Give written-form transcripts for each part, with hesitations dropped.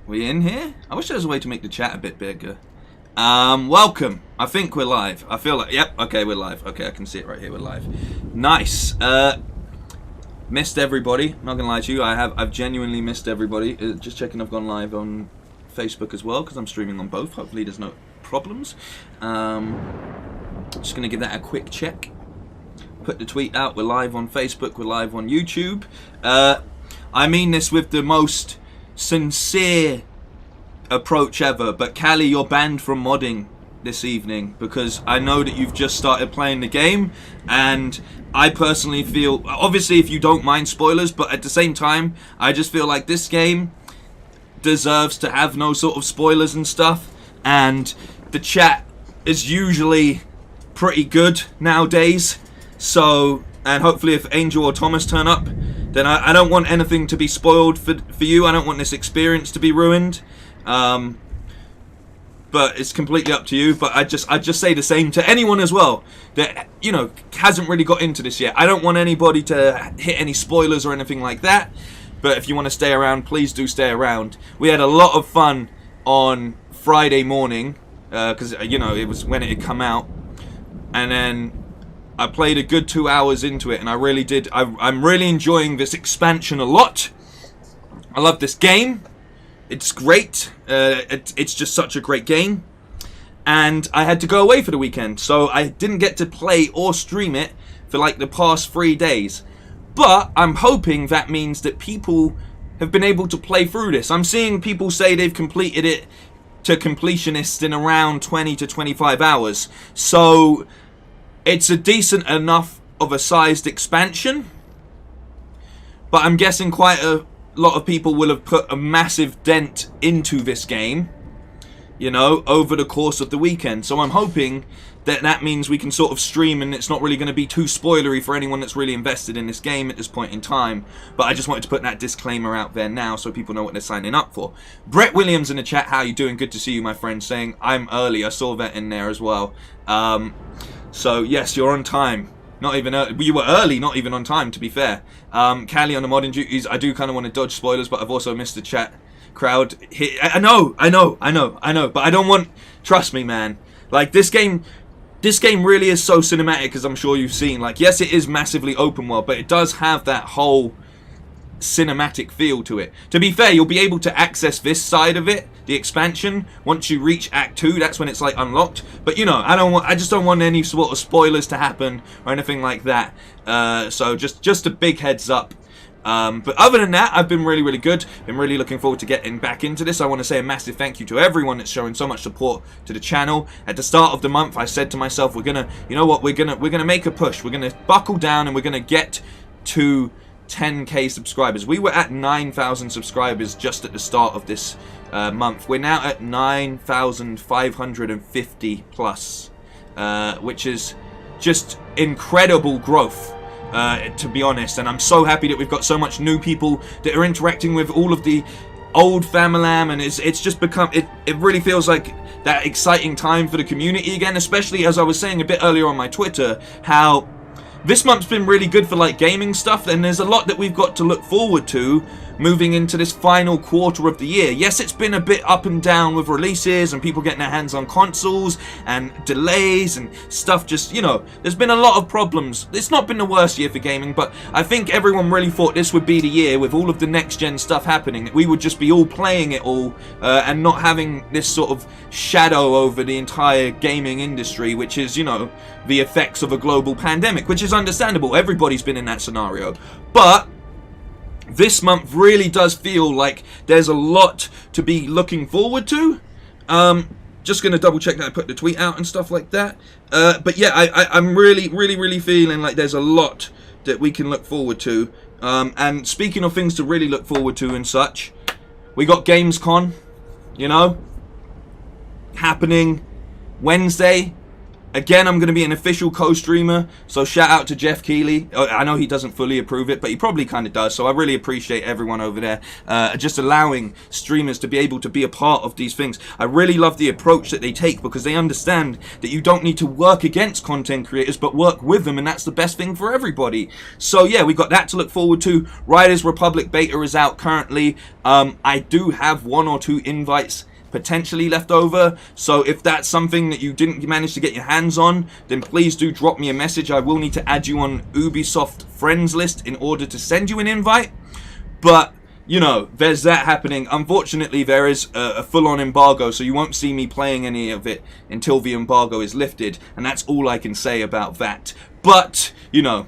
We in here? I wish there was a way to make the chat a bit bigger. Welcome. I think we're live. I feel like, yep, okay, we're live. Okay, I can see it right here, we're live. Nice. Missed everybody. Not gonna lie to you, I've genuinely missed everybody. Just checking I've gone live on Facebook as well, because I'm streaming on both. Hopefully there's no problems. Just gonna give that a quick check. Put the tweet out, we're live on Facebook, we're live on YouTube. I mean this with the most sincere approach ever, but Callie, you're banned from modding this evening because I know that you've just started playing the game, and I personally feel, obviously if you don't mind spoilers, but at the same time I just feel like this game deserves to have no sort of spoilers and stuff, and the chat is usually pretty good nowadays. So, and hopefully if Angel or Thomas turn up, then I don't want anything to be spoiled for you. I don't want this experience to be ruined. But it's completely up to you. But I just say the same to anyone as well that, you know, hasn't really got into this yet. I don't want anybody to hit any spoilers or anything like that. But if you want to stay around, please do stay around. We had a lot of fun on Friday morning because, you know, it was when it had come out. And then I played a good 2 hours into it, and I really did. I'm really enjoying this expansion a lot. I love this game. It's great. It's just such a great game. And I had to go away for the weekend, so I didn't get to play or stream it for like the past 3 days. But I'm hoping that means that people have been able to play through this. I'm seeing people say they've completed it to completionists in around 20 to 25 hours. So it's a decent enough of a sized expansion, but I'm guessing quite a lot of people will have put a massive dent into this game, you know, over the course of the weekend. So I'm hoping that that means we can sort of stream and it's not really going to be too spoilery for anyone that's really invested in this game at this point in time. But I just wanted to put that disclaimer out there now so people know what they're signing up for. Brett Williams in the chat, how you doing? Good to see you, my friend, saying I'm early. I saw that in there as well. So yes, you're on time. Not even early. You were early, not even on time, to be fair. Callie on the modding duties. I do kind of want to dodge spoilers, but I've also missed the chat crowd. I know. But I don't want. Trust me, man. Like this game really is so cinematic, as I'm sure you've seen. Like, yes, it is massively open world, but it does have that whole cinematic feel to it. To be fair, you'll be able to access this side of it, the expansion, once you reach Act 2. That's when it's like unlocked. But you know, I just don't want any sort of spoilers to happen or anything like that. So just a big heads up. But other than that, I've been really good. Been really looking forward to getting back into this. I want to say a massive thank you to everyone that's showing so much support to the channel. At the start of the month, I said to myself, we're gonna, you know what, we're gonna make a push. We're gonna buckle down and we're gonna get to 10k subscribers. We were at 9,000 subscribers just at the start of this month. We're now at 9,550 plus, which is just incredible growth, to be honest. And I'm so happy that we've got so much new people that are interacting with all of the old Bamalam, and it's just become, it really feels like that exciting time for the community again, especially as I was saying a bit earlier on my Twitter, how this month's been really good for like gaming stuff, and there's a lot that we've got to look forward to moving into this final quarter of the year. Yes, it's been a bit up and down with releases and people getting their hands on consoles and delays and stuff. Just, you know, there's been a lot of problems. It's not been the worst year for gaming, but I think everyone really thought this would be the year with all of the next gen stuff happening, that we would just be all playing it all and not having this sort of shadow over the entire gaming industry, which is, you know, the effects of a global pandemic, which is understandable. Everybody's been in that scenario. But this month really does feel like there's a lot to be looking forward to. Just going to double check that I put the tweet out and stuff like that. But yeah, I'm really feeling like there's a lot that we can look forward to. And speaking of things to really look forward to and such, we got Gamescom, you know, happening Wednesday. Again, I'm going to be an official co-streamer, so shout out to Jeff Keighley. I know he doesn't fully approve it, but he probably kind of does, so I really appreciate everyone over there just allowing streamers to be able to be a part of these things. I really love the approach that they take, because they understand that you don't need to work against content creators, but work with them, and that's the best thing for everybody. So yeah, we've got that to look forward to. Riders Republic beta is out currently. I do have 1 or 2 invites potentially left over, so if that's something that you didn't manage to get your hands on, then please do drop me a message. I will need to add you on Ubisoft friends list in order to send you an invite, but you know, there's that happening. Unfortunately, there is a full-on embargo, so you won't see me playing any of it until the embargo is lifted, and that's all I can say about that. But you know,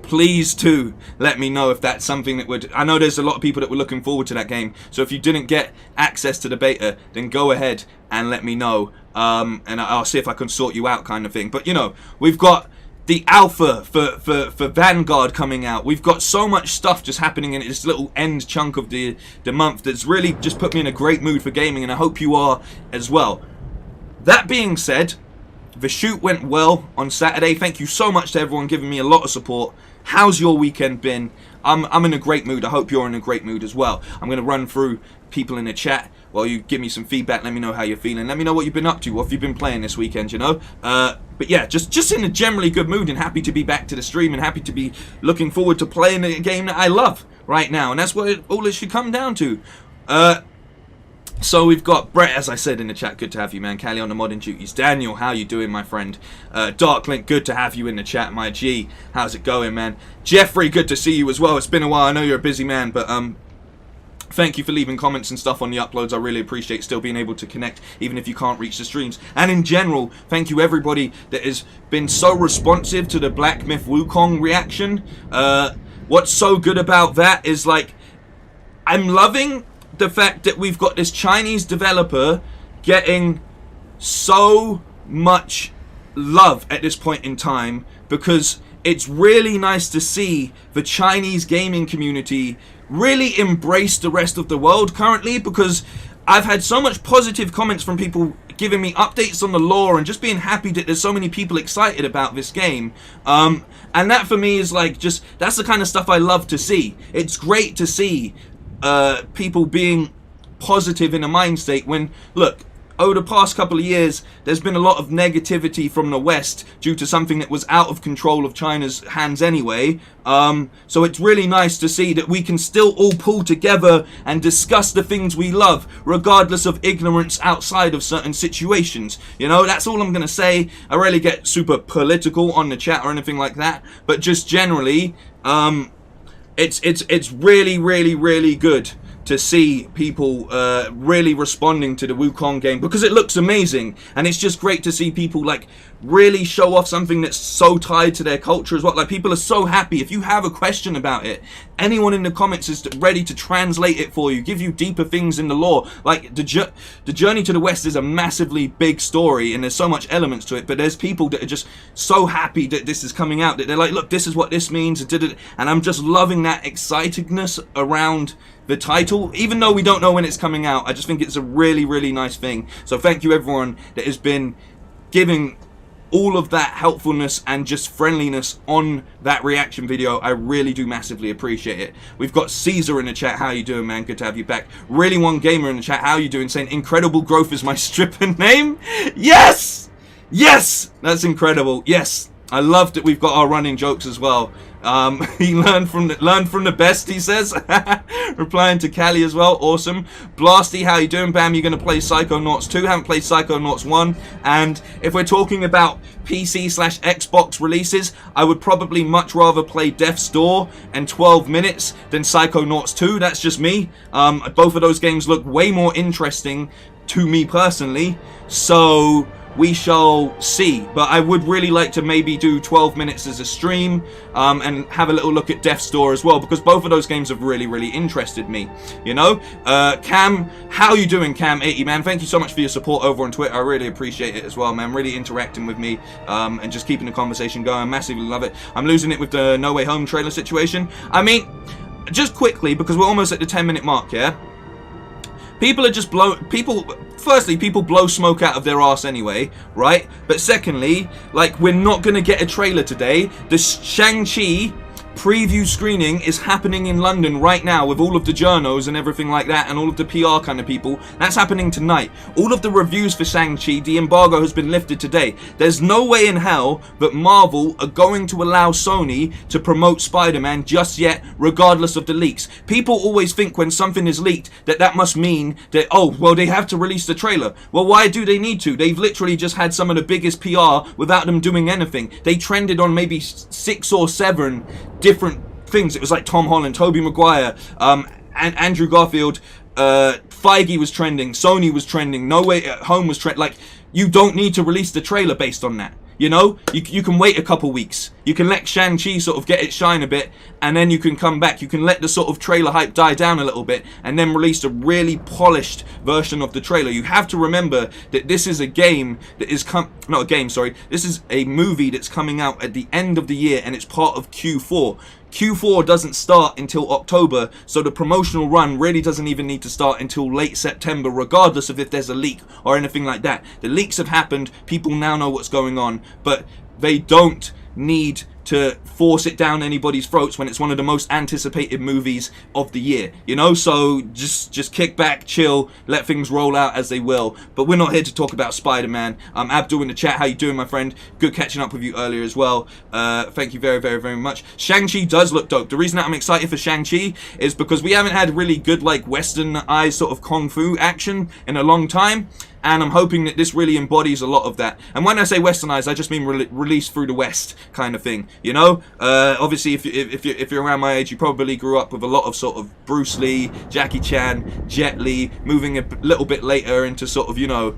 please do let me know if that's something that would... I know there's a lot of people that were looking forward to that game, so if you didn't get access to the beta, then go ahead and let me know, and I'll see if I can sort you out, kind of thing. But you know, we've got the alpha for Vanguard coming out. We've got so much stuff just happening in this little end chunk of the month that's really just put me in a great mood for gaming, and I hope you are as well. That being said, the shoot went well on Saturday. Thank you so much to everyone giving me a lot of support. How's your weekend been? I'm in a great mood. I hope you're in a great mood as well. I'm going to run through people in the chat while you give me some feedback. Let me know how you're feeling. Let me know what you've been up to. What have you been playing this weekend, you know? But yeah, just in a generally good mood, and happy to be back to the stream, and happy to be looking forward to playing a game that I love right now. And that's what all it should come down to. So we've got Brett, as I said in the chat, good to have you, man. Callie on the modding duties. Daniel, how you doing, my friend? Darklink, good to have you in the chat, my G. How's it going, man? Jeffrey, good to see you as well. It's been a while. I know you're a busy man, but thank you for leaving comments and stuff on the uploads. I really appreciate still being able to connect, even if you can't reach the streams. And in general, thank you everybody that has been so responsive to the Black Myth Wukong reaction. What's so good about that is, like, I'm loving the fact that we've got this Chinese developer getting so much love at this point in time, because it's really nice to see the Chinese gaming community really embrace the rest of the world currently, because I've had so much positive comments from people giving me updates on the lore and just being happy that there's so many people excited about this game. And that for me is like, just, that's the kind of stuff I love to see. It's great to see people being positive in a mind state when, look, over the past couple of years, there's been a lot of negativity from the West due to something that was out of control of China's hands anyway. So it's really nice to see that we can still all pull together and discuss the things we love, regardless of ignorance outside of certain situations. You know, that's all I'm going to say. I rarely get super political on the chat or anything like that, but just generally, it's really, really, really good to see people really responding to the Wukong game, because it looks amazing, and it's just great to see people like really show off something that's so tied to their culture as well. Like, people are so happy. If you have a question about it, anyone in the comments is ready to translate it for you, give you deeper things in the lore. Like, the journey to the West is a massively big story, and there's so much elements to it, but there's people that are just so happy that this is coming out, that they're like, look, this is what this means, and I'm just loving that excitedness around the title, even though we don't know when it's coming out. I just think it's a really, really nice thing. So thank you everyone that has been giving all of that helpfulness and just friendliness on that reaction video. I really do massively appreciate it. We've got Caesar in the chat. How you doing, man? Good to have you back. Really One Gamer in the chat. How you doing? Saying incredible growth is my stripper name. Yes, yes, that's incredible. Yes, I love that we've got our running jokes as well. He learned from the best, he says. Replying to Callie as well. Awesome. Blasty, how you doing? Bam, you're going to play Psychonauts 2. Haven't played Psychonauts 1. And if we're talking about PC/Xbox releases, I would probably much rather play Death's Door and 12 Minutes than Psychonauts 2. That's just me. Both of those games look way more interesting to me personally. So we shall see, but I would really like to maybe do 12 Minutes as a stream, and have a little look at Death's Door as well, because both of those games have really, really interested me, you know. Cam, how you doing, Cam80, man? Thank you so much for your support over on Twitter. I really appreciate it as well, man. Really interacting with me, and just keeping the conversation going. Massively love it. I'm losing it with the No Way Home trailer situation. I mean, just quickly, because we're almost at the 10-minute mark, yeah? People are just people firstly, people blow smoke out of their ass anyway, right? But secondly, like, we're not gonna get a trailer today. The Shang-Chi preview screening is happening in London right now with all of the journos and everything like that, and all of the PR kind of people. That's happening tonight. All of the reviews for Shang-Chi, the embargo has been lifted today. There's no way in hell that Marvel are going to allow Sony to promote Spider-Man just yet, regardless of the leaks. People always think when something is leaked that must mean that, oh, well, they have to release the trailer. Well, why do they need to? They've literally just had some of the biggest PR without them doing anything. They trended on maybe 6 or 7 different things. It was like Tom Holland, Tobey Maguire, and Andrew Garfield, Feige was trending, Sony was trending, No Way at Home was trending. Like, you don't need to release the trailer based on that. You know, you can wait a couple weeks. You can let Shang-Chi sort of get its shine a bit, and then you can come back. You can let the sort of trailer hype die down a little bit, and then release a really polished version of the trailer. You have to remember that this is a game that is not a game, sorry. This is a movie that's coming out at the end of the year, and it's part of Q4. Q4 doesn't start until October, so the promotional run really doesn't even need to start until late September, regardless of if there's a leak or anything like that. The leaks have happened, people now know what's going on, but they don't need to force it down anybody's throats when it's one of the most anticipated movies of the year, you know? So just kick back, chill, let things roll out as they will. But we're not here to talk about Spider-Man. Abdul in the chat, how you doing, my friend? Good catching up with you earlier as well. Thank you very, very, very much. Shang-Chi does look dope. The reason that I'm excited for Shang-Chi is because we haven't had really good, like, westernized sort of kung fu action in a long time. And I'm hoping that this really embodies a lot of that. And when I say westernized, I just mean released through the West kind of thing. You know, obviously, if you're around my age, you probably grew up with a lot of sort of Bruce Lee, Jackie Chan, Jet Li, moving a little bit later into sort of, you know,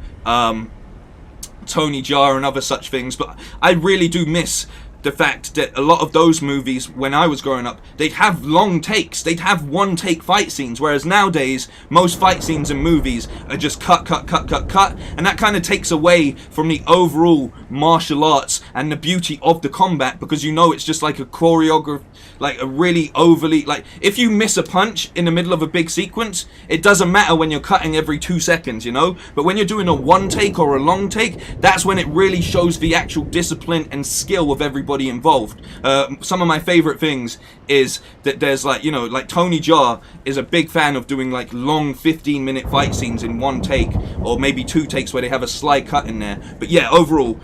Tony Jaa and other such things. But I really do miss the fact that a lot of those movies, when I was growing up, they'd have long takes. They'd have one take fight scenes, whereas nowadays, most fight scenes in movies are just cut, and that kind of takes away from the overall martial arts and the beauty of the combat, because you know it's just like a choreographed, like a really overly, like, if you miss a punch in the middle of a big sequence, it doesn't matter when you're cutting every 2 seconds, you know? But when you're doing a one take or a long take, that's when it really shows the actual discipline and skill of everybody involved. Some of my favorite things is that there's, like, you know, like Tony Jaa is a big fan of doing like long 15-minute fight scenes in one take, or maybe 2 takes where they have a slight cut in there. But yeah, overall,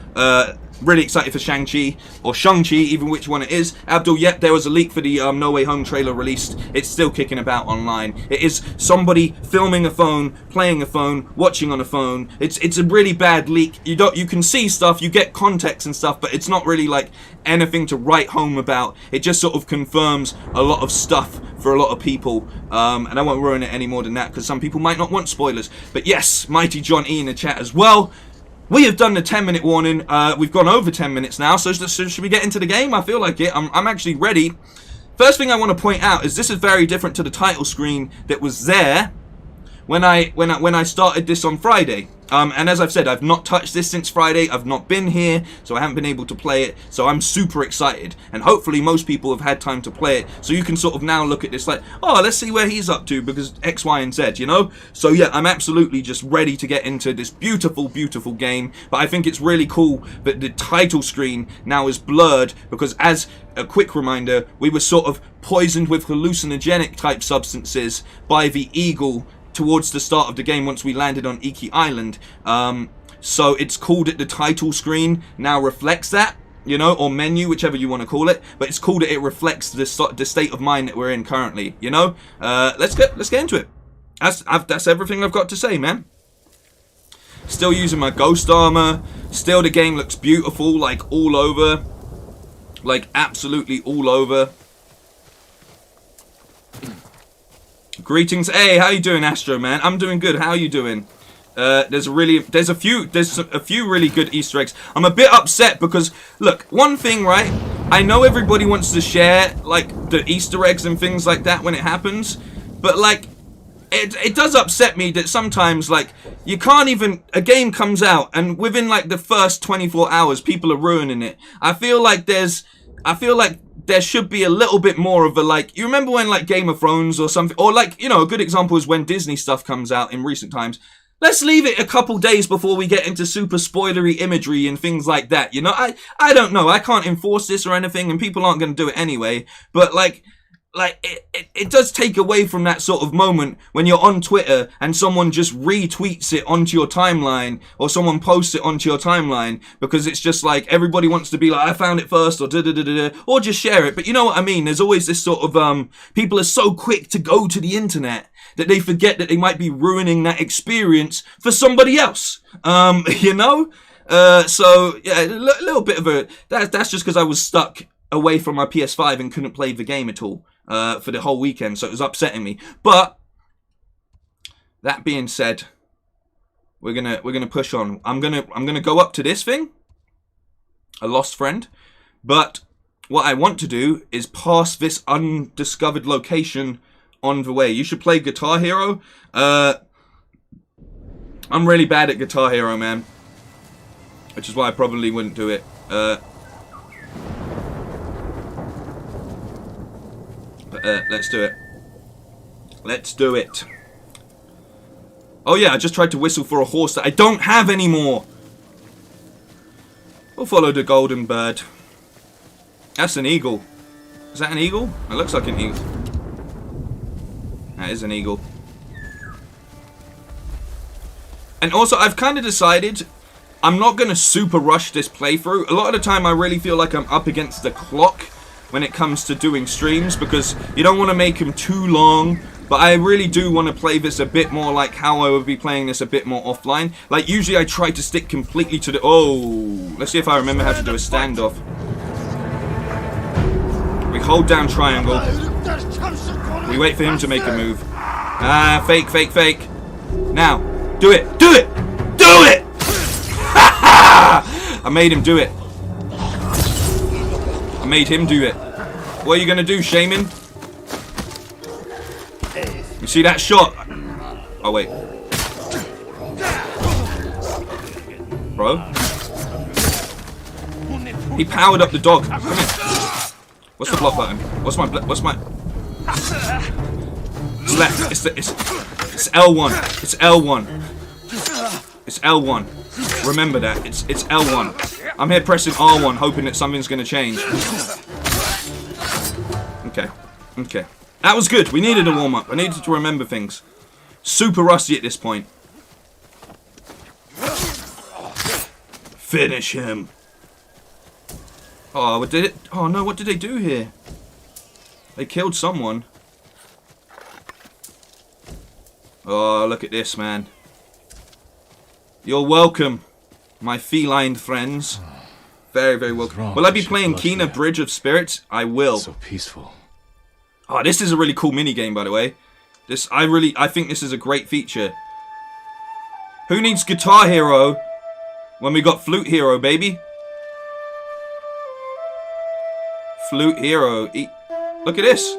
really excited for Shang-Chi, or Shang-Chi, even which one it is. Abdul, yep, there was a leak for the No Way Home trailer released. It's still kicking about online. It is somebody filming a phone, playing a phone, watching on a phone. It's a really bad leak. You can see stuff, you get context and stuff, but it's not really like anything to write home about. It just sort of confirms a lot of stuff for a lot of people, and I won't ruin it any more than that, because some people might not want spoilers. But yes, Mighty John E in the chat as well. We have done the 10-minute warning. We've gone over 10 minutes now, so should we get into the game? I feel like it. I'm actually ready. First thing I want to point out is this is very different to the title screen that was there when I started this on Friday. And as I've said, I've not touched this since Friday. I've not been here, so I haven't been able to play it. So I'm super excited. And hopefully most people have had time to play it. So you can sort of now look at this like, oh, let's see where he's up to because X, Y, and Z, you know? So yeah, I'm absolutely just ready to get into this beautiful, beautiful game. But I think it's really cool that the title screen now is blurred because, as a quick reminder, we were sort of poisoned with hallucinogenic type substances by the eagle towards the start of the game once we landed on Iki Island. So it's cool that the title screen now reflects that, you know, or menu, whichever you want to call it. But it's cool that it reflects the state of mind that we're in currently, you know. Let's get into it. That's everything I've got to say, man. Still using my ghost armor. Still the game looks beautiful, like all over. Like absolutely all over. Greetings. Hey, how you doing, Astro man? I'm doing good. How are you doing? There's a few really good Easter eggs. I'm a bit upset because look, one thing, right? I know everybody wants to share like the Easter eggs and things like that when it happens, but like it does upset me that sometimes like you can't even, a game comes out and within like the first 24 hours people are ruining it. I feel like there should be a little bit more of a, like, you remember when like Game of Thrones or something, or like, you know, a good example is when Disney stuff comes out in recent times. let's leave it a couple days before we get into super spoilery imagery and things like that. You know, I don't know. I can't enforce this or anything, and people aren't going to do it anyway. But like it does take away from that sort of moment when you're on Twitter and someone just retweets it onto your timeline, or someone posts it onto your timeline, because it's just like everybody wants to be like, I found it first, or or just share it. But you know what I mean? There's always this sort of people are so quick to go to the internet that they forget that they might be ruining that experience for somebody else. You know? So yeah, a little bit of a that's just because I was stuck away from my PS5 and couldn't play the game at all for the whole weekend, so it was upsetting me. But that being said, we're gonna push on. I'm gonna go up to this thing, a lost friend, but what I want to do is pass this undiscovered location on the way. You should play Guitar Hero. I'm really bad at Guitar Hero, man, which is why I probably wouldn't do it. Let's do it. Let's do it. Oh yeah, I just tried to whistle for a horse that I don't have anymore. We'll follow the golden bird. That's an eagle. Is that an eagle? It looks like an eagle. That is an eagle. And also, I've kind of decided I'm not going to super rush this playthrough. A lot of the time, I really feel like I'm up against the clock when it comes to doing streams, because you don't want to make them too long. But I really do want to play this a bit more like how I would be playing this a bit more offline. Like, usually I try to stick completely to the... Oh, let's see if I remember how to do a standoff. We hold down triangle. We wait for him to make a move. Ah, fake, fake, fake. Now, do it, do it, do it! I made him do it. I made him do it. What are you gonna do, Shaman? You see that shot? Oh wait. Bro. He powered up the dog. Come here. What's the block button? What's my... It's left. It's L1. It's L1. It's L1. Remember that. It's L1. I'm here pressing R1, hoping that something's gonna change. Okay. Okay. That was good. We needed a warm-up. I needed to remember things. Super rusty at this point. Finish him. Oh, what did it? Oh no, what did they do here? They killed someone. Oh, look at this, man. You're welcome, my feline friends. Very, very welcome. Will I be playing Kena Bridge of Spirits? I will. So peaceful. Oh, this is a really cool minigame, by the way. I think this is a great feature. Who needs Guitar Hero when we got Flute Hero, baby? Flute Hero. Look at this.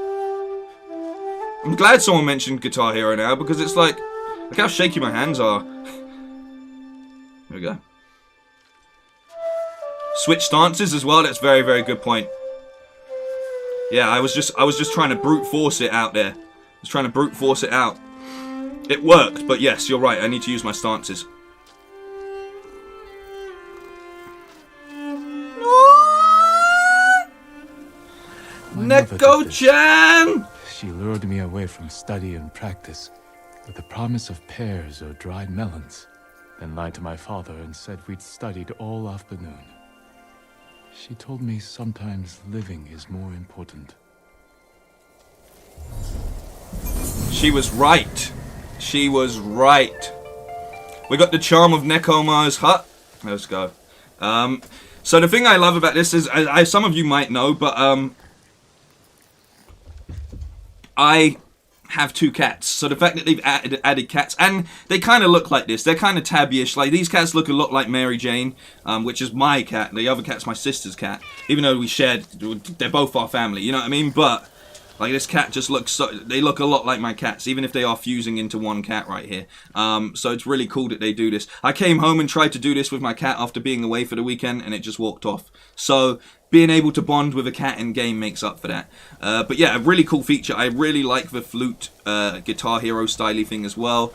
I'm glad someone mentioned Guitar Hero now, because it's like, look how shaky my hands are. There we go. Switch stances as well. That's a very, very good point. Yeah, I was just trying to brute force it out there. I was trying to brute force it out. It worked, but yes, you're right. I need to use my stances. Neko-chan! She lured me away from study and practice with the promise of pears or dried melons, then lied to my father and said we'd studied all afternoon. She told me sometimes living is more important. She was right. She was right. We got the charm of Nekoma's hut. Let's go. So the thing I love about this is, some of you might know, but I have 2 cats. So the fact that they've added cats, and they kind of look like this. They're kind of tabby-ish. Like, these cats look a lot like Mary Jane, which is my cat. The other cat's my sister's cat. Even though we shared, they're both our family. You know what I mean? But like, this cat just looks so... They look a lot like my cats, even if they are fusing into one cat right here. So it's really cool that they do this. I came home and tried to do this with my cat after being away for the weekend, and it just walked off. So being able to bond with a cat in game makes up for that. But yeah, a really cool feature. I really like the flute Guitar Hero styly thing as well.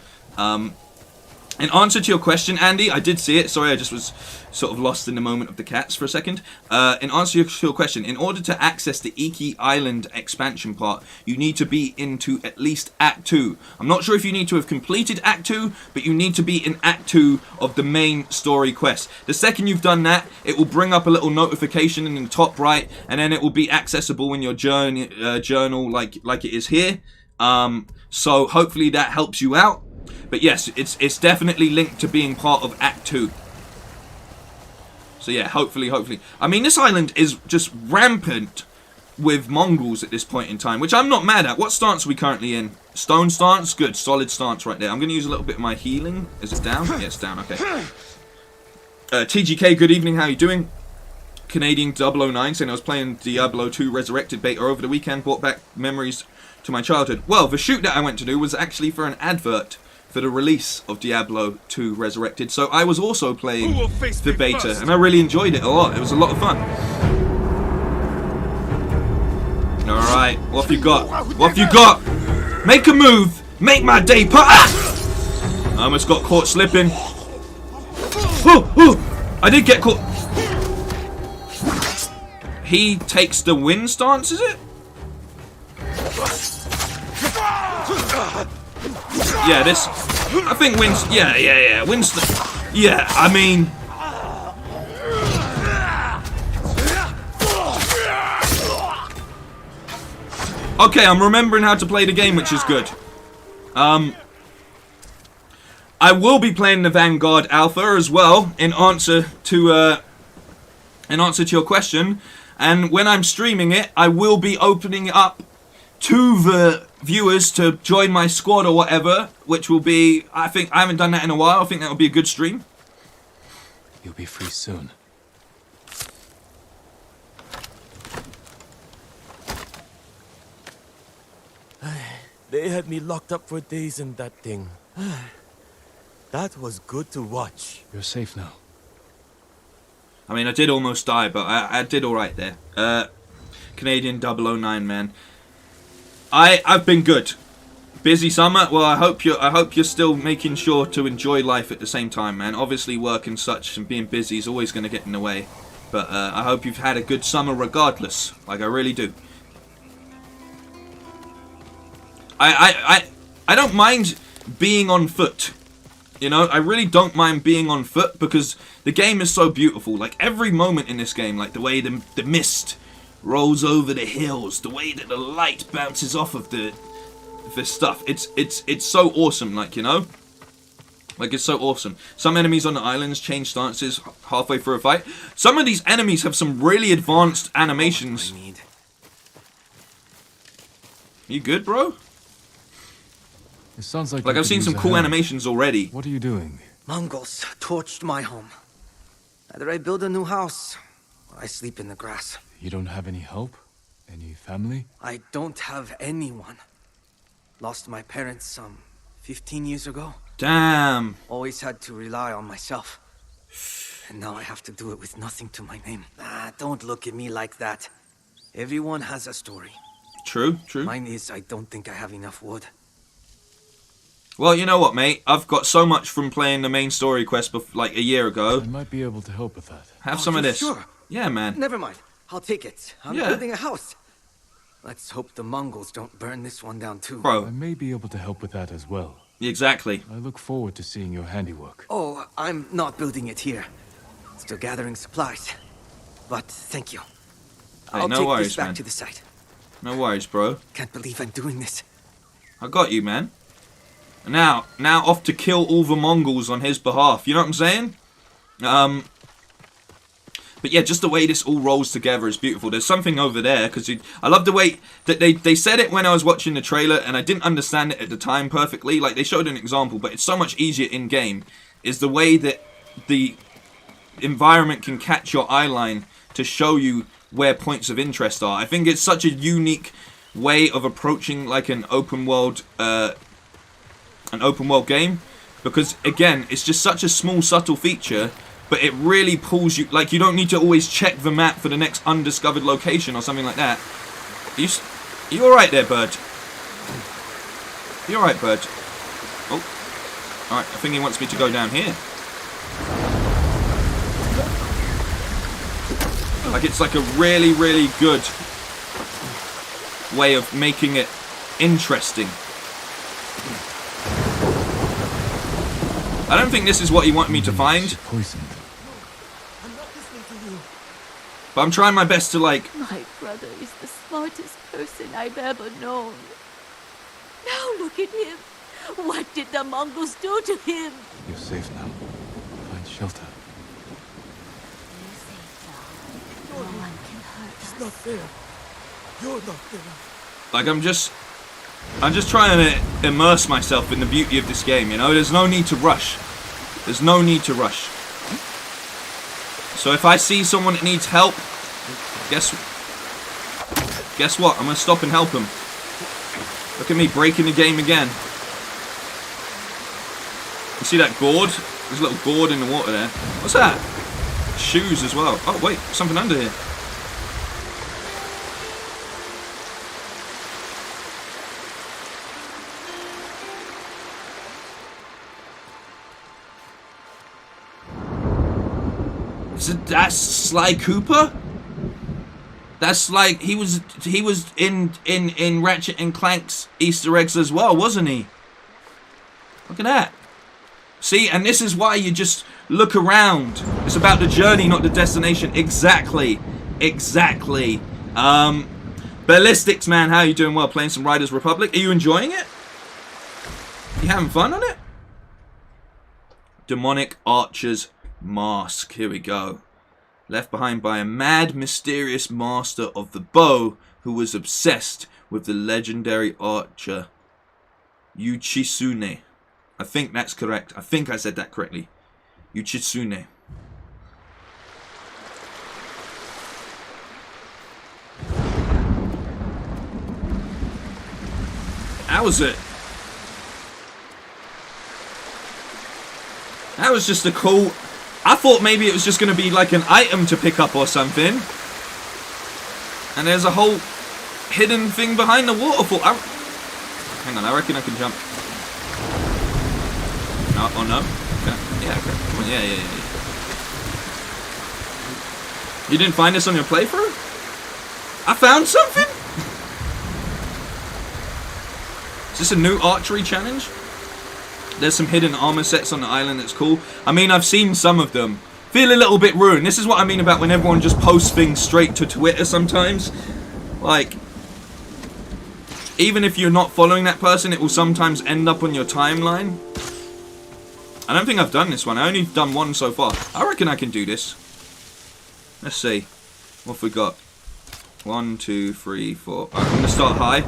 In answer to your question, Andy, I did see it. Sorry, I just was sort of lost in the moment of the cats for a second. In answer to your question, in order to access the Iki Island expansion part, you need to be into at least Act 2. I'm not sure if you need to have completed Act 2, but you need to be in Act 2 of the main story quest. The second you've done that, it will bring up a little notification in the top right, and then it will be accessible in your journal like it is here. So hopefully that helps you out. But yes, it's definitely linked to being part of Act 2. So yeah, hopefully. I mean, this island is just rampant with Mongols at this point in time, which I'm not mad at. What stance are we currently in? Stone stance? Good, solid stance right there. I'm going to use a little bit of my healing. Is it down? Yeah, it's down, okay. TGK, good evening, how you doing? Canadian 009 saying I was playing Diablo 2 Resurrected beta over the weekend, brought back memories to my childhood. Well, the shoot that I went to do was actually for an advert for the release of Diablo 2 Resurrected, so I was also playing the beta, and I really enjoyed it a lot. It was a lot of fun. Alright, what have you got? What have you got? Make a move! Make my day I almost got caught slipping. Oh! I did get caught. He takes the win stance, is it? Yeah, this... I think wins... Yeah. Winston... Yeah, I mean... Okay, I'm remembering how to play the game, which is good. I will be playing the Vanguard Alpha as well, in answer to your question. And when I'm streaming it, I will be opening it up to the viewers to join my squad or whatever, which will be, I think, I haven't done that in a while. I think that will be a good stream. You'll be free soon. They had me locked up for days in that thing. That was good to watch. You're safe now. I mean, I did almost die, but I did alright there. Canadian 009, man. I've been good. Busy summer. Well, I hope you're still making sure to enjoy life at the same time, man. Obviously, work and such and being busy is always going to get in the way. But I hope you've had a good summer regardless. Like, I really do. I don't mind being on foot. You know, I really don't mind being on foot because the game is so beautiful. Like, every moment in this game, like the way the mist rolls over the hills, the way that the light bounces off of the stuff. It's so awesome, like, you know? Like, it's so awesome. Some enemies on the islands change stances halfway through a fight. Some of these enemies have some really advanced animations. You good, bro? It sounds like I've seen some cool animations already. What are you doing? Mongols torched my home. Either I build a new house, or I sleep in the grass. You don't have any help? Any family? I don't have anyone. Lost my parents some 15 years ago. Damn. Always had to rely on myself. And now I have to do it with nothing to my name. Don't look at me like that. Everyone has a story. True. Mine is I don't think I have enough wood. Well, you know what, mate? I've got so much from playing the main story quest like a year ago. I might be able to help with that. Have some of this. Sure? Yeah, man. Never mind. I'll take it. I'm Yeah. building a house. Let's hope the Mongols don't burn this one down too. I Bro, may be able to help with that as well. exactly. I look forward to seeing your handiwork. Oh, I'm not building it here. Still gathering supplies. But thank you. Hey, I'll no take worries, this back man. to the site. No worries, bro. Can't believe I'm doing this. I got you, man. Now off to kill all the Mongols on his behalf. You know what I'm saying? But yeah, just the way this all rolls together is beautiful. There's something over there, because I love the way that they said it when I was watching the trailer, and I didn't understand it at the time perfectly. Like, they showed an example, but it's so much easier in-game, is the way that the environment can catch your eye line to show you where points of interest are. I think it's such a unique way of approaching, like, an open world game, because, again, it's just such a small, subtle feature, but it really pulls you. Like, you don't need to always check the map for the next undiscovered location or something like that. You alright there, bird? You alright, bird? Oh. Alright, I think he wants me to go down here. Like, it's like a really, really good way of making it interesting. I don't think this is what he wanted me to find. Poisoned. I'm not listening to you. But I'm trying my best to, like... My brother is the smartest person I've ever known. Now look at him. What did the Mongols do to him? You're safe now. Find shelter. You're safe now. No one can hurt us. It's not fair. You're not fair. Like, I'm just trying to immerse myself in the beauty of this game, you know? There's no need to rush. There's no need to rush. So if I see someone that needs help, guess what? I'm gonna stop and help them. Look at me breaking the game again. You see that gourd? There's a little gourd in the water there. What's that? Shoes as well. Oh wait, something under here. That's Sly Cooper? That's like he was in Ratchet and Clank's Easter eggs as well, wasn't he? Look at that. See, and this is why you just look around. It's about the journey, not the destination. Exactly. Exactly. Ballistics, man, how you doing? Well, playing some Riders Republic. Are you enjoying it? You having fun on it? Demonic Archer's Mask. Here we go. Left behind by a mad, mysterious master of the bow who was obsessed with the legendary archer Yuchisune. I think that's correct. I think I said that correctly. Yuchisune. How was it? That was just a cool... I thought maybe it was just going to be like an item to pick up or something. And there's a whole hidden thing behind the waterfall. Hang on, I reckon I can jump. No, oh no. Yeah, okay. Come on, yeah. You didn't find this on your playthrough? I found something? Is this a new archery challenge? There's some hidden armor sets on the island that's cool. I mean, I've seen some of them. Feel a little bit ruined. This is what I mean about when everyone just posts things straight to Twitter sometimes. Like, even if you're not following that person, it will sometimes end up on your timeline. I don't think I've done this one. I only done one so far. I reckon I can do this. Let's see. What have we got? 1, 2, 3, 4. Alright, I'm going to start high.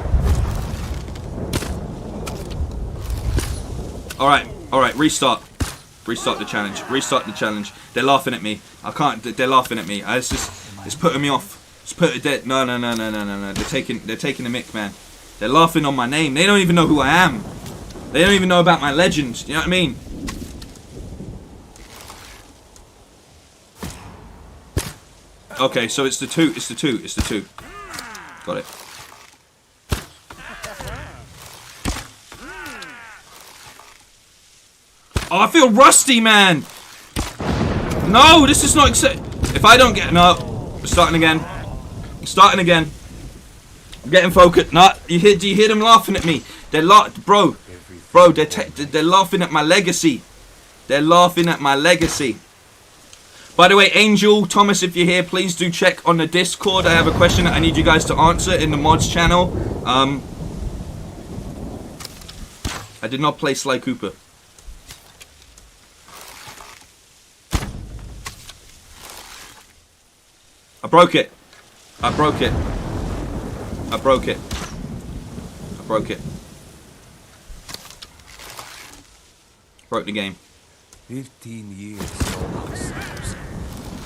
Alright, restart. Restart the challenge. Restart the challenge. They're laughing at me. I can't, they're laughing at me. It's putting me off. It's put it dead. No. They're taking the mick, man. They're laughing on my name. They don't even know who I am. They don't even know about my legend. You know what I mean? Okay, so it's the two. Got it. Oh, I feel rusty, man. No, this is not accept. If I don't get... No. I'm starting again. I'm getting focused. No, do you hear them laughing at me? They're bro, they're laughing at my legacy. They're laughing at my legacy. By the way, Angel, Thomas, if you're here, please do check on the Discord. I have a question that I need you guys to answer in the mods channel. I did not play Sly Cooper. I broke it. Broke the game. 15 years upstairs.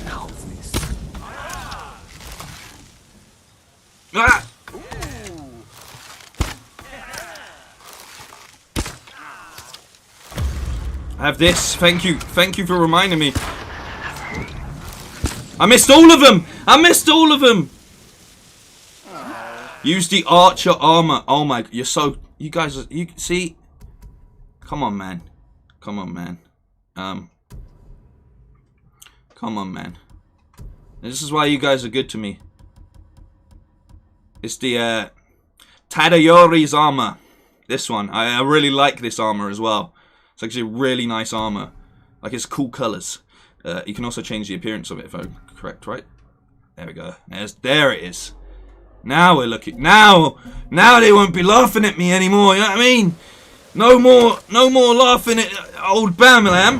Now this. Ah! I have this. Thank you for reminding me. I missed all of them. Use the archer armor. Oh my, you guys, you see? Come on, man. Come on, man. Come on, man. This is why you guys are good to me. It's the Tadayori's armor. This one. I really like this armor as well. It's actually really nice armor. Like, it's cool colors. You can also change the appearance of it if I'm correct, right? There we go. There it is. Now we're looking. Now they won't be laughing at me anymore. You know what I mean? No more laughing at old Bamalam.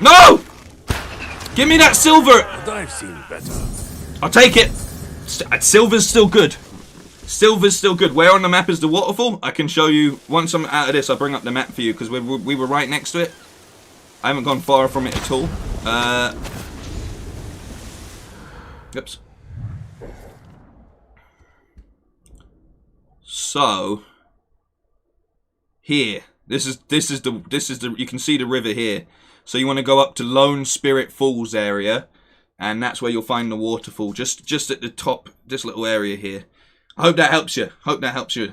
No! Give me that silver! I've seen better. I'll take it. Silver's still good. Silver's still good. Where on the map is the waterfall? I can show you. Once I'm out of this, I'll bring up the map for you, because we were right next to it. I haven't gone far from it at all. Oops. So here. This is the you can see the river here. So you want to go up to Lone Spirit Falls area, and that's where you'll find the waterfall, just at the top, this little area here. I hope that helps you.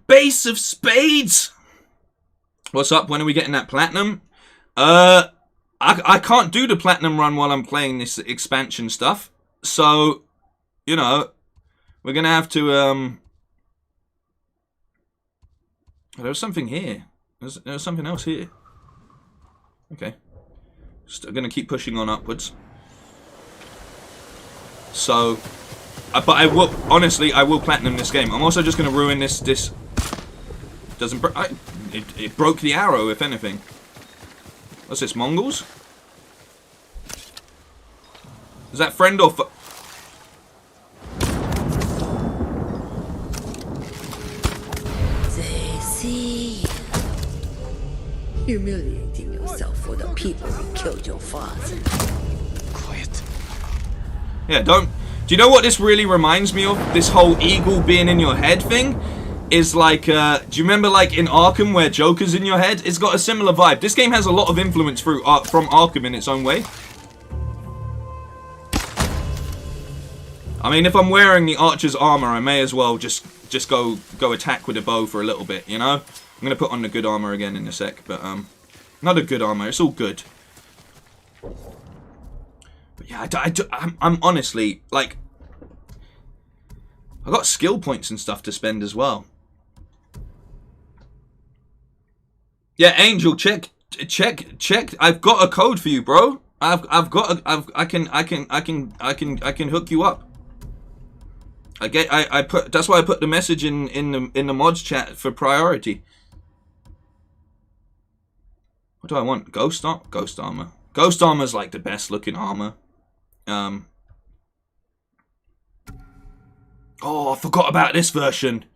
Base of Spades! What's up? When are we getting that platinum? I can't do the platinum run while I'm playing this expansion stuff. So, you know, we're going to have to... There's something here. There's something else here. Okay. Still going to keep pushing on upwards. So, but I will, honestly, I will platinum this game. I'm also just going to ruin this. Doesn't it broke the arrow, if anything. What's this, Mongols? Is that friend or foe? They see you. Humiliating yourself for the people who killed your father. Quiet. Yeah, don't... Do you know what this really reminds me of? This whole eagle being in your head thing? Is like, do you remember like in Arkham where Joker's in your head? It's got a similar vibe. This game has a lot of influence from Arkham in its own way. I mean, if I'm wearing the Archer's armor, I may as well just go attack with a bow for a little bit, you know? I'm going to put on the good armor again in a sec, but, not a good armor, it's all good. But yeah, I'm honestly, like, I got skill points and stuff to spend as well. Yeah, Angel, check. I've got a code for you, bro. I can hook you up. That's why I put the message in the mods chat for priority. What do I want? Ghost armor. Ghost armor's like the best looking armor. Oh, I forgot about this version.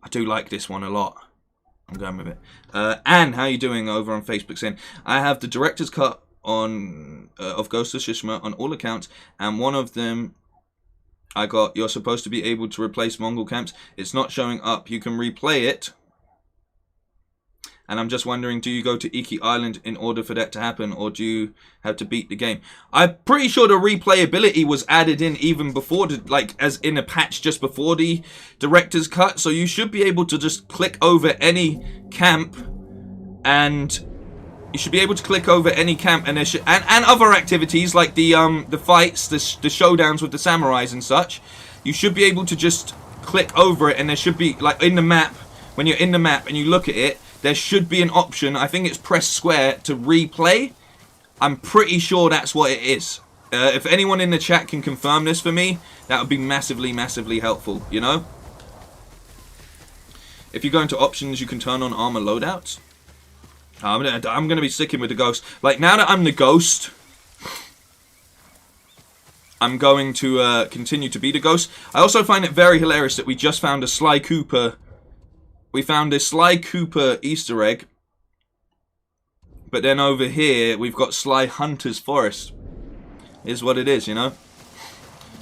I do like this one a lot. I'm going with it. Anne, how you doing over on Facebook? Saying, I have the director's cut on of Ghost of Tsushima on all accounts, and one of them I got, you're supposed to be able to replace Mongol camps. It's not showing up. You can replay it. And I'm just wondering, do you go to Iki Island in order for that to happen, or do you have to beat the game? I'm pretty sure the replayability was added in even before, like as in a patch just before the director's cut. So you should be able to just click over any camp, and you should be able to click over any camp, and there should, and other activities like the fights, the showdowns with the samurais and such. You should be able to just click over it, and there should be, like in the map, when you're in the map and you look at it, there should be an option, I think it's press square, to replay. I'm pretty sure that's what it is. If anyone in the chat can confirm this for me, that would be massively, massively helpful, you know? If you go into options, you can turn on armor loadouts. I'm gonna be sticking with the ghost. Like, now that I'm the ghost, I'm going to continue to be the ghost. I also find it very hilarious that we just found a Sly Cooper... We found this Sly Cooper Easter egg. But then over here, we've got Sly Hunter's Forest. Is what it is, you know?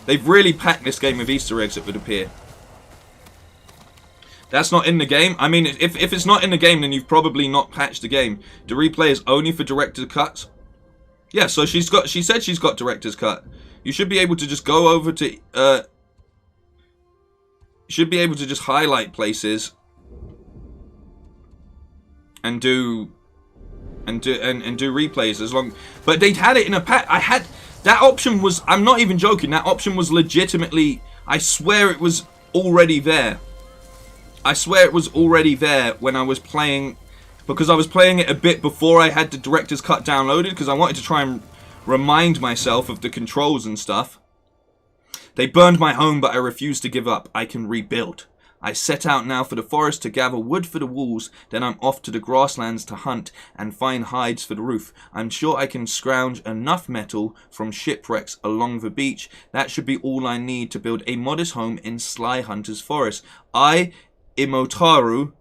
They've really packed this game with Easter eggs, it would appear. That's not in the game. I mean, if it's not in the game, then you've probably not patched the game. The replay is only for director's cuts. Yeah, so she said she's got director's cut. You should be able to just go over to you should be able to just highlight places and do replays as long. But they'd had it in a pack. That option was. I'm not even joking. That option was legitimately. I swear it was already there. I swear it was already there when I was playing, because I was playing it a bit before I had the director's cut downloaded, because I wanted to try and remind myself of the controls and stuff. They burned my home, but I refused to give up. I can rebuild. I set out now for the forest to gather wood for the walls, then I'm off to the grasslands to hunt and find hides for the roof. I'm sure I can scrounge enough metal from shipwrecks along the beach. That should be all I need to build a modest home in Sly Hunter's forest. I, Taro,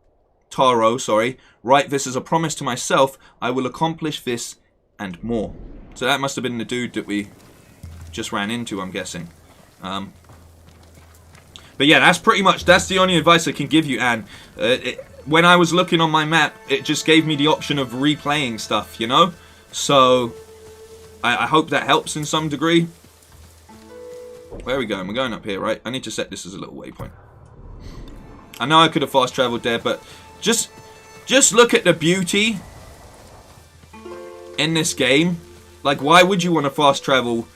write this as a promise to myself. I will accomplish this and more. So that must have been the dude that we just ran into, I'm guessing. But yeah, that's the only advice I can give you, Anne. When I was looking on my map, it just gave me the option of replaying stuff, you know? So, I hope that helps in some degree. Where are we going? We're going up here, right? I need to set this as a little waypoint. I know I could have fast traveled there, but just look at the beauty in this game. Like, why would you want to fast travel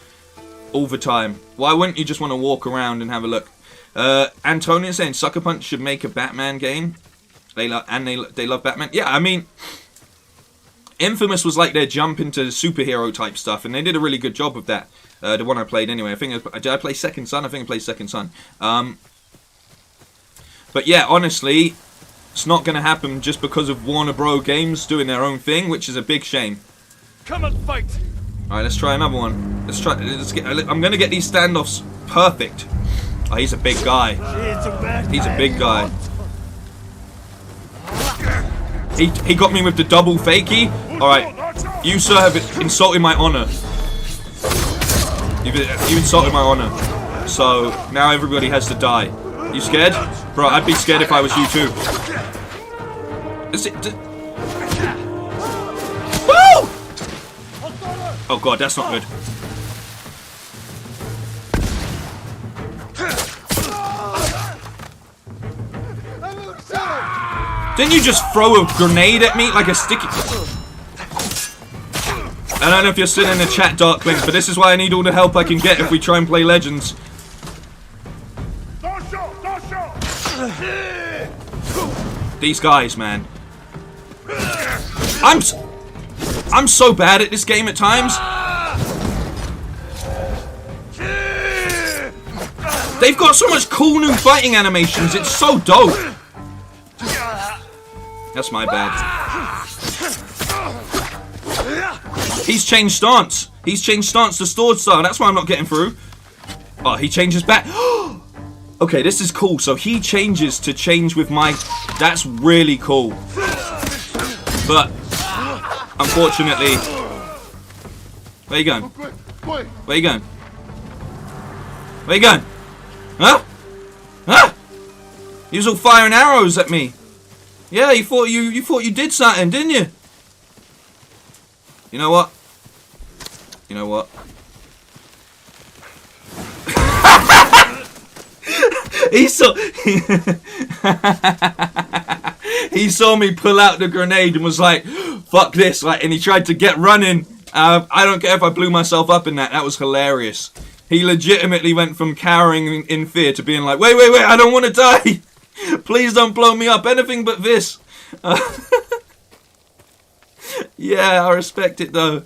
all the time? Why wouldn't you just want to walk around and have a look? Antonio saying Sucker Punch should make a Batman game. They love Batman. Yeah, I mean, Infamous was like their jump into superhero type stuff, and they did a really good job of that. The one I played anyway. Did I play Second Son? I think I played Second Son. But yeah, honestly, it's not going to happen just because of Warner Bros. Games doing their own thing, which is a big shame. Come and fight. All right, let's try another one. I'm going to get these standoffs perfect. Oh, he's a big guy. He's a big guy. He got me with the double fakie. All right, you sir have insulted my honor. You insulted my honor. So now everybody has to die. You scared? Bro, I'd be scared if I was you too. Woo! Oh god, that's not good. Didn't you just throw a grenade at me like a sticky... I don't know if you're still in the chat, Darkling, but this is why I need all the help I can get if we try and play Legends. These guys, man. I'm so bad at this game at times. They've got so much cool new fighting animations. It's so dope. That's my bad. He's changed stance. He's changed stance to sword style. That's why I'm not getting through. Oh, he changes back. Okay, this is cool. So he changes to change with my... That's really cool. But, unfortunately... Where you going? Where you going? Where you going? Huh? Huh? You was all firing arrows at me. Yeah, you thought you did something, didn't you? You know what? You know what? He saw me pull out the grenade and was like, fuck this, like, and he tried to get running. I don't care if I blew myself up in that. That was hilarious. He legitimately went from cowering in fear to being like, wait, I don't want to die. Please don't blow me up. Anything but this. Yeah, I respect it though.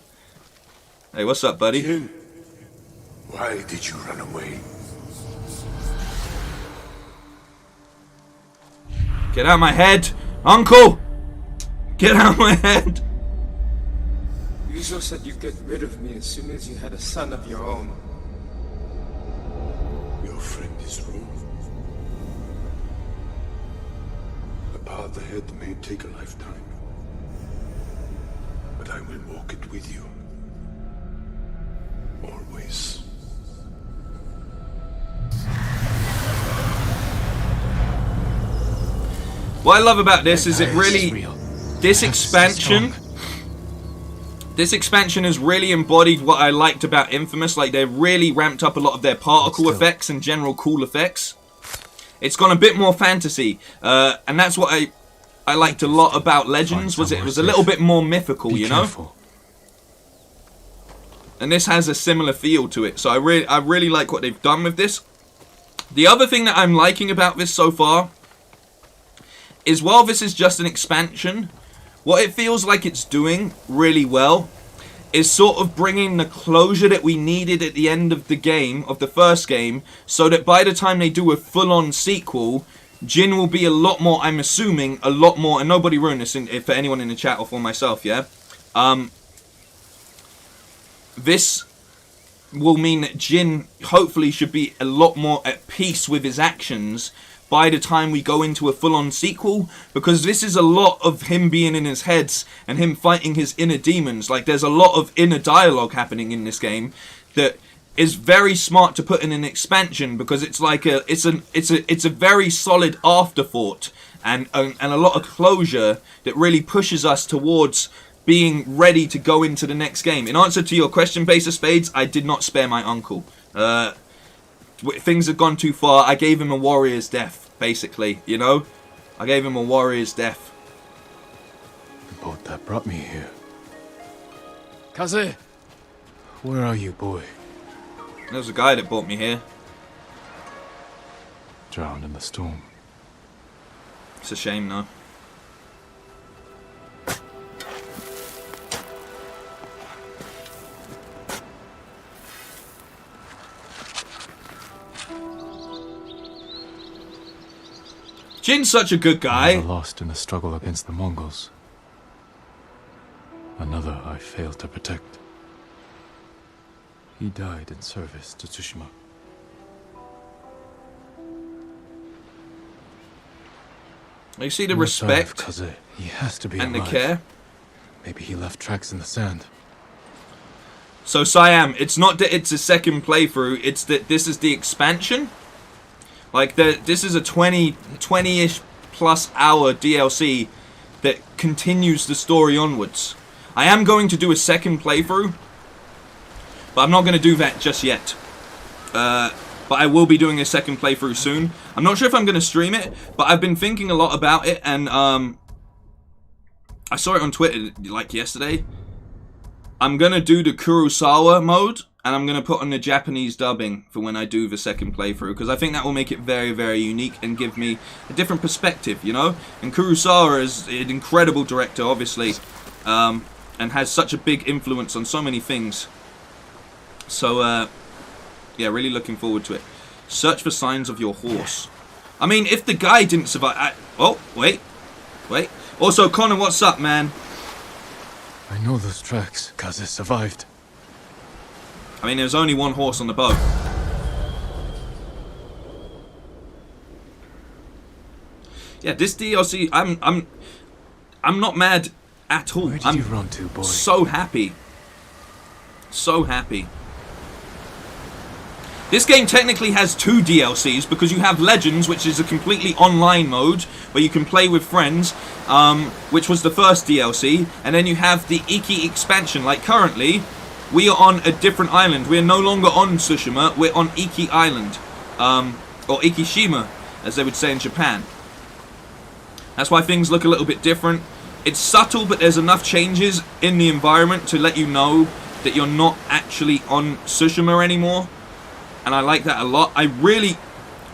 Hey, what's up, buddy? Jin, why did you run away? Get out of my head, Uncle! Get out of my head! Yuzo said you'd get rid of me as soon as you had a son of your own. Your friend is wrong. The path ahead may take a lifetime, but I will walk it with you. Always. What I love about this is it This really, is real. this Perhaps expansion, this expansion has really embodied what I liked about Infamous. Like, they've really ramped up a lot of their particle effects and general cool effects. It's gone a bit more fantasy, and that's what I liked a lot about Legends. Was it was a little bit more mythical, you know. Careful. And this has a similar feel to it, so I really like what they've done with this. The other thing that I'm liking about this so far is, while this is just an expansion, what it feels like it's doing really well is sort of bringing the closure that we needed at the end of the game, of the first game, so that by the time they do a full-on sequel, Jin will be a lot more, I'm assuming, a lot more, and nobody ruin this for anyone in the chat or for myself, yeah? This will mean that Jin hopefully should be a lot more at peace with his actions by the time we go into a full-on sequel, because this is a lot of him being in his heads and him fighting his inner demons. Like, there's a lot of inner dialogue happening in this game that is very smart to put in an expansion, because it's like it's a very solid afterthought and a lot of closure that really pushes us towards being ready to go into the next game. In answer to your question, Base of Spades, I did not spare my uncle. Things had gone too far. I gave him a warrior's death, basically, you know? I gave him a warrior's death. The boat that brought me here. Kaze! Where are you, boy? There's a guy that brought me here. Drowned in the storm. It's a shame, though. Jin's such a good guy. Another lost in the struggle against the Mongols. Another I failed to protect. He died in service to Tsushima. You see the No sign of respect Kaze. He has to be and the alive. care. Maybe he left tracks in the sand. So Siam, it's not that it's a second playthrough, it's that this is the expansion. Like, this is a 20-ish plus hour DLC that continues the story onwards. I am going to do a second playthrough, but I'm not going to do that just yet. But I will be doing a second playthrough soon. I'm not sure if I'm going to stream it, but I've been thinking a lot about it, and I saw it on Twitter, like, yesterday. I'm going to do the Kurosawa mode, and I'm going to put on the Japanese dubbing for when I do the second playthrough, because I think that will make it very, very unique and give me a different perspective, you know? And Kurosawa is an incredible director, obviously, and has such a big influence on so many things. So, yeah, really looking forward to it. Search for signs of your horse. I mean, if the guy didn't survive... Oh, wait. Also, Connor, what's up, man? I know those tracks. Kaze survived. I mean, there's only one horse on the boat. Yeah, this DLC, I'm not mad at all. Where did I'm you run to, boy? so happy. So happy. This game technically has 2 DLCs, because you have Legends, which is a completely online mode where you can play with friends, which was the first DLC, and then you have the Iki expansion. Like, currently, we are on a different island. We're no longer on Tsushima, we're on Iki Island, or Ikishima, as they would say in Japan. That's why things look a little bit different. It's subtle, but there's enough changes in the environment to let you know that you're not actually on Tsushima anymore. And I like that a lot.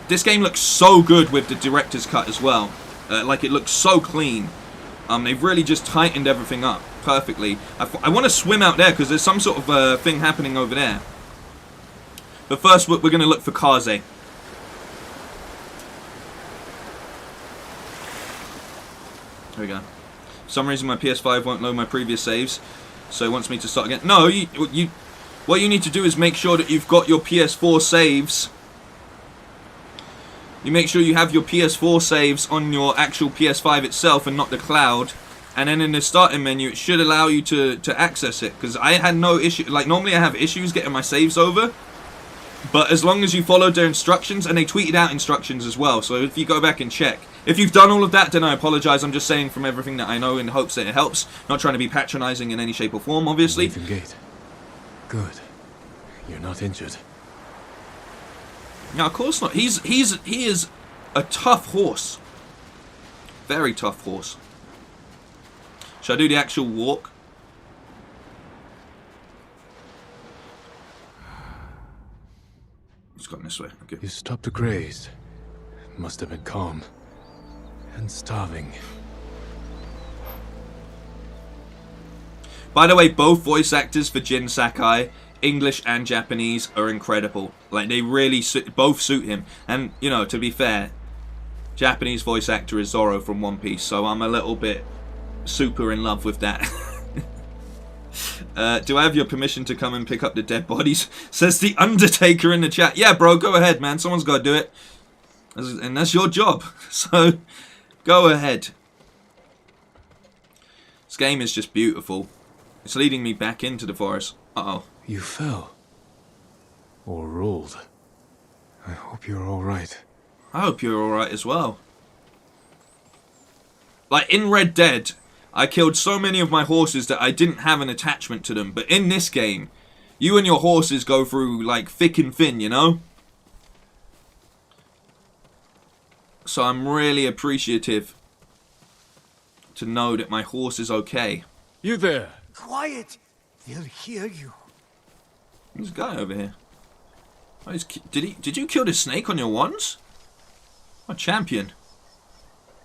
This game looks so good with the director's cut as well. Like, it looks so clean. They've really just tightened everything up perfectly. I want to swim out there because there's some sort of thing happening over there. But first, we're going to look for Kaze. Here we go. For some reason, my PS5 won't load my previous saves, so it wants me to start again. No, what you need to do is make sure that you've got your PS4 saves. You make sure you have your PS4 saves on your actual PS5 itself and not the cloud. And then in the starting menu, it should allow you to access it. Because I had no issue. Like, normally I have issues getting my saves over. But as long as you followed their instructions, and they tweeted out instructions as well, so if you go back and check. If you've done all of that, then I apologise. I'm just saying from everything that I know in hopes that it helps. Not trying to be patronising in any shape or form, obviously. Leave the gate. Good. You're not injured. No, of course not. He is a tough horse. Very tough horse. Should I do the actual walk? It's gone this way. Okay. You stopped to graze. Must have been calm. And starving. By the way, both voice actors for Jin Sakai, English and Japanese, are incredible. Like, they really both suit him. And, you know, to be fair, Japanese voice actor is Zoro from One Piece, so I'm a little bit super in love with that. Do I have your permission to come and pick up the dead bodies? Says the Undertaker in the chat. Yeah, bro, go ahead, man. Someone's got to do it. And that's your job. So, go ahead. This game is just beautiful. It's leading me back into the forest. Uh-oh. You fell. Or rolled. I hope you're alright. I hope you're alright as well. Like, in Red Dead, I killed so many of my horses that I didn't have an attachment to them. But in this game, you and your horses go through, like, thick and thin, you know? So I'm really appreciative to know that my horse is okay. You there! Quiet! They'll hear you. There's a guy over here. Oh, did you kill the snake on your wands? Oh, champion.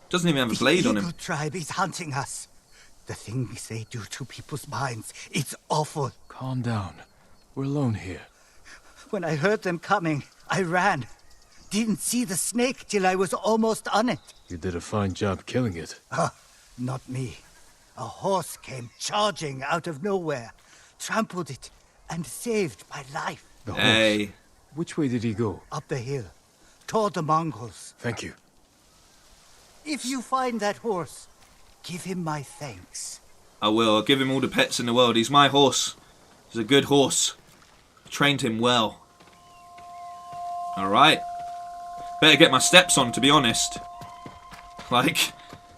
Doesn't even have a blade on him. The Eagle tribe is hunting us. The things they do to people's minds, it's awful. Calm down. We're alone here. When I heard them coming, I ran. Didn't see the snake till I was almost on it. You did a fine job killing it. Not me. A horse came charging out of nowhere, trampled it, and saved my life. The horse? Hey. Which way did he go? Up the hill, toward the Mongols. Thank you. If you find that horse, give him my thanks. I will. I'll give him all the pets in the world. He's my horse. He's a good horse. I trained him well. Alright. Better get my steps on, to be honest. Like,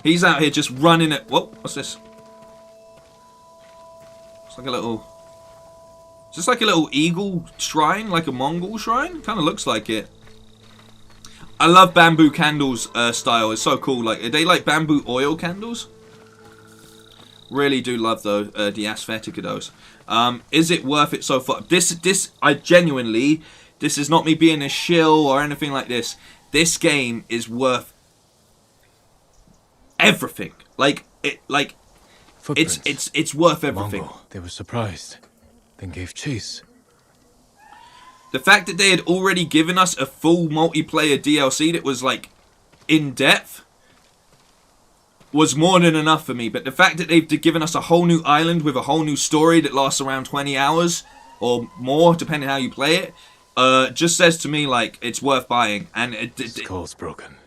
he's out here just running at... Whoa, what's this? It's like a little... Is this like a little eagle shrine? Like a Mongol shrine? Kind of looks like it. I love bamboo candles style. It's so cool. Like, are they like bamboo oil candles? Really do love those, the aesthetic of those. Is it worth it so far? I genuinely, this is not me being a shill or anything like this. This game is worth everything. It's worth everything. Mongol. They were surprised, then gave chase. The fact that they had already given us a full multiplayer DLC that was like in depth was more than enough for me. But the fact that they've given us a whole new island with a whole new story that lasts around 20 hours or more, depending how you play it, just says to me like it's worth buying. And Skull's broken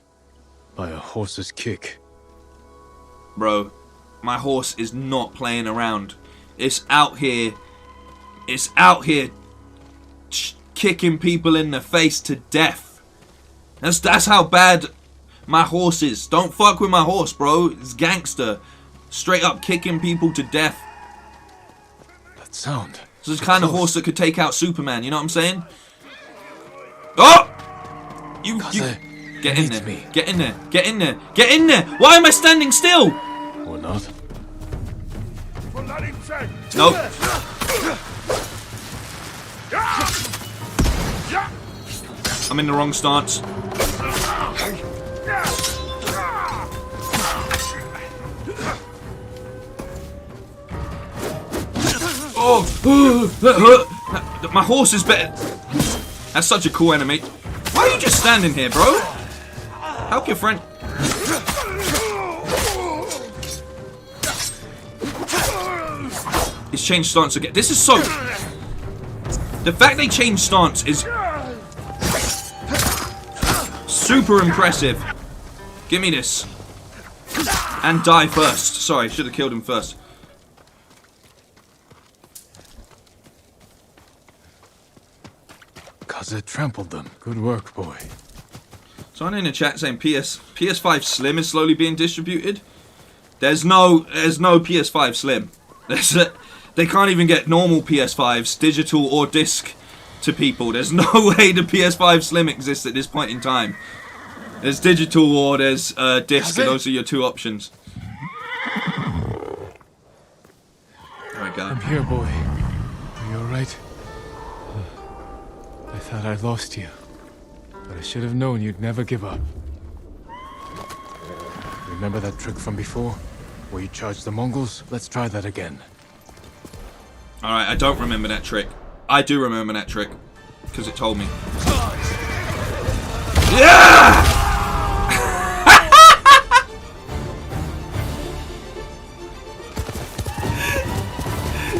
by a horse's kick. Bro, my horse is not playing around. It's out here. It's out here kicking people in the face to death. That's how bad my horse is. Don't fuck with my horse, bro. It's gangster. Straight up kicking people to death. That sound. This is the kind of horse that could take out Superman, you know what I'm saying? Oh! You get in there. Me. Get in there. Get in there. Get in there. Why am I standing still? Or not. Nope. I'm in the wrong stance. Oh, that hurt. My horse is better. That's such a cool enemy. Why are you just standing here, bro? Help your friend. He's changed stance again. This is so... The fact they changed stance is super impressive. Give me this. And die first. Sorry, should have killed him first. Kaze trampled them. Good work, boy. Someone in the chat saying PS5 Slim is slowly being distributed. There's no PS5 Slim. They can't even get normal PS5s, digital or disc, to people. There's no way the PS5 Slim exists at this point in time. There's digital or there's disc, and those are your two options. Alright, guy. I'm here, boy. Are you alright? I thought I lost you, but I should have known you'd never give up. Remember that trick from before? Where you charged the Mongols? Let's try that again. Alright, I don't remember that trick. I do remember that trick, because it told me. Yeah!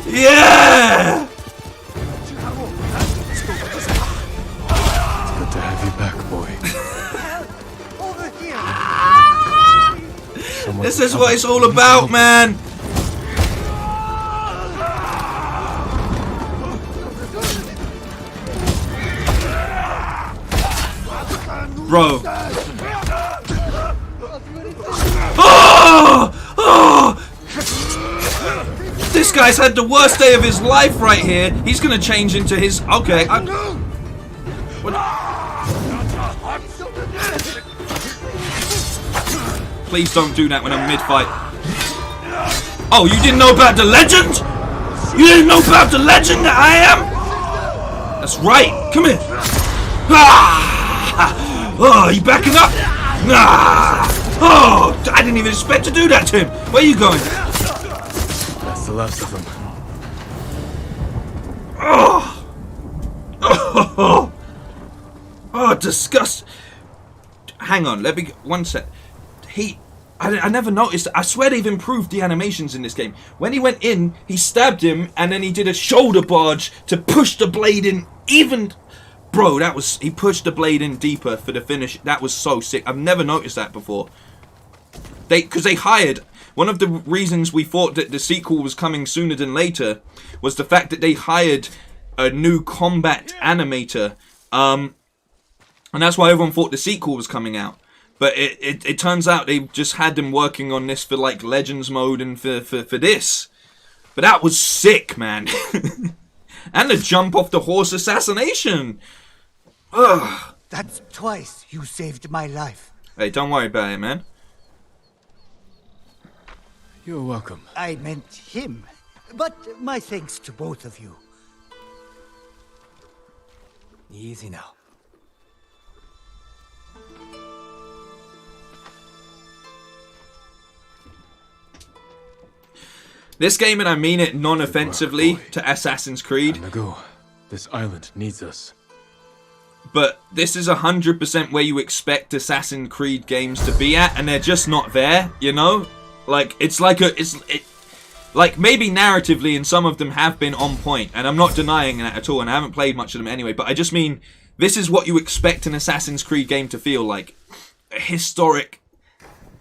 Yeah! It's good to have you back, boy. This is what it's all about, man! Bro. Oh! Oh! This guy's had the worst day of his life right here. He's gonna change into his... Okay. Please don't do that when I'm mid-fight. Oh, you didn't know about the legend? You didn't know about the legend that I am? That's right. Come here. Ah! Oh, you backing up? Nah! Oh, I didn't even expect to do that to him. Where are you going? That's the last of them. Oh! Oh! Oh, disgust. Hang on, let me... One sec. I never noticed. I swear they've improved the animations in this game. When he went in, he stabbed him, and then he did a shoulder barge to push the blade in even... Bro, that was... He pushed the blade in deeper for the finish. That was so sick. I've never noticed that before. Because they hired... One of the reasons we thought that the sequel was coming sooner than later was the fact that they hired a new combat animator. And that's why everyone thought the sequel was coming out. But it turns out they just had them working on this for like Legends mode and for this. But that was sick, man. And the jump off the horse assassination. Ugh. That's twice you saved my life. Hey, don't worry about it, man. You're welcome. I meant him. But my thanks to both of you. Easy now. This game, and I mean it non-offensively to Assassin's Creed. Time to go. This island needs us. But this is 100% where you expect Assassin's Creed games to be at, and they're just not there, you know? Like, it's like like, maybe narratively, and some of them have been on point, and I'm not denying that at all, and I haven't played much of them anyway, but I just mean, this is what you expect an Assassin's Creed game to feel like. A historic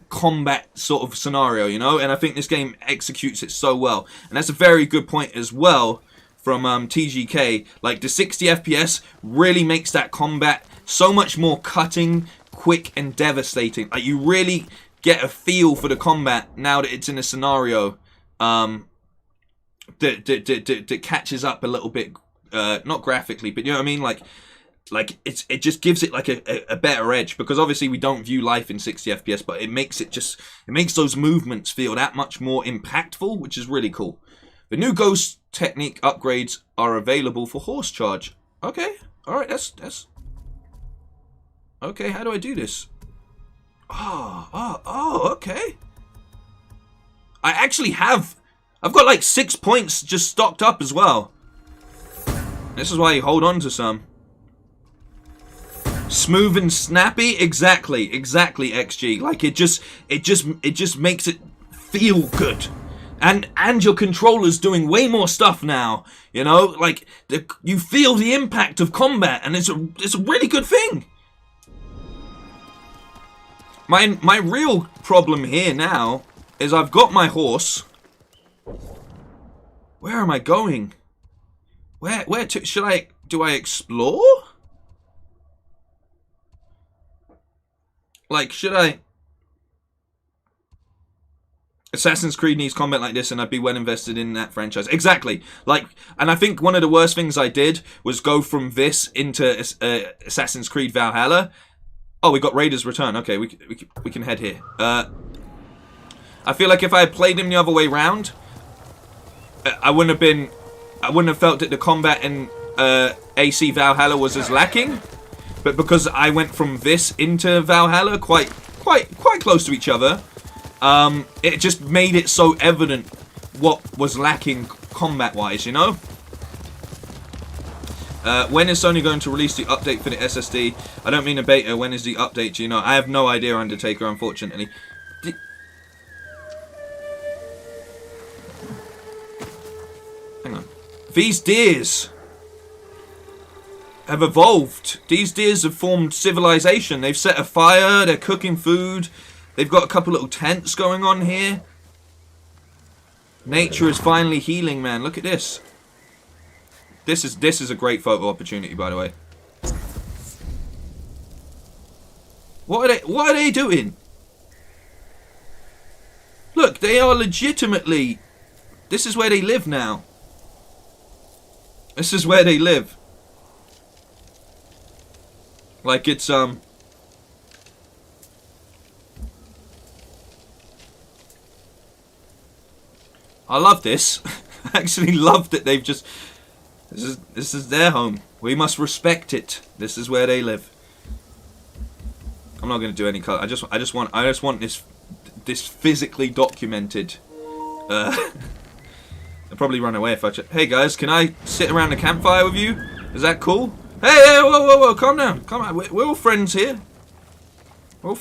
combat sort of scenario, you know? And I think this game executes it so well. And that's a very good point as well from TGK. Like, the 60 FPS really makes that combat so much more cutting, quick, and devastating. Like, you really get a feel for the combat now that it's in a scenario that catches up a little bit, not graphically, but you know what I mean? Like it just gives it like a better edge, because obviously we don't view life in 60 FPS, but it makes those movements feel that much more impactful, which is really cool. The new Ghost technique upgrades are available for horse charge. Okay, all right, that's okay. How do I do this? Oh, okay. I've got like 6 points just stocked up as well. This is why you hold on to some. Smooth and snappy, exactly, XG. Like it just makes it feel good, and your controller's doing way more stuff now. You know, like you feel the impact of combat, and it's a really good thing. My real problem here now is I've got my horse. Where am I going? Where to? Do I explore? Like, should I? Assassin's Creed needs combat like this, and I'd be well invested in that franchise. Exactly. Like, and I think one of the worst things I did was go from this into Assassin's Creed Valhalla. Oh, we got Raiders Return. Okay, we can head here. I feel like if I had played him the other way round, I wouldn't have felt that the combat in AC Valhalla was as lacking. But because I went from this into Valhalla quite close to each other, it just made it so evident what was lacking combat-wise, you know? When is Sony going to release the update for the SSD? I don't mean a beta. When is the update? Do you know? I have no idea, Undertaker, unfortunately. Hang on. These deers have evolved. These deers have formed civilization. They've set a fire. They're cooking food. They've got a couple little tents going on here. Nature is finally healing, man. Look at this. This is a great photo opportunity, by the way. What are they doing? Look, they are legitimately. This is where they live now. This is where they live. Like it's I love this. I actually love that they've just. This is their home. We must respect it. This is where they live. I'm not going to do any color. I just want this physically documented. I'll probably run away if I. Hey guys, can I sit around the campfire with you? Is that cool? Hey, whoa, calm down, calm down. We're all friends here. We're all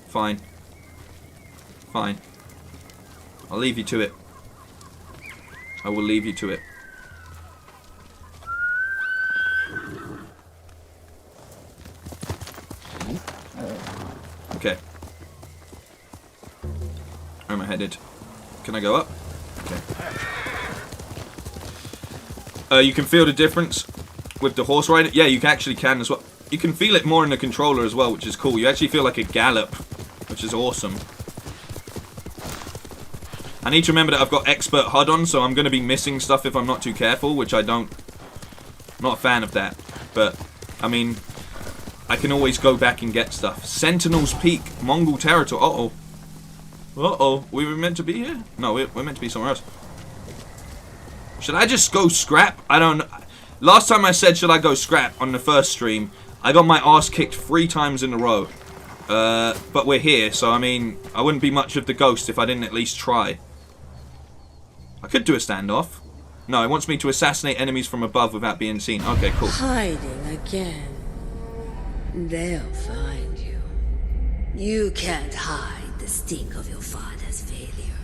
fine. Fine. I'll leave you to it. I will leave you to it. Okay. Where am I headed? Can I go up? Okay. You can feel the difference with the horse rider. Yeah, you actually can as well. You can feel it more in the controller as well, which is cool. You actually feel like a gallop, which is awesome. I need to remember that I've got expert HUD on, so I'm going to be missing stuff if I'm not too careful, which I don't. I'm not a fan of that. But, I mean, I can always go back and get stuff. Sentinel's Peak, Mongol territory. Uh-oh. Uh-oh. We were meant to be here? No, we're meant to be somewhere else. Should I just go scrap? I don't know. Last time I said should I go scrap on the first stream, I got my ass kicked 3 times in a row. But we're here, so I mean, I wouldn't be much of the ghost if I didn't at least try. I could do a standoff. No, it wants me to assassinate enemies from above without being seen. Okay, cool. Hiding again. They'll find you. You can't hide the stink of your father's failure.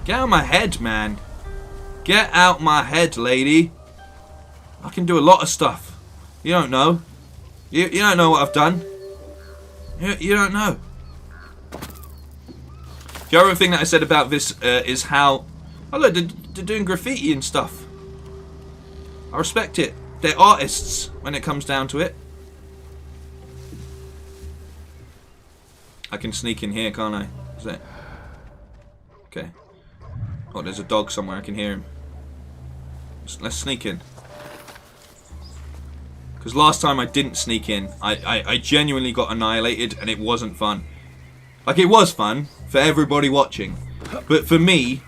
Get out of my head, man. Get out my head, lady. I can do a lot of stuff. You don't know. You don't know what I've done. You don't know. The other thing that I said about this is how... Oh look, they're doing graffiti and stuff. I respect it. They're artists when it comes down to it. I can sneak in here, can't I? Is that... Okay. Oh, there's a dog somewhere. I can hear him. Let's sneak in. Because last time I didn't sneak in. I genuinely got annihilated and it wasn't fun. Like, it was fun for everybody watching. But for me,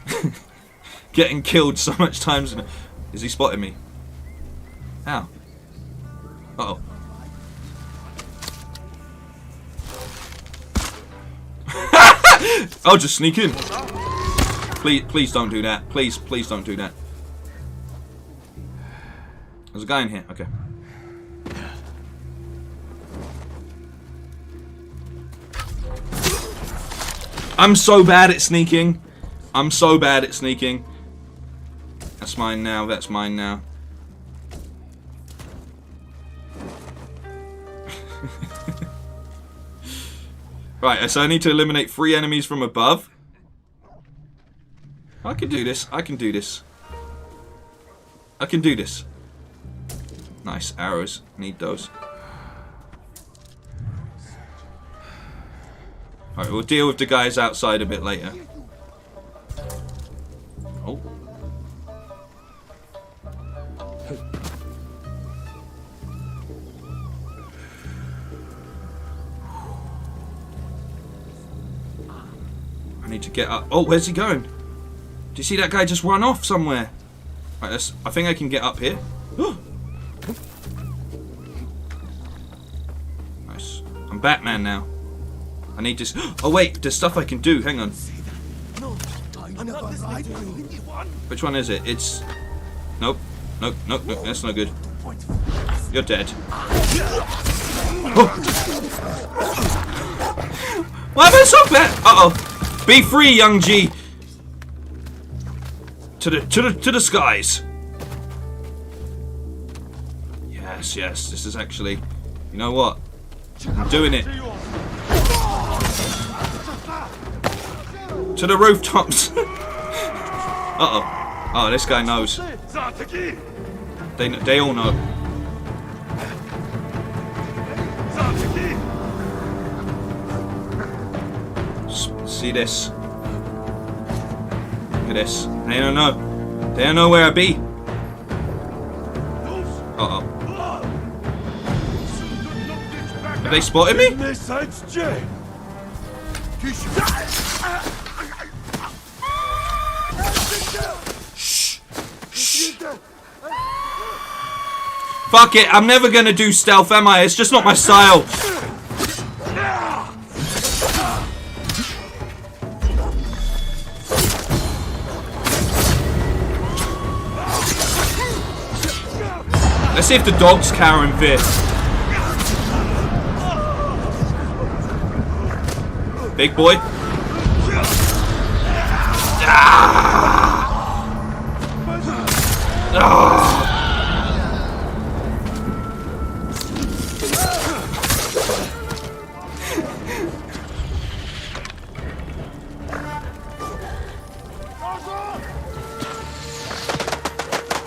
getting killed so much times... Is he spotting me? How? Uh-oh. I'll just sneak in. Please don't do that. Please don't do that. There's a guy in here. Okay. I'm so bad at sneaking. I'm so bad at sneaking. That's mine now. That's mine now. Right, so I need to eliminate 3 enemies from above. I can do this. I can do this. I can do this. Nice arrows. Need those. Alright, we'll deal with the guys outside a bit later. Oh. I need to get up. Oh, where's he going? Do you see that guy just run off somewhere? Right, I think I can get up here. Nice. I'm Batman now. I need this. Oh wait, there's stuff I can do. Hang on. Which one is it? It's. Nope. Nope. Nope. Nope. That's not good. You're dead. Oh. Why am I so bad? Uh oh. Be free, young G. To the skies. Yes, yes. This is actually. You know what? I'm doing it. To the rooftops. Uh-oh. Oh, this guy knows. They all know. See this? Look at this. They don't know. They don't know where I be. Uh-oh. Have they spotted me? Shh. Shh. Fuck it, I'm never gonna do stealth, am I? It's just not my style. Let's see if the dog's carrying Vic. Big boy.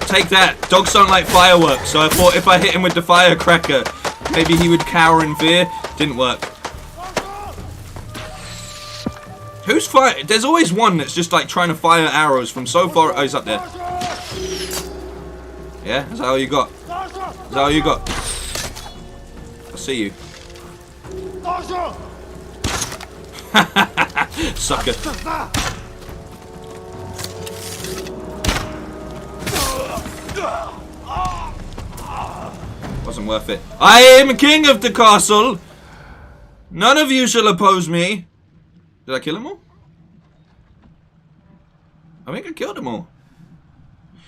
Take that. Dogs don't like fireworks, so I thought if I hit him with the firecracker, maybe he would cower in fear. Didn't work. Who's fire? There's always one that's just like trying to fire arrows from so far. Oh, he's up there. Yeah, is that all you got? Is that all you got? I see you. Sucker. Wasn't worth it. I am king of the castle. None of you shall oppose me. Did I kill them all? I think I killed them all.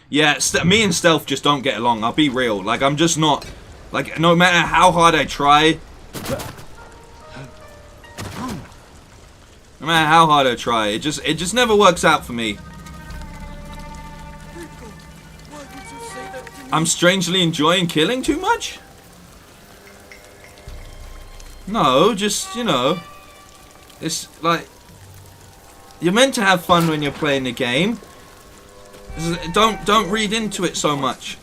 Yeah, me and Stealth just don't get along. I'll be real. Like, I'm just not... Like, no matter how hard I try... No matter how hard I try, it just never works out for me. I'm strangely enjoying killing too much? No, just, you know... It's like... You're meant to have fun when you're playing the game. Don't read into it so much.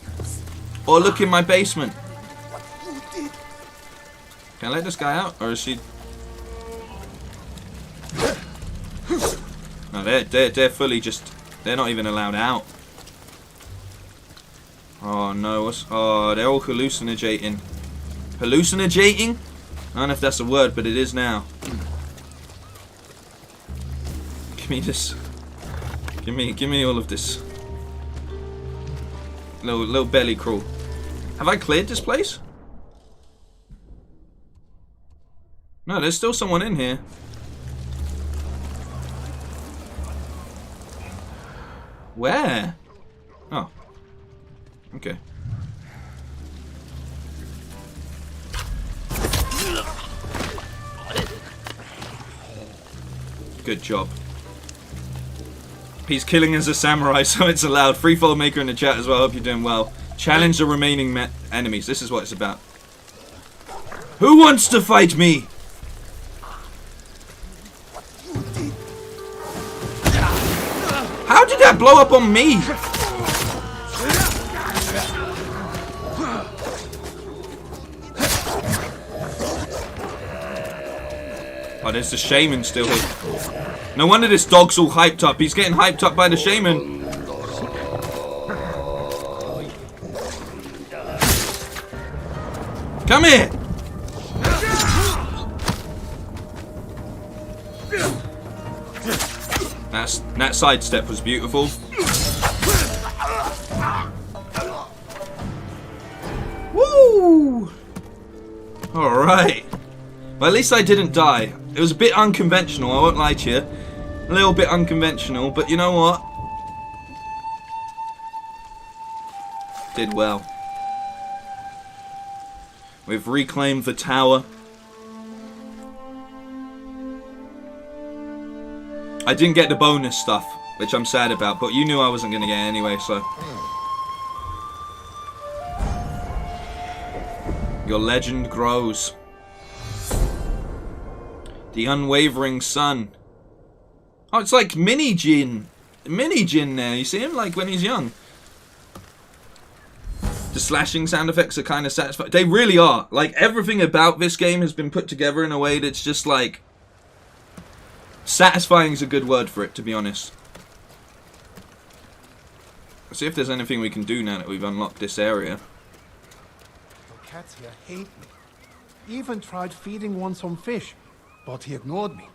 Or look in my basement. Can I let this guy out? Or is she... No, they're fully just... They're not even allowed out. Oh no, oh, they're all hallucinating. Hallucinating? I don't know if that's a word, but it is now. Give me this. Give me all of this. Little belly crawl. Have I cleared this place? No, there's still someone in here. Where? Oh. Okay. Good job. He's killing as a samurai, so it's allowed. Free follow maker in the chat as well. Hope you're doing well. Challenge the remaining enemies. This is what it's about. Who wants to fight me? How did that blow up on me? Oh, there's the shaman still here. No wonder this dog's all hyped up. He's getting hyped up by the shaman. Come here! That sidestep was beautiful. Woo! Alright. Well, at least I didn't die. It was a bit unconventional, I won't lie to you. A little bit unconventional, but you know what? Did well. We've reclaimed the tower. I didn't get the bonus stuff, which I'm sad about, but you knew I wasn't going to get it anyway, so. Your legend grows. The unwavering sun. Oh, it's like mini Jin. Mini Jin there, you see him? Like when he's young. The slashing sound effects are kind of satisfying. They really are. Like, everything about this game has been put together in a way that's just like... satisfying is a good word for it, to be honest. Let's see if there's anything we can do now that we've unlocked this area. The cats here hate me. Even tried feeding one some fish, but he ignored me.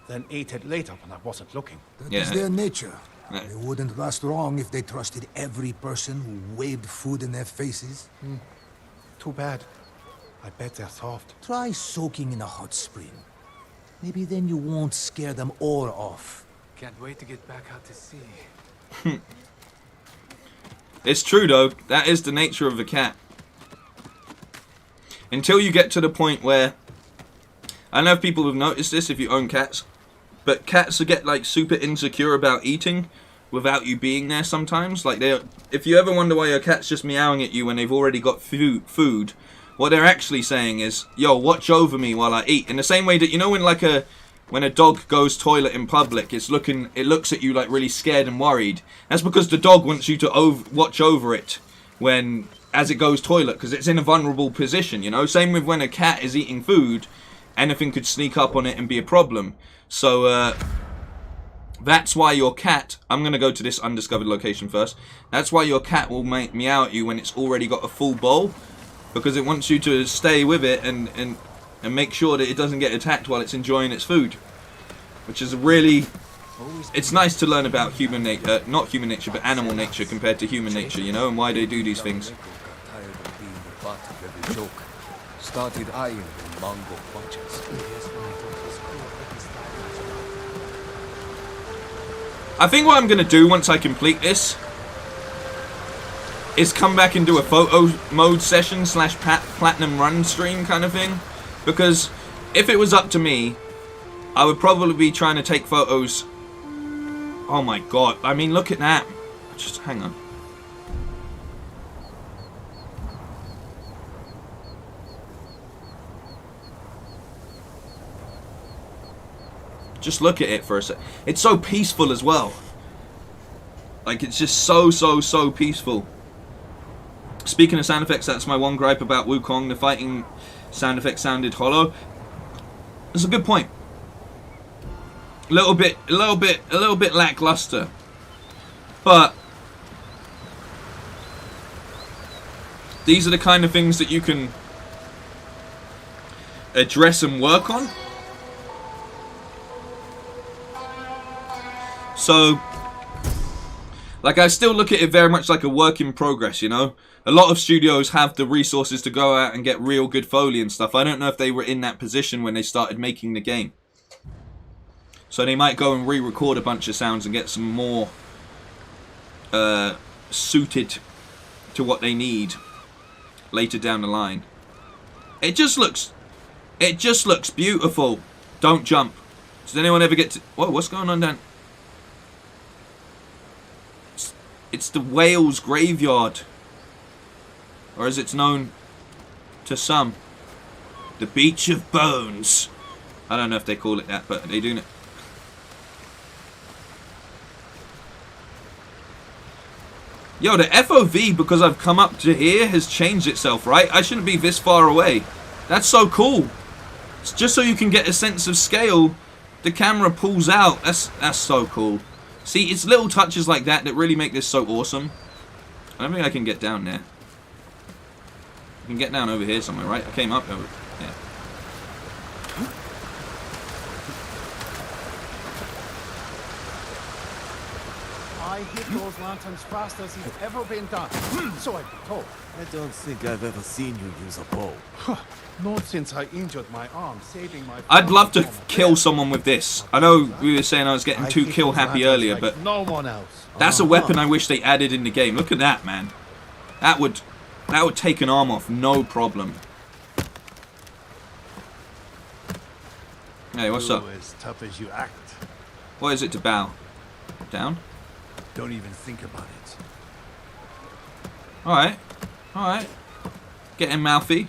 Then ate it later when I wasn't looking. That is their nature. They wouldn't last long if they trusted every person who waved food in their faces. Too bad. I bet they're soft. Try soaking in a hot spring. Maybe then you won't scare them all off. Can't wait to get back out to sea. It's true though, that is the nature of a cat. Until you get to the point where... I don't know if people have noticed this if you own cats, but cats get like super insecure about eating without you being there sometimes. Like, if you ever wonder why your cat's just meowing at you when they've already got food, what they're actually saying is, yo, watch over me while I eat. In the same way that, you know, when a dog goes toilet in public, it looks at you like really scared and worried. That's because the dog wants you to watch over it as it goes toilet, because it's in a vulnerable position, you know? Same with when a cat is eating food, anything could sneak up on it and be a problem. So, that's why your cat... I'm going to go to this undiscovered location first. That's why your cat will meow at you when it's already got a full bowl, because it wants you to stay with it and make sure that it doesn't get attacked while it's enjoying its food. Which is really... It's nice to learn about human nature, not human nature, but animal nature compared to human nature, you know, and why they do these things. Started eyeing the Mongol watches. I think what I'm going to do once I complete this is come back and do a photo mode session / platinum run stream kind of thing. Because if it was up to me, I would probably be trying to take photos. Oh my god, I mean, look at that. Just hang on. Just look at it for a sec. It's so peaceful as well. Like, it's just so peaceful. Speaking of sound effects, that's my one gripe about Wukong. The fighting sound effects sounded hollow. That's a good point. A little bit lackluster. But these are the kind of things that you can address and work on. So, like, I still look at it very much like a work in progress, you know? A lot of studios have the resources to go out and get real good Foley and stuff. I don't know if they were in that position when they started making the game. So they might go and re-record a bunch of sounds and get some more suited to what they need later down the line. It just looks beautiful. Don't jump. Does anyone ever get to... Whoa, what's going on down... It's the whale's graveyard. Or as it's known to some, the Beach of Bones. I don't know if they call it that, but they do it. Yo, the FOV, because I've come up to here, has changed itself, right? I shouldn't be this far away. That's so cool. It's just so you can get a sense of scale. The camera pulls out. That's so cool. See, it's little touches like that that really make this so awesome. I don't think I can get down there. I can get down over here somewhere, right? I came up over. Yeah. I hit those lanterns fast as he's ever been done. So I've been told. I don't think I've ever seen you use a bow. Not since I injured my arm, saving my... I'd love to kill someone with this. I know we were saying I was getting too kill happy earlier, but no one else. That's a weapon I wish they added in the game. Look at that, man. That would take an arm off, no problem. Hey, what's up? As tough as you act. What is it to bow? Down? Don't even think about it. Alright. Alright. Getting mouthy.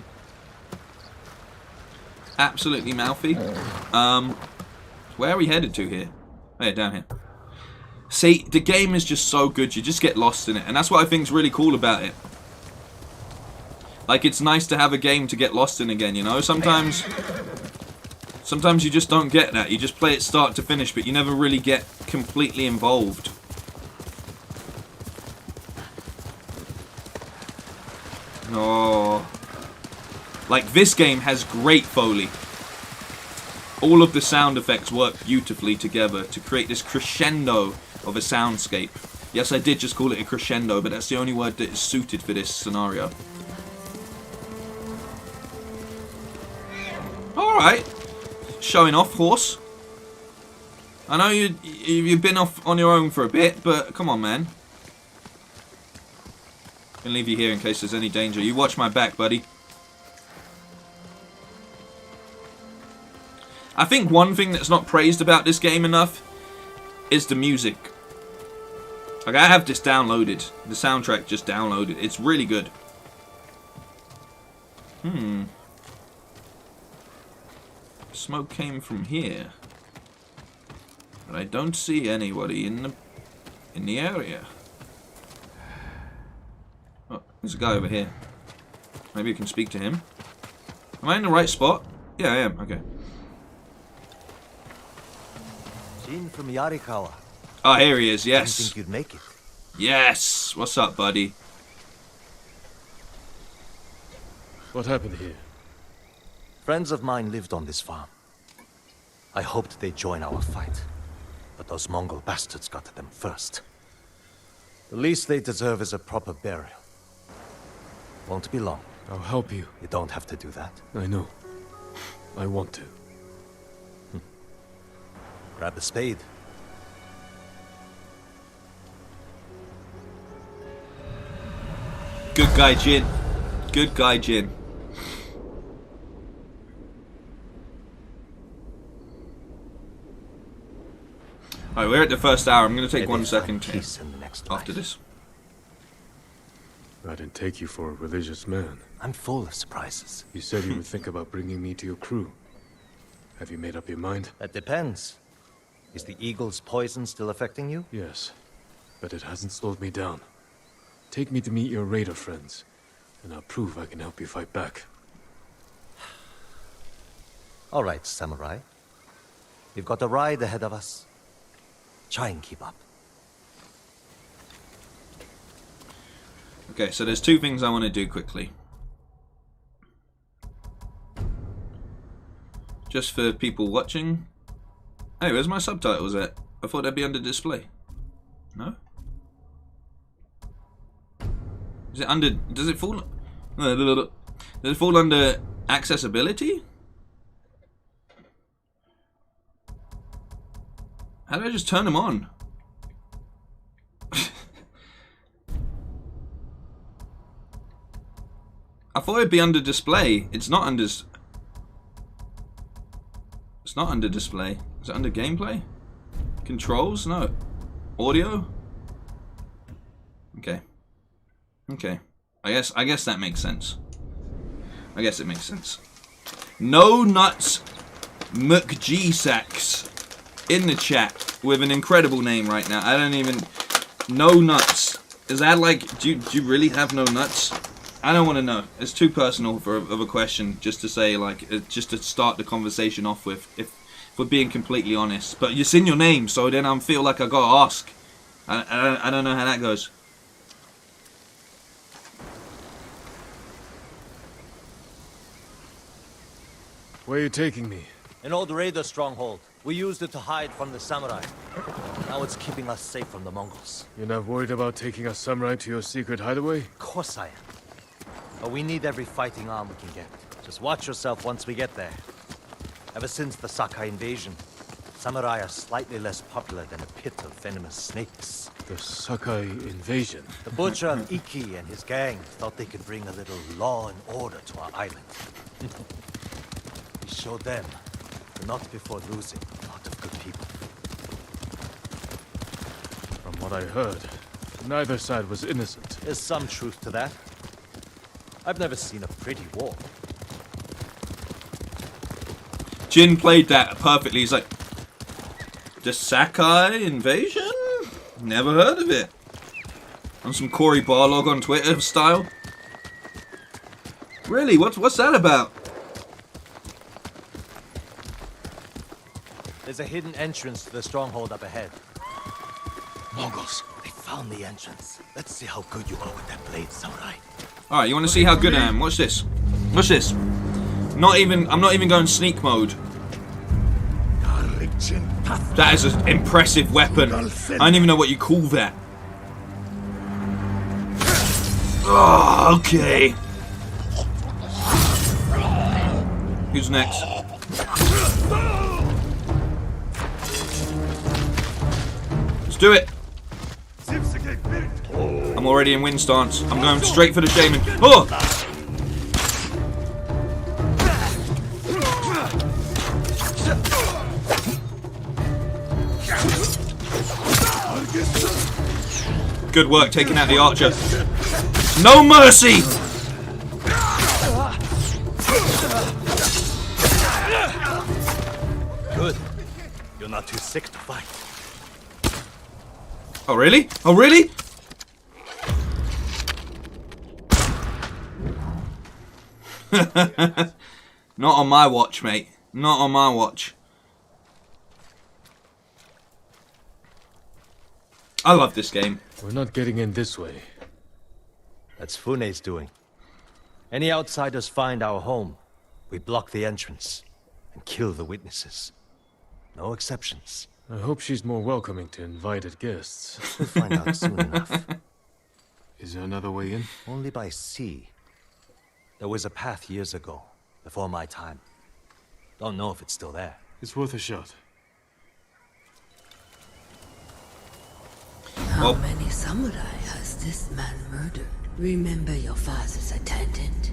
Absolutely mouthy. Where are we headed to here? Oh, yeah, down here. See, the game is just so good, you just get lost in it. And that's what I think is really cool about it. Like, it's nice to have a game to get lost in again, you know? Sometimes you just don't get that. You just play it start to finish, but you never really get completely involved. Oh. Like, this game has great Foley. All of the sound effects work beautifully together to create this crescendo of a soundscape. Yes, I did just call it a crescendo, but that's the only word that is suited for this scenario. Alright. Showing off, horse. I know you've been off on your own for a bit, but come on, man. I'm gonna leave you here in case there's any danger. You watch my back, buddy. I think one thing that's not praised about this game enough is the music. Like, I have this downloaded. The soundtrack just downloaded. It's really good. Smoke came from here. But I don't see anybody in the area. Oh, there's a guy over here. Maybe you can speak to him. Am I in the right spot? Yeah, I am. Okay. Jin from Yarikawa. Oh, here he is, yes. Didn't think you'd make it. Yes! What's up, buddy? What happened here? Friends of mine lived on this farm. I hoped they'd join our fight, but those Mongol bastards got to them first. The least they deserve is a proper burial. Won't be long. I'll help you. You don't have to do that. I know. I want to. Grab the spade. Good guy, Jin. Good guy, Jin. Alright, we're at the first hour. I'm going to take 1 second after this. I didn't take you for a religious man. I'm full of surprises. You said you would think about bringing me to your crew. Have you made up your mind? That depends. Is the eagle's poison still affecting you? Yes, but it hasn't slowed me down. Take me to meet your raider friends, and I'll prove I can help you fight back. All right, samurai. We've got a ride ahead of us. Try and keep up. Okay, so there's two things I want to do quickly. Just for people watching. Hey, where's my subtitles at? I thought they'd be under display. No? Is it under... Does it fall... Does it fall under accessibility? How did I just turn them on? I thought it'd be under display. It's not under... It's not under display. Is it under gameplay? Controls? No. Audio? Okay. Okay. I guess that makes sense. I guess it makes sense. No Nuts McG-Sax in the chat with an incredible name right now. I don't even... No Nuts. Is that like... Do you really have no nuts? I don't want to know. It's too personal of a question just to say, like, just to start the conversation off with, if we're being completely honest. But it's in your name, so then I feel like I gotta ask. I don't know how that goes. Where are you taking me? An old raider stronghold. We used it to hide from the samurai. Now it's keeping us safe from the Mongols. You're not worried about taking a samurai to your secret hideaway? Of course I am. But we need every fighting arm we can get. Just watch yourself once we get there. Ever since the Sakai invasion, samurai are slightly less popular than a pit of venomous snakes. The Sakai invasion? The butcher of Iki and his gang thought they could bring a little law and order to our island. We showed them, but not before losing a lot of good people. From what I heard, neither side was innocent. There's some truth to that. I've never seen a pretty war. Jin played that perfectly. He's like, the Sakai invasion? Never heard of it. On some Cory Barlog on Twitter style. Really? What's that about? There's a hidden entrance to the stronghold up ahead. Mongols, they found the entrance. Let's see how good you are with that blade, samurai. Alright, you want to see how good I am? Watch this. Watch this. I'm not even going sneak mode. That is an impressive weapon. I don't even know what you call that. Oh, okay. Who's next? Let's do it. I'm already in win stance. I'm going straight for the shaman. Oh! Good work taking out the archer. No mercy! Good. You're not too sick to fight. Oh really? Oh really? Not on my watch, mate. Not on my watch. I love this game. We're not getting in this way. That's Fune's doing. Any outsiders find our home, we block the entrance and kill the witnesses. No exceptions. I hope she's more welcoming to invited guests. We'll find out soon enough. Is there another way in? Only by sea. There was a path years ago, before my time. Don't know if it's still there. It's worth a shot. How many samurai has this man murdered? Remember your father's attendant?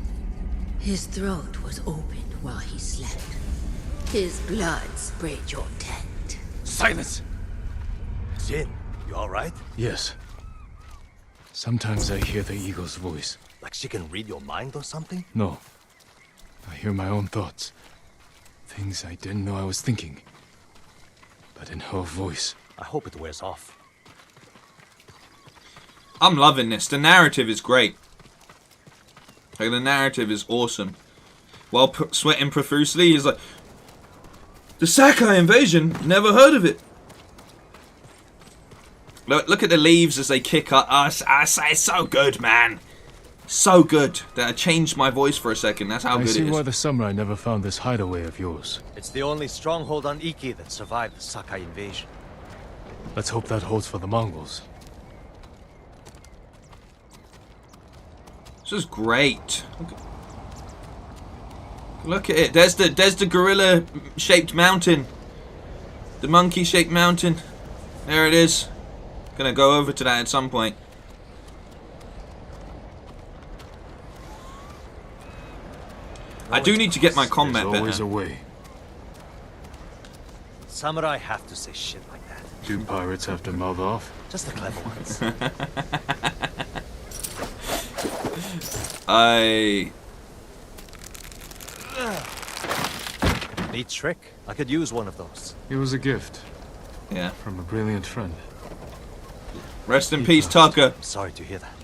His throat was opened while he slept. His blood sprayed your tent. Silence! Jin, you alright? Yes. Sometimes I hear the eagle's voice. Like she can read your mind or something? No. I hear my own thoughts. Things I didn't know I was thinking. But in her voice. I hope it wears off. I'm loving this. The narrative is great. Like, the narrative is awesome. While sweating profusely, he's like, the Sakai invasion? Never heard of it. Look at the leaves as they kick up. It's so good, man. So good that I changed my voice for a second. That's how good it is. I see why the samurai never found this hideaway of yours. It's the only stronghold on Iki that survived the Sakai invasion. Let's hope that holds for the Mongols. This is great. Look at it. There's the gorilla-shaped mountain. The monkey-shaped mountain. There it is. Gonna go over to that at some point. I do need to get my combat better. There's always a way. Samurai have to say shit like that. Do pirates have to mouth off? Just the clever ones. Neat trick. I could use one of those. It was a gift. Yeah. From a brilliant friend. Rest in peace, Tucker. Sorry to hear that.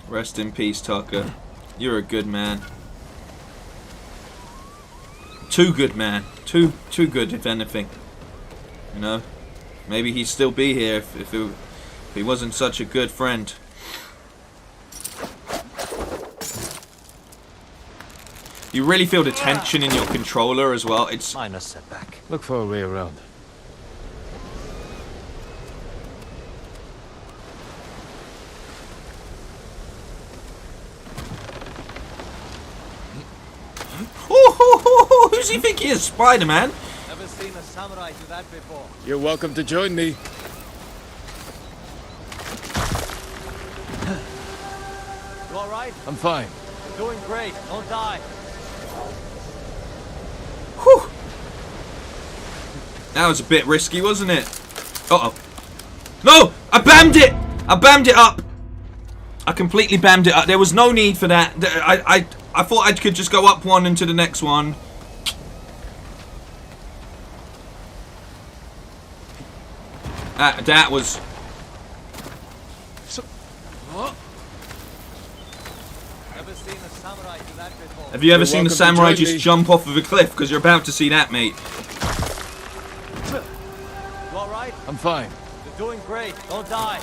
Rest in peace, Tucker. You're a good man. Too good, man. Too good, if anything. You know? Maybe he'd still be here if he wasn't such a good friend. You really feel the tension in your controller as well. It's minor setback. Look for a way around. Who's he think he is? Spider-Man? Never seen a samurai do that before. You're welcome to join me. You alright? I'm fine. You're doing great. Don't die. Whew. That was a bit risky, wasn't it? Uh-oh. No! I bammed it! I bammed it up! I completely bammed it up. There was no need for that. I thought I could just go up one into the next one. That was... Have you ever seen a samurai just jump off of a cliff? Because you're about to see that, mate. You alright? I'm fine. You're doing great. Don't die.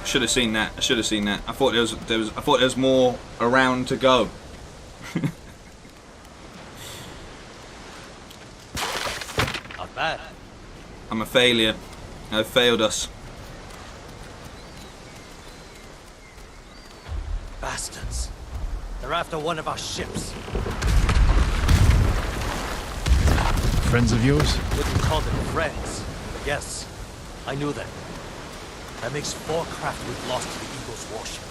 Should have seen that. I should have seen that. I thought there was more around to go. Not bad. I'm a failure. I've failed us. Bastards. They're after one of our ships. Friends of yours? Wouldn't call them friends. But yes, I knew them. That makes 4 craft we've lost to the Eagle's warship.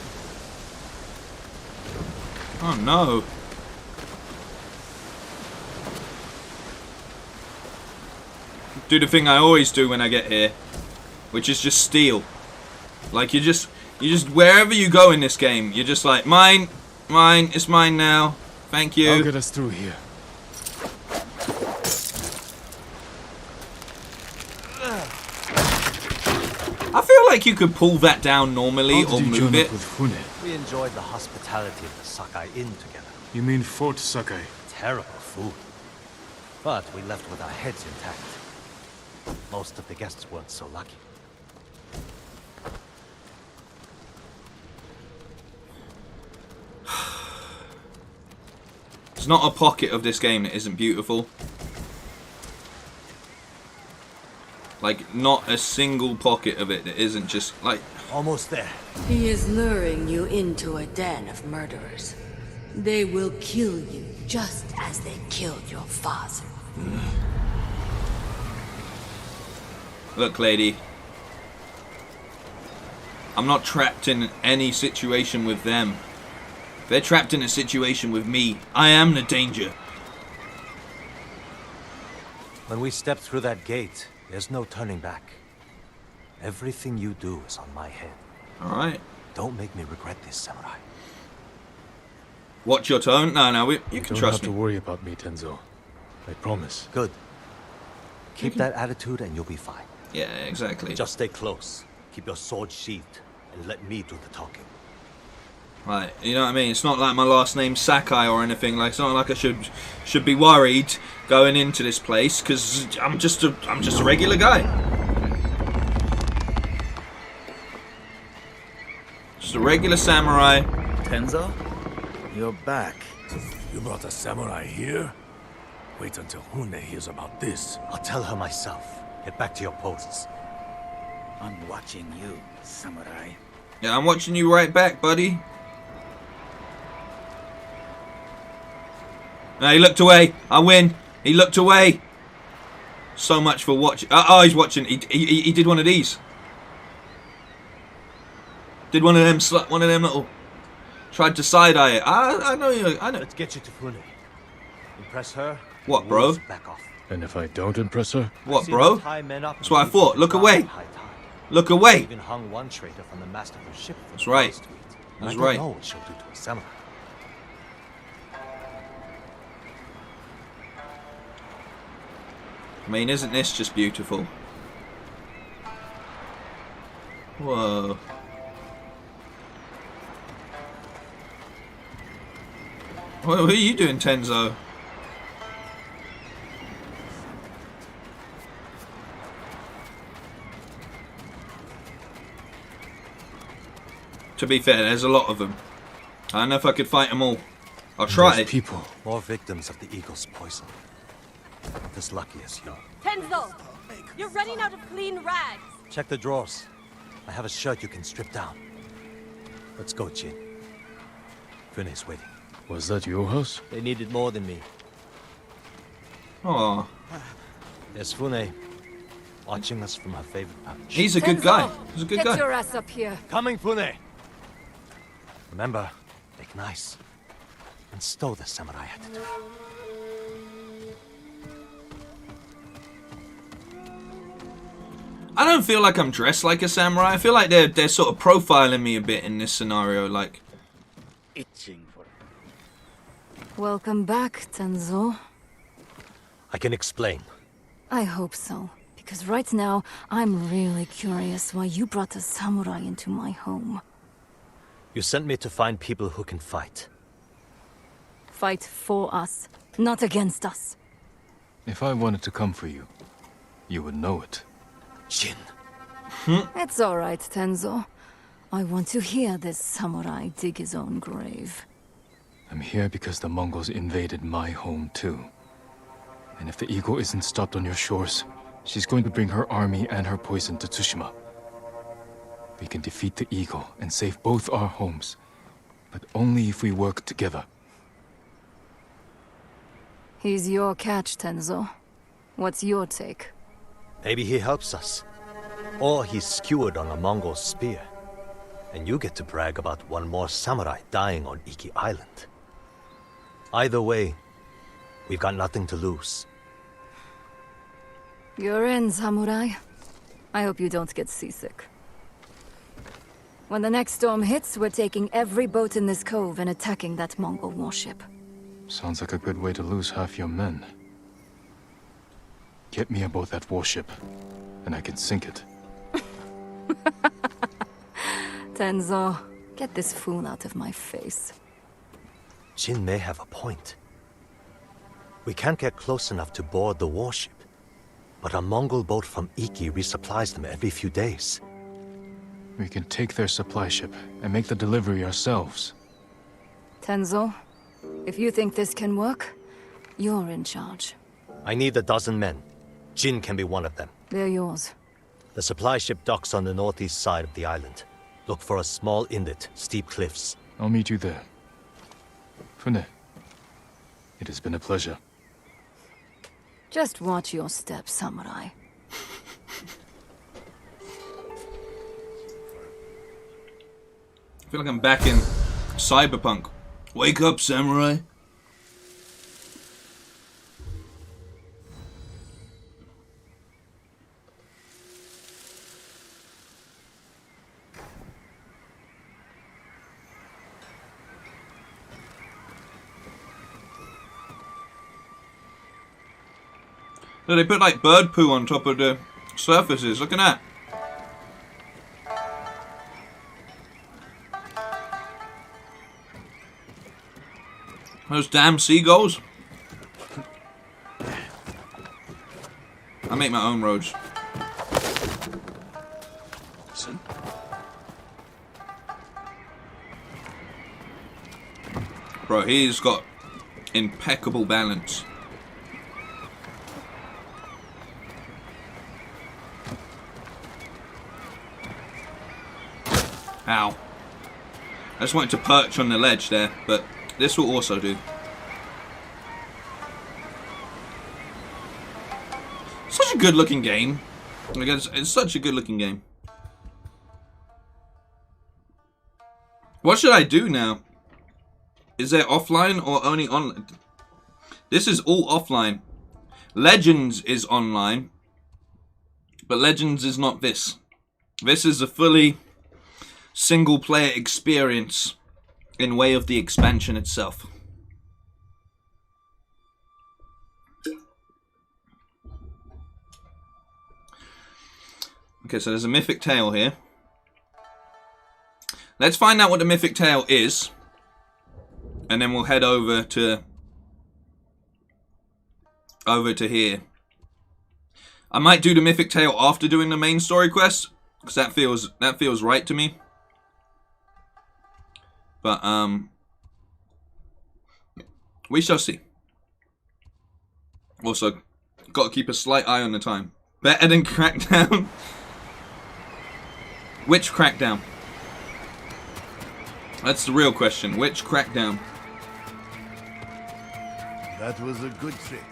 Oh no. Do the thing I always do when I get here, which is just steal. Like you just wherever you go in this game, you're just like mine, it's mine now. Thank you. I'll get us through here. I feel like you could pull that down normally or move it. We enjoyed the hospitality of the Sakai Inn together. You mean Fort Sakai? Terrible food. But we left with our heads intact. Most of the guests weren't so lucky. There's not a pocket of this game that isn't beautiful. Like, not a single pocket of it that isn't just, like... Almost there. He is luring you into a den of murderers. They will kill you just as they killed your father. Look, lady. I'm not trapped in any situation with them. They're trapped in a situation with me. I am the danger. When we step through that gate, there's no turning back. Everything you do is on my head. Alright. Don't make me regret this, samurai. Watch your tone. No, you can trust me. You don't have to worry about me, Tenzo. I promise. Good. Keep that attitude and you'll be fine. Yeah, exactly. Just stay close. Keep your sword sheathed and let me do the talking. Right, you know what I mean? It's not like my last name's Sakai or anything. Like, it's not like I should be worried going into this place because I'm just a regular guy. Just a regular samurai. Tenzo, you're back. You brought a samurai here? Wait until Hune hears about this. I'll tell her myself. Get back to your posts. I'm watching you, samurai. Yeah, I'm watching you right back, buddy. No, he looked away. I win. He looked away. So much for watching. Oh, he's watching. He did one of these. Did one of them little. Tried to side eye it. I know you. I know. Let's get you to Hune. Impress her. What, bro? Back off. And if I don't impress her? What, bro? That's what I thought. Look away. Look away. Even hung one traitor from the master of her ship. That's right. That's right. I don't know what she'll do to a samurai. I mean, isn't this just beautiful? Whoa. What are you doing, Tenzo? To be fair, there's a lot of them. I don't know if I could fight them all. I'll try it. People. More victims of the eagle's poison. As lucky as you. Tenzo! You're running out of clean rags! Check the drawers. I have a shirt you can strip down. Let's go, Jin. Fune's waiting. Was that your house? They needed more than me. Aww. There's Fune, watching us from her favorite pouch. He's a good guy. He's a good guy. Get your ass up here. Coming, Fune! Remember, make nice. And stow the samurai attitude. I don't feel like I'm dressed like a samurai. I feel like they're sort of profiling me a bit in this scenario, like. Itching for. Welcome back, Tenzo. I can explain. I hope so. Because right now, I'm really curious why you brought a samurai into my home. You sent me to find people who can fight. Fight for us, not against us. If I wanted to come for you, you would know it. Jin. It's all right, Tenzo. I want to hear this samurai dig his own grave. I'm here because the Mongols invaded my home too. And if the eagle isn't stopped on your shores, she's going to bring her army and her poison to Tsushima. We can defeat the eagle and save both our homes, but only if we work together. He's your catch, Tenzo. What's your take? Maybe he helps us. Or he's skewered on a Mongol spear. And you get to brag about one more samurai dying on Iki Island. Either way, we've got nothing to lose. You're in, samurai. I hope you don't get seasick. When the next storm hits, we're taking every boat in this cove and attacking that Mongol warship. Sounds like a good way to lose half your men. Get me aboard that warship, and I can sink it. Tenzo, get this fool out of my face. Jin may have a point. We can't get close enough to board the warship, but a Mongol boat from Iki resupplies them every few days. We can take their supply ship and make the delivery ourselves. Tenzo, if you think this can work, you're in charge. I need a dozen men. Jin can be one of them. They're yours. The supply ship docks on the northeast side of the island. Look for a small inlet, steep cliffs. I'll meet you there. Fune, it has been a pleasure. Just watch your step, samurai. I feel like I'm back in Cyberpunk. Wake up, samurai. So they put like bird poo on top of the surfaces. Look at that. Those damn seagulls. I make my own roads. Listen. Bro, he's got impeccable balance. Ow. I just wanted to perch on the ledge there, but this will also do. Such a good looking game. Like, it's such a good looking game. What should I do now? Is there offline or only online? This is all offline. Legends is online. But Legends is not this. This is a fully single player experience in way of the expansion itself. Okay, so there's a mythic tale here. Let's find out what the mythic tale is. And then we'll head over to here. I might do the Mythic Tale after doing the main story quest, because that feels right to me. But we shall see. Also, got to keep a slight eye on the time. Better than Crackdown. Which Crackdown? That's the real question. Which Crackdown? That was a good trick.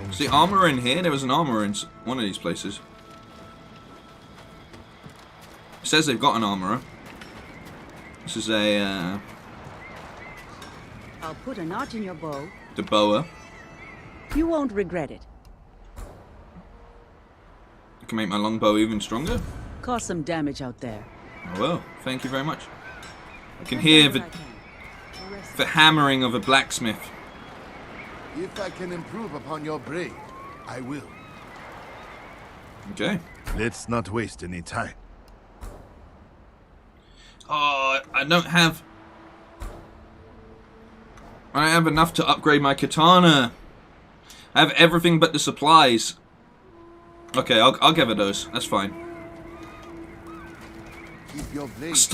Is the armor in here? There was an armor in one of these places. It says they've got an armorer. This is a I'll put a knot in your bow. the boa. You won't regret it. I can make my longbow even stronger. Cause some damage out there. Well, thank you very much. I can hear the hammering of a blacksmith. If I can improve upon your brain, I will. Okay. Let's not waste any time. Oh, I don't have enough to upgrade my katana. I have everything but the supplies. Okay, I'll give her those. That's fine.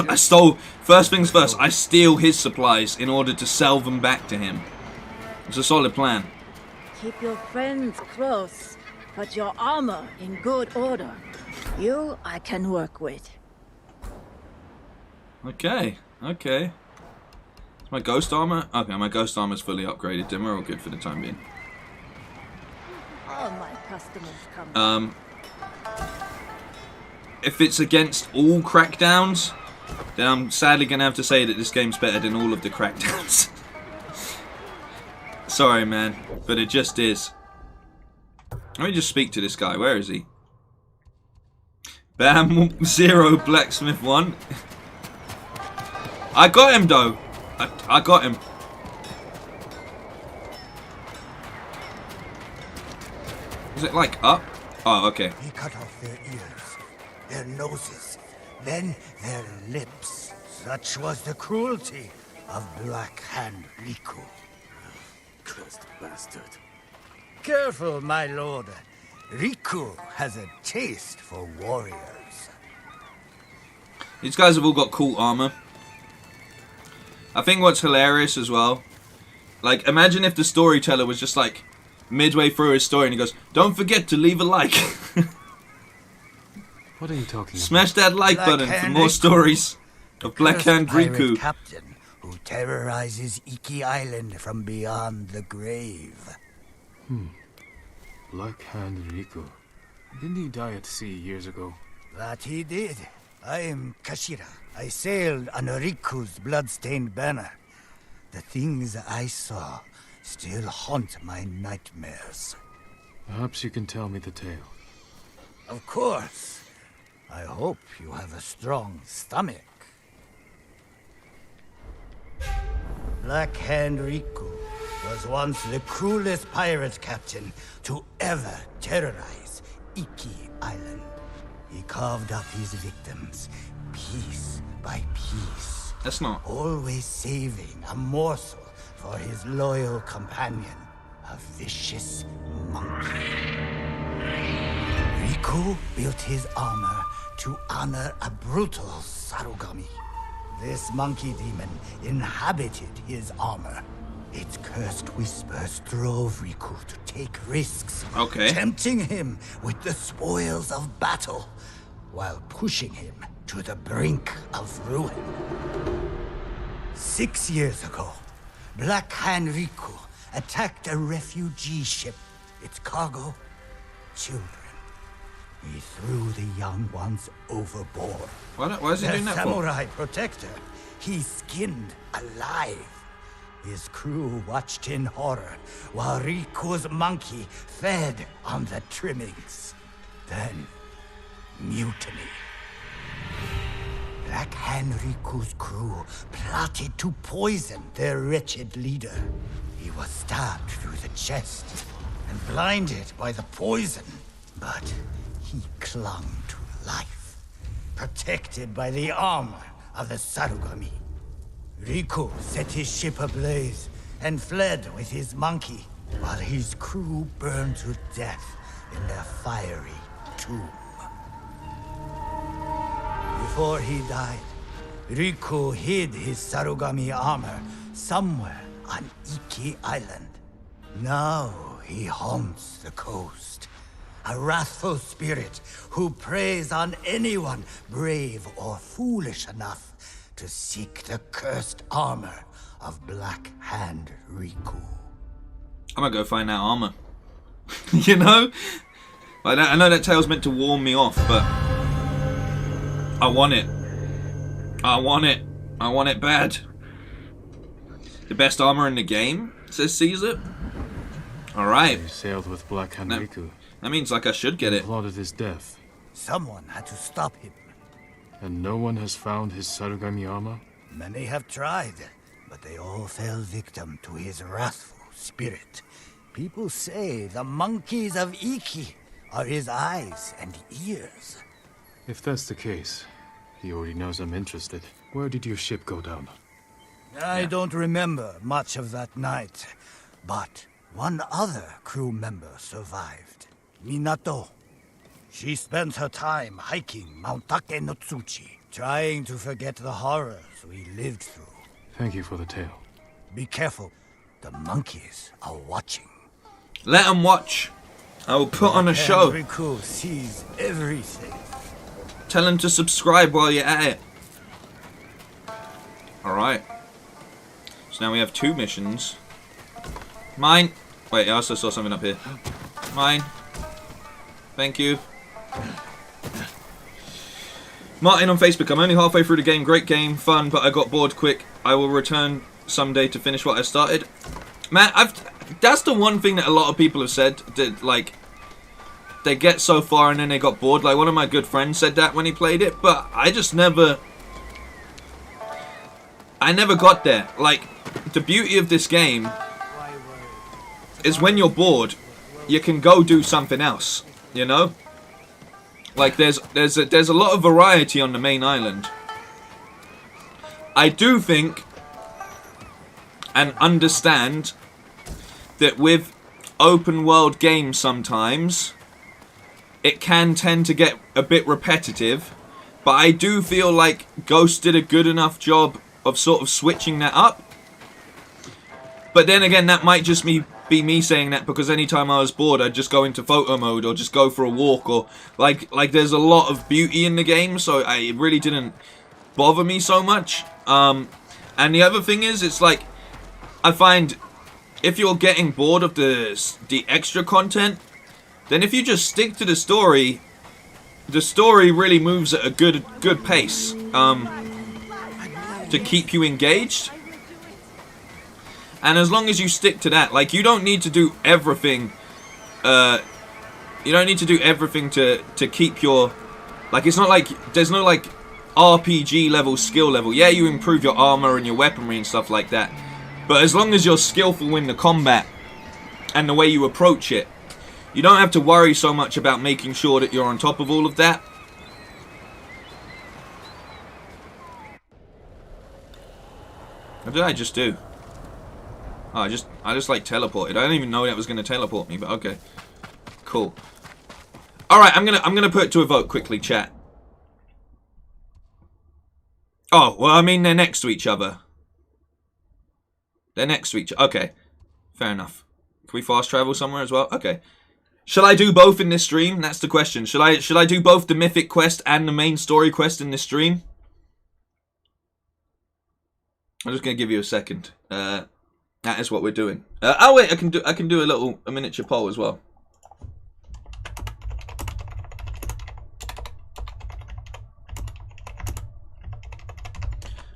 I stole. First things first. I steal his supplies in order to sell them back to him. It's a solid plan. Keep your friends close, but your armor in good order. You, I can work with. Okay. Okay. Is my ghost armor? Okay, my ghost armor's fully upgraded. Then we're all good for the time being. All my customers come. If it's against all Crackdowns, then I'm sadly gonna have to say that this game's better than all of the Crackdowns. Sorry, man, but it just is. Let me just speak to this guy. Where is he? Bam 0 Blacksmith 1. I got him though. I got him. Is it like up? Oh, okay. He cut off their ears, their noses, then their lips. Such was the cruelty of Black Hand Riku. Cursed bastard. Careful, my lord. Riku has a taste for warriors. These guys have all got cool armor. I think what's hilarious as well, like, imagine if the storyteller was just like midway through his story and he goes, "Don't forget to leave a like." What are you talking about? Smash that like button for more stories of Black Hand Riku. Captain who terrorizes Iki Island from beyond the grave. Black Hand Riku. Didn't he die at sea years ago? That he did. I am Kashira. I sailed on Riku's blood-stained banner. The things I saw still haunt my nightmares. Perhaps you can tell me the tale. Of course. I hope you have a strong stomach. Black Hand Riku was once the cruelest pirate captain to ever terrorize Iki Island. He carved up his victims, piece by piece. That's not. Always saving a morsel for his loyal companion, a vicious monkey. Riku built his armor to honor a brutal Sarugami. This monkey demon inhabited his armor. Its cursed whispers drove Riku to take risks, tempting him with the spoils of battle, while pushing him to the brink of ruin. 6 years ago, Black Hand Riku attacked a refugee ship. Its cargo, children. He threw the young ones overboard. Why is he doing that for? The samurai protector, he skinned alive. His crew watched in horror while Riku's monkey fed on the trimmings. Then, mutiny. Black Hand Riku's crew plotted to poison their wretched leader. He was stabbed through the chest and blinded by the poison. But he clung to life, protected by the armor of the Sarugami. Riku set his ship ablaze and fled with his monkey, while his crew burned to death in their fiery tomb. Before he died, Riku hid his Sarugami armor somewhere on Iki Island. Now he haunts the coast, a wrathful spirit who preys on anyone brave or foolish enough to seek the cursed armor of Black Hand Riku. I'm gonna go find that armor. You know? I know that tale's meant to warn me off, but I want it. I want it. I want it bad. The best armor in the game, says Caesar. Alright. You sailed with Black Hand Riku. That means like I should get it. Plotted his death. Someone had to stop him. And no one has found his Sarugami armor? Many have tried, but they all fell victim to his wrathful spirit. People say the monkeys of Iki are his eyes and ears. If that's the case, he already knows I'm interested. Where did your ship go down? I don't remember much of that night, but one other crew member survived. Minato. She spent her time hiking Mount Take no Tsuchi, trying to forget the horrors we lived through. Thank you for the tale. Be careful. The monkeys are watching. Let them watch. I will put on a show. Riku sees everything. Tell them to subscribe while you're at it. Alright. So now we have 2 missions. Mine. Wait, I also saw something up here. Mine. Thank you. Martin on Facebook. I'm only halfway through the game. Great game. Fun, but I got bored quick. I will return someday to finish what I started. Man, that's the one thing that a lot of people have said. That, like, they get so far and then they got bored. Like, one of my good friends said that when he played it. But I just never... I never got there. Like, the beauty of this game is when you're bored, you can go do something else, you know? Like, there's a lot of variety on the main island. I do think and understand that with open world games sometimes, it can tend to get a bit repetitive, but I do feel like Ghost did a good enough job of sort of switching that up. But then again, that might just be me saying that because anytime I was bored, I'd just go into photo mode or just go for a walk, or like there's a lot of beauty in the game, so it really didn't bother me so much. And the other thing is, it's like I find if you're getting bored of the extra content, then if you just stick to the story really moves at a good pace to keep you engaged. And as long as you stick to that, like, you don't need to do everything. You don't need to do everything to keep your, like, it's not like there's no like RPG level, skill level. Yeah, you improve your armor and your weaponry and stuff like that. But as long as you're skillful in the combat and the way you approach it, you don't have to worry so much about making sure that you're on top of all of that. What did I just do? Oh, I just like teleported. I don't even know that was going to teleport me, but okay. Cool. Alright, I'm gonna put it to a vote quickly, chat. Oh, well, I mean, they're next to each other. They're next to each other. Okay. Fair enough. Can we fast travel somewhere as well? Okay. Shall I do both in this stream? That's the question. Should I do both the mythic quest and the main story quest in this stream? I'm just gonna give you a second. That is what we're doing. Oh wait, I can do a miniature poll as well.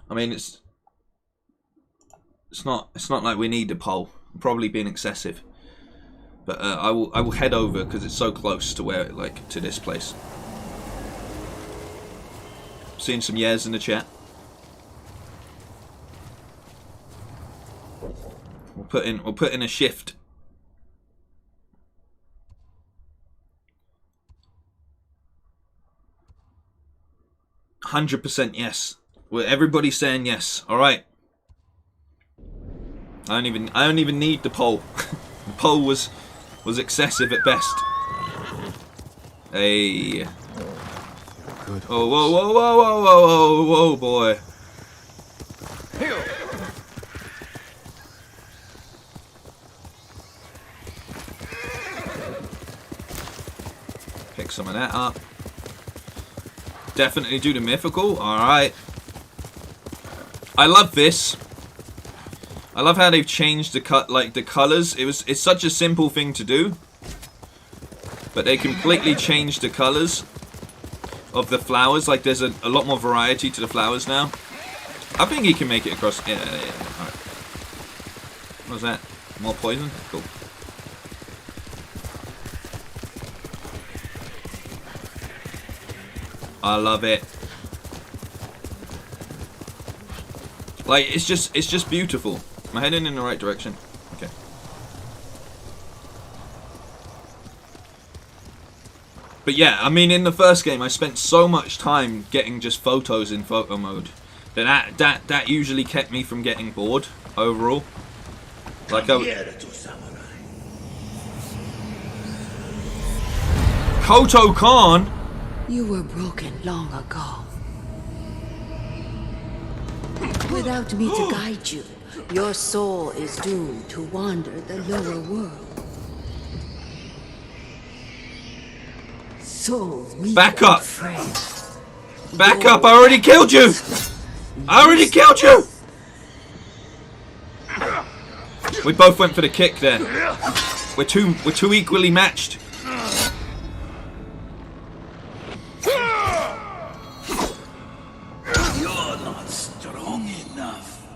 I mean, it's not like we need a poll. I'm probably being excessive, but I will head over because it's so close to where, like, to this place. Seeing some yeahs in the chat. We'll put in a shift. %100% yes. Well, everybody's saying yes. All right. I don't even need the pole. The pole was excessive at best. Hey. Good. Oh, whoa, whoa, whoa, whoa, whoa, whoa, whoa, boy. Pick some of that up. Definitely do the mythical. Alright. I love this. I love how they've changed the the colors. It's such a simple thing to do. But they completely changed the colors of the flowers. Like there's a lot more variety to the flowers now. I think he can make it across. Yeah. Alright. What's that? More poison? Cool. I love it. Like it's just beautiful. Am I heading in the right direction? Okay. But yeah, I mean, in the first game, I spent so much time getting just photos in photo mode that usually kept me from getting bored overall. Like Koto Khan. You were broken long ago. Without me to guide you, your soul is doomed to wander the lower world. Souls meet Back up! friend. Back up! I already killed you! I already killed you! We both went for the kick there. We're too equally matched. You're not strong enough.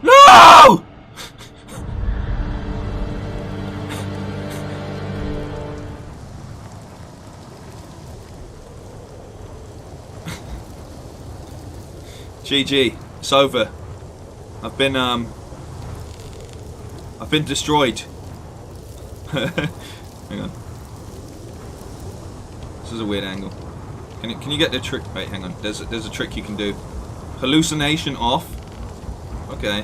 No! GG. It's over. I've been destroyed. Hang on. This is a weird angle. Can you get the trick? Wait, hang on. There's a trick you can do. Hallucination off. Okay.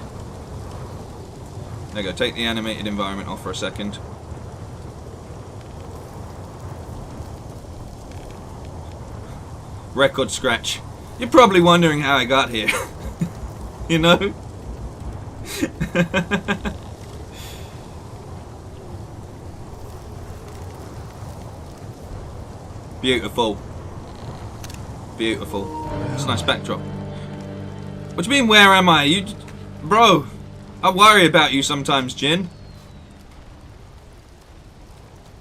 There you go. Take the animated environment off for a second. Record scratch. You're probably wondering how I got here. You know? Beautiful. Beautiful. It's a nice backdrop. What do you mean, where am I? You... Bro, I worry about you sometimes, Jin.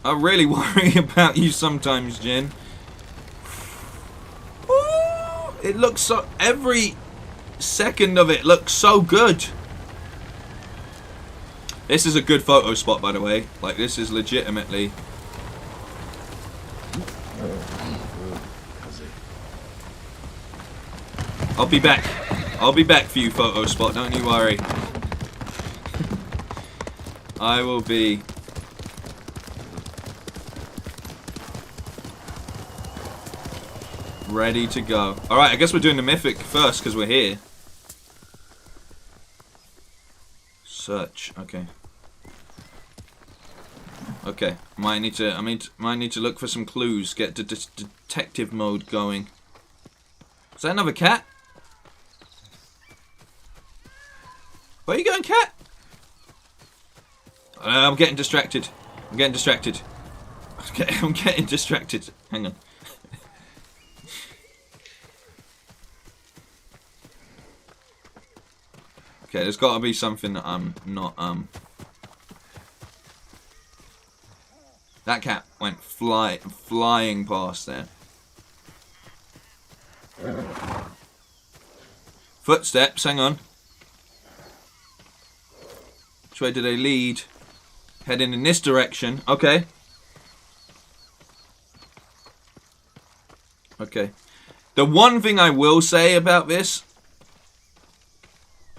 I really worry about you sometimes, Jin. Ooh, it looks so... Every second of it looks so good. This is a good photo spot, by the way. Like, this is legitimately... I'll be back. I'll be back for you, photo spot. Don't you worry. I will be. Ready to go. Alright, I guess we're doing the mythic first because we're here. Search. Okay. Okay. Might need to look for some clues. Get the detective mode going. Is that another cat? Where are you going, cat? I'm getting distracted. I'm getting distracted. I'm getting distracted. Hang on. Okay, there's got to be something that I'm not, That cat went flying past there. Footsteps, hang on. Which way do they lead? Heading in this direction. Okay. Okay. The one thing I will say about this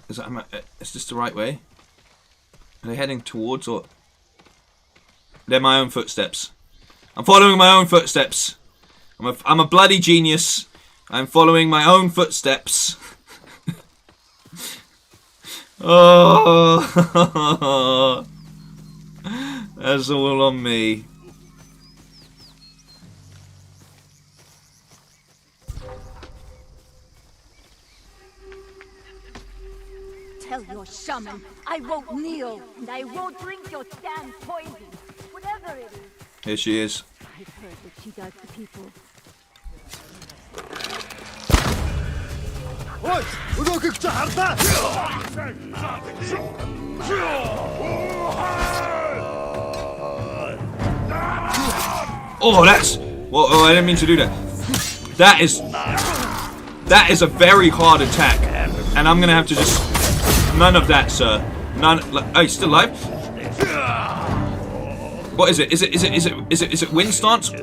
is that is this the right way? Are they heading towards or... They're my own footsteps. I'm following my own footsteps. I'm a bloody genius. I'm following my own footsteps. Oh, that's all on me. Tell your shaman I won't kneel and I won't drink your damn poison. Whatever it is. Here she is. I've heard what she does to people. Oh, that's... Well, oh, I didn't mean to do that. That is a very hard attack. And I'm going to have to just... None of that, sir. None... Oh, he's still alive? What is it? Is it wind stance? I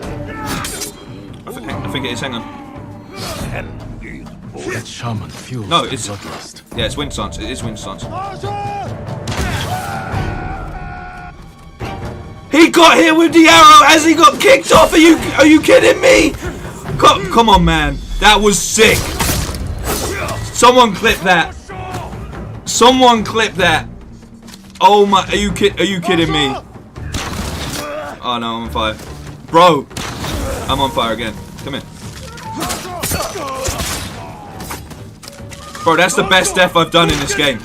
think it is. Hang on. That shaman fuels no, it's bloodlust. Yeah, it's wind stance. It is wind stance. He got hit with the arrow as he got kicked off. Are you kidding me? Come on, man. That was sick. Someone clip that. Someone clip that. Oh my! Are you kidding me? Oh no, I'm on fire, bro. I'm on fire again. Come here. Bro, that's the best death I've done in this game.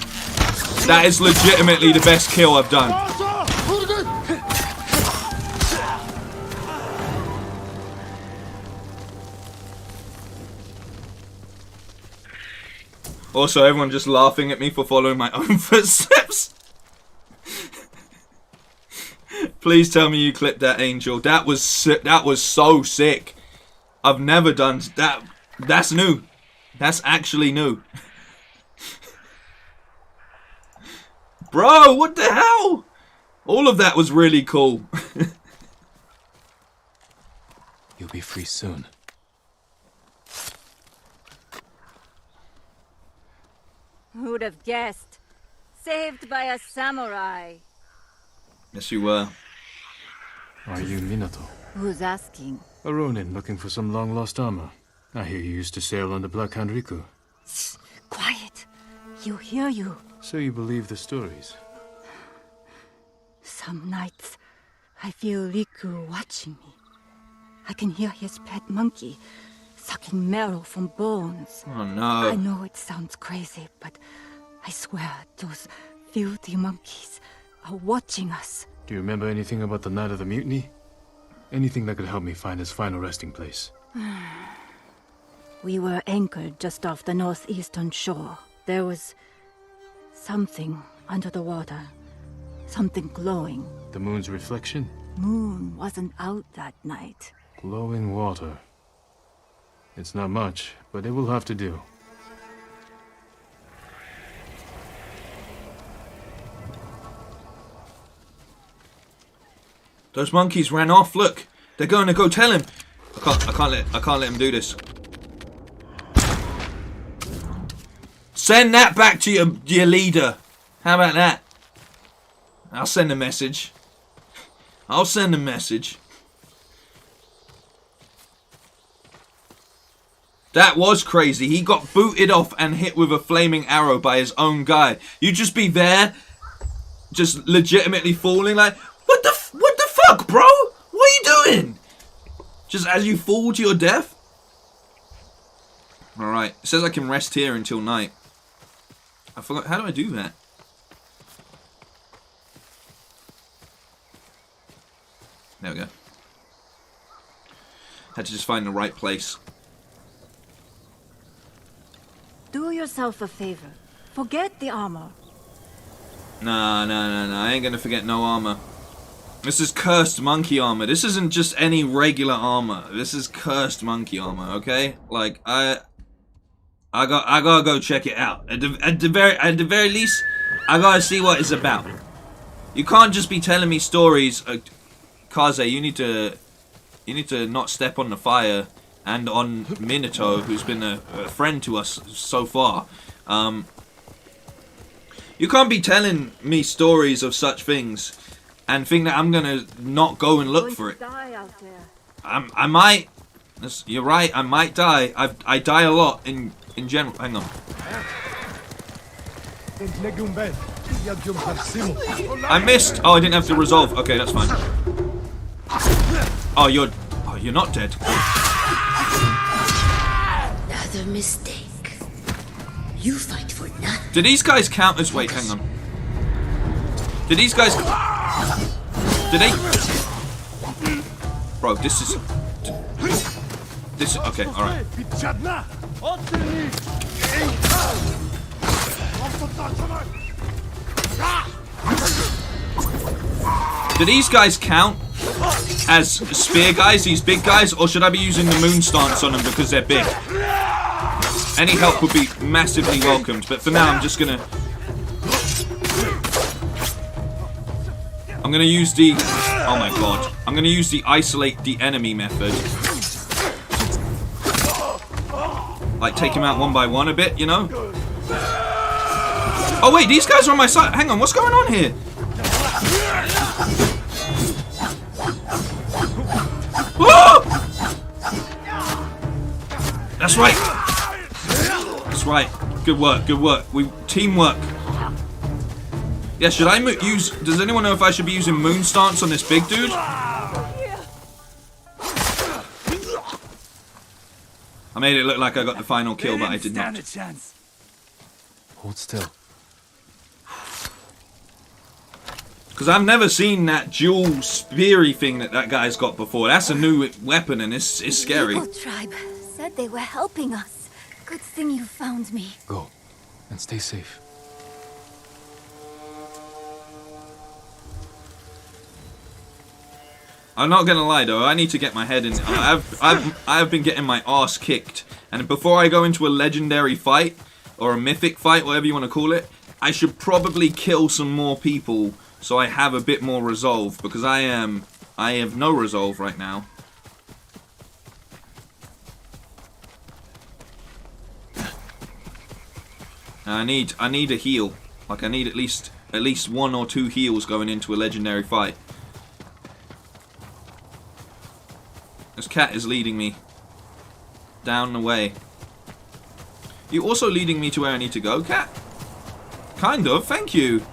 That is legitimately the best kill I've done. Also, everyone just laughing at me for following my own footsteps. Please tell me you clipped that, Angel. That was so sick. I've never done that. That's new. That's actually new. Bro, what the hell? All of that was really cool. You'll be free soon. Who'd have guessed? Saved by a samurai. Yes, you were. Are you Minato? Who's asking? A Ronin looking for some long-lost armor. I hear you used to sail on the Black Hand Riku. Shh, quiet. He'll hear you. So you believe the stories? Some nights, I feel Riku watching me. I can hear his pet monkey sucking marrow from bones. Oh no. I know it sounds crazy, but I swear those filthy monkeys are watching us. Do you remember anything about the night of the mutiny? Anything that could help me find his final resting place? We were anchored just off the northeastern shore. There was something under the water. Something glowing. The moon's reflection? Moon wasn't out that night. Glowing water. It's not much, but it will have to do. Those monkeys ran off. Look, they're going to go tell him. I can't let him do this. Send that back to your leader. How about that? I'll send a message. I'll send a message. That was crazy. He got booted off and hit with a flaming arrow by his own guy. You just be there, just legitimately falling like, what the fuck, bro? What are you doing? Just as you fall to your death? Alright, it says I can rest here until night. I forgot, how do I do that? There we go. Had to just find the right place. Do yourself a favor. Forget the armor. Nah. I ain't gonna forget no armor. This is cursed monkey armor. This isn't just any regular armor. This is cursed monkey armor, okay? Like, I gotta go check it out. At the very least, I gotta see what it's about. You can't just be telling me stories. Kaze, you need to not step on the fire. And on Minato, who's been a friend to us so far. You can't be telling me stories of such things and think that I'm gonna not go and look for it. I might. You're right. I might die. I die a lot in general. Hang on. I missed. Oh, I didn't have to resolve. Okay, that's fine. Oh, you're not dead. Another mistake. You fight for nothing. Do these guys count as... Wait, hang on. Do these guys... Do they... Bro, this is... This is... Okay, alright. Do these guys count as spear guys, these big guys, or should I be using the moon stance on them because they're big? Any help would be massively welcomed, but for now I'm just gonna... I'm gonna use the... Oh my god. I'm gonna use the isolate the enemy method. Like take him out one by one a bit, you know? Oh wait, these guys are on my side. Hang on, what's going on here? Whoa! That's right. That's right. Good work, good work. Teamwork. Yeah, should I use... Does anyone know if I should be using moon stance on this big dude? I made it look like I got the final kill, but I did not. Hold still. Because I've never seen that dual speary thing that guy's got before. That's a new weapon and it's scary. The tribe said they were helping us. Good thing you found me. Go. And stay safe. I'm not gonna lie though, I need to get my head in. I've been getting my ass kicked, and before I go into a legendary fight or a mythic fight, whatever you want to call it, I should probably kill some more people so I have a bit more resolve, because I have no resolve right now. I need a heal. Like I need at least 1 or 2 heals going into a legendary fight. This cat is leading me down the way. You also leading me to where I need to go, cat? Kind of, thank you.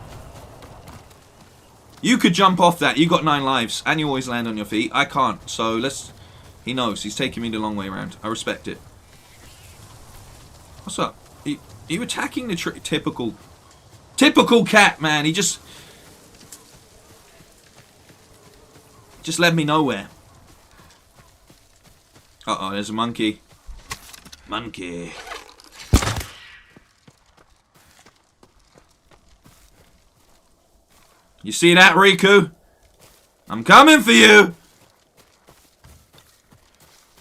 You could jump off that. You got 9 lives, and you always land on your feet. I can't, so let's... He knows. He's taking me the long way around. I respect it. What's up? Are you attacking the typical... Typical cat, man. He just led me nowhere. Uh-oh, there's a monkey. Monkey. You see that, Riku? I'm coming for you!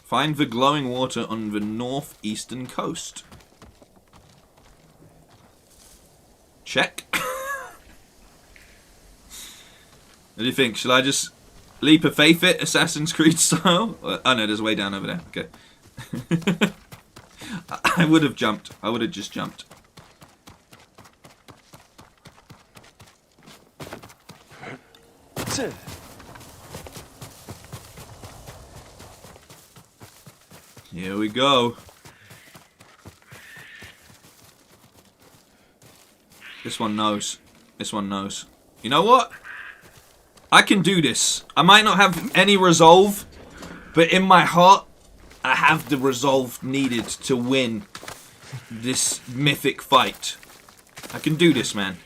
Find the glowing water on the northeastern coast. Check. What do you think? Shall I just... Leap of faith it, Assassin's Creed style? Oh no, there's a way down over there. Okay. I would have jumped. I would have just jumped. Here we go. This one knows. This one knows. You know what? I can do this. I might not have any resolve, but in my heart, I have the resolve needed to win this mythic fight. I can do this, man.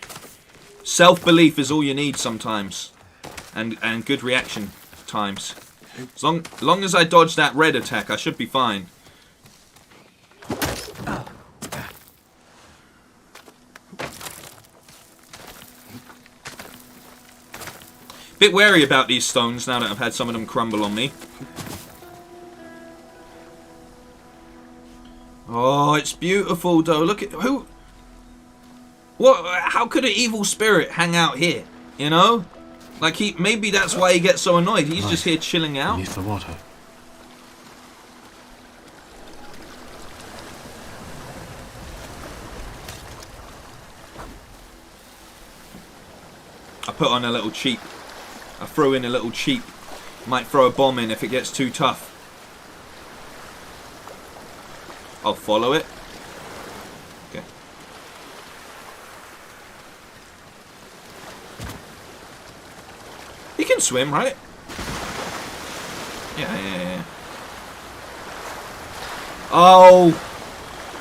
Self-belief is all you need sometimes. And good reaction times. As long as I dodge that red attack, I should be fine. Bit wary about these stones now that I've had some of them crumble on me. Oh, it's beautiful though. Look at who... What? How could an evil spirit hang out here? You know? Like maybe that's why he gets so annoyed. He's just here chilling out. Beneath the water. I put on a little cheap. I throw in a little cheap. Might throw a bomb in if it gets too tough. I'll follow it. Okay. can swim, right? Yeah. Oh,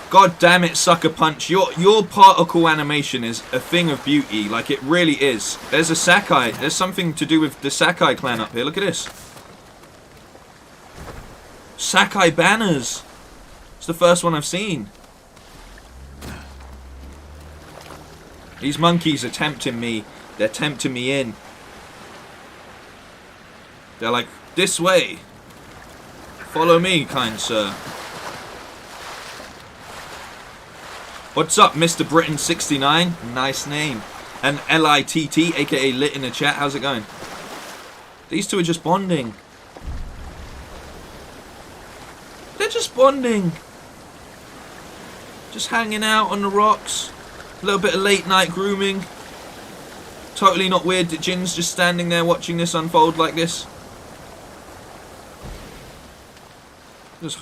god damn it, Sucker Punch! Your particle animation is a thing of beauty. Like, it really is. There's a Sakai. There's something to do with the Sakai clan up here. Look at this. Sakai banners. It's the first one I've seen. These monkeys are tempting me. They're tempting me in. They're like, this way. Follow me, kind sir. What's up, Mr. Britain 69? Nice name. And LITT, aka Lit in the chat. How's it going? These two are just bonding. They're just bonding. Just hanging out on the rocks. A little bit of late night grooming. Totally not weird that Jin's just standing there watching this unfold like this. Just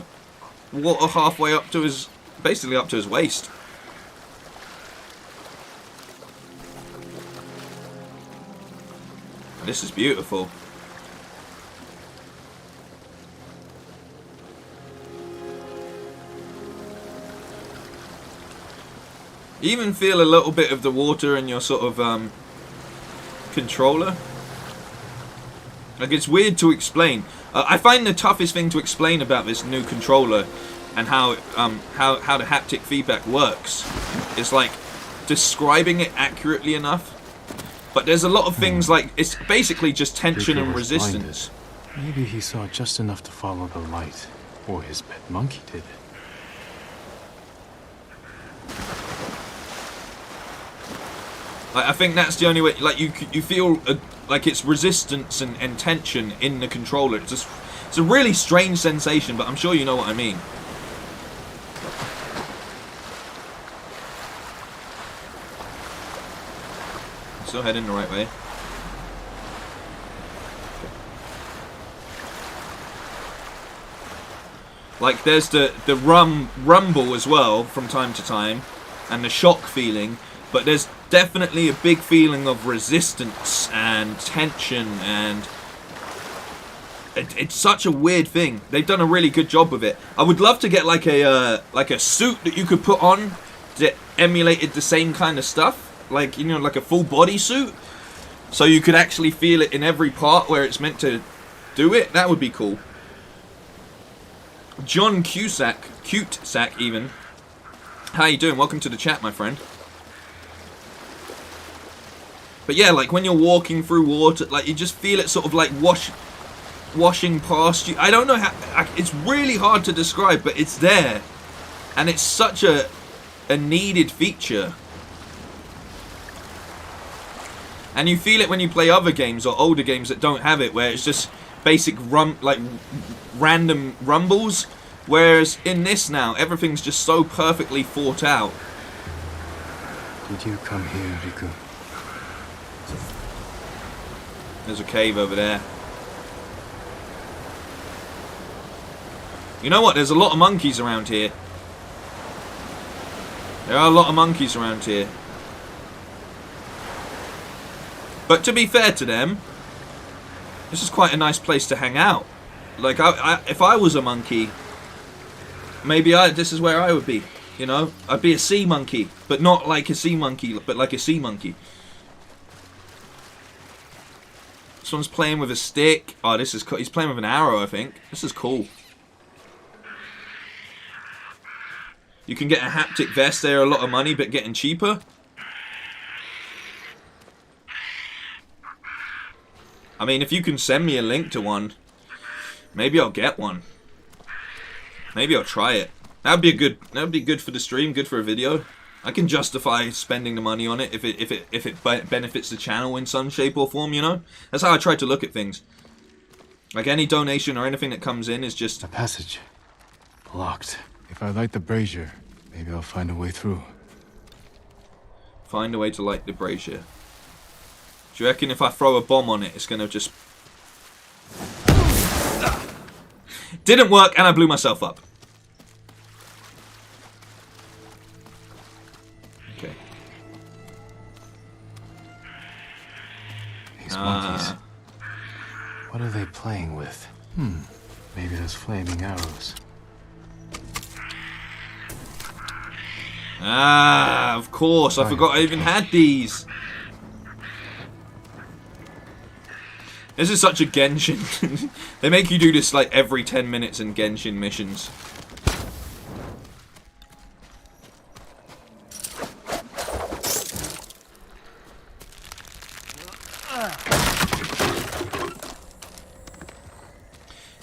water halfway up to his, basically up to his waist. This is beautiful. You even feel a little bit of the water in your sort of controller. Like, it's weird to explain. I find the toughest thing to explain about this new controller and how the haptic feedback works is like describing it accurately enough. But there's a lot of things like it's basically just tension and resistance. Blinded. Maybe he saw just enough to follow the light, or his pet monkey did. Like, I think that's the only way. Like, you feel like it's resistance and tension in the controller. It's a really strange sensation, but I'm sure you know what I mean. Still heading the right way. Like, there's the rumble as well from time to time, and the shock feeling. But there's definitely a big feeling of resistance and tension, and it's such a weird thing. They've done a really good job with it. I would love to get like a suit that you could put on that emulated the same kind of stuff. Like, you know, like a full body suit, so you could actually feel it in every part where it's meant to do it. That would be cool. John Cusack even. How you doing? Welcome to the chat, my friend. But yeah, like when you're walking through water, like you just feel it sort of like washing past you. I don't know how. It's really hard to describe, but it's there, and it's such a needed feature. And you feel it when you play other games or older games that don't have it, where it's just basic random rumbles. Whereas in this now, everything's just so perfectly thought out. Did you come here, Riku? There's a cave over there. You know what? There's a lot of monkeys around here. There are a lot of monkeys around here. But to be fair to them, this is quite a nice place to hang out. Like, if I was a monkey, maybe this is where I would be. You know, I'd be a sea monkey, but not like a sea monkey, but like a sea monkey. This one's playing with a stick. Oh, this is cool. He's playing with an arrow, I think. This is cool. You can get a haptic vest. They're a lot of money, but getting cheaper. I mean, if you can send me a link to one, maybe I'll get one. Maybe I'll try it. That'd be good for the stream, good for a video. I can justify spending the money on it if it benefits the channel in some shape or form, you know? That's how I try to look at things. Like, any donation or anything that comes in is just... A passage. Blocked. If I light the brazier, maybe I'll find a way through. Find a way to light the brazier. Do you reckon if I throw a bomb on it, it's gonna just... Didn't work, and I blew myself up. Okay. These monkeys. What are they playing with? Maybe those flaming arrows. Ah, of course. I forgot I even had these. This is such a Genshin. They make you do this like every 10 minutes in Genshin missions.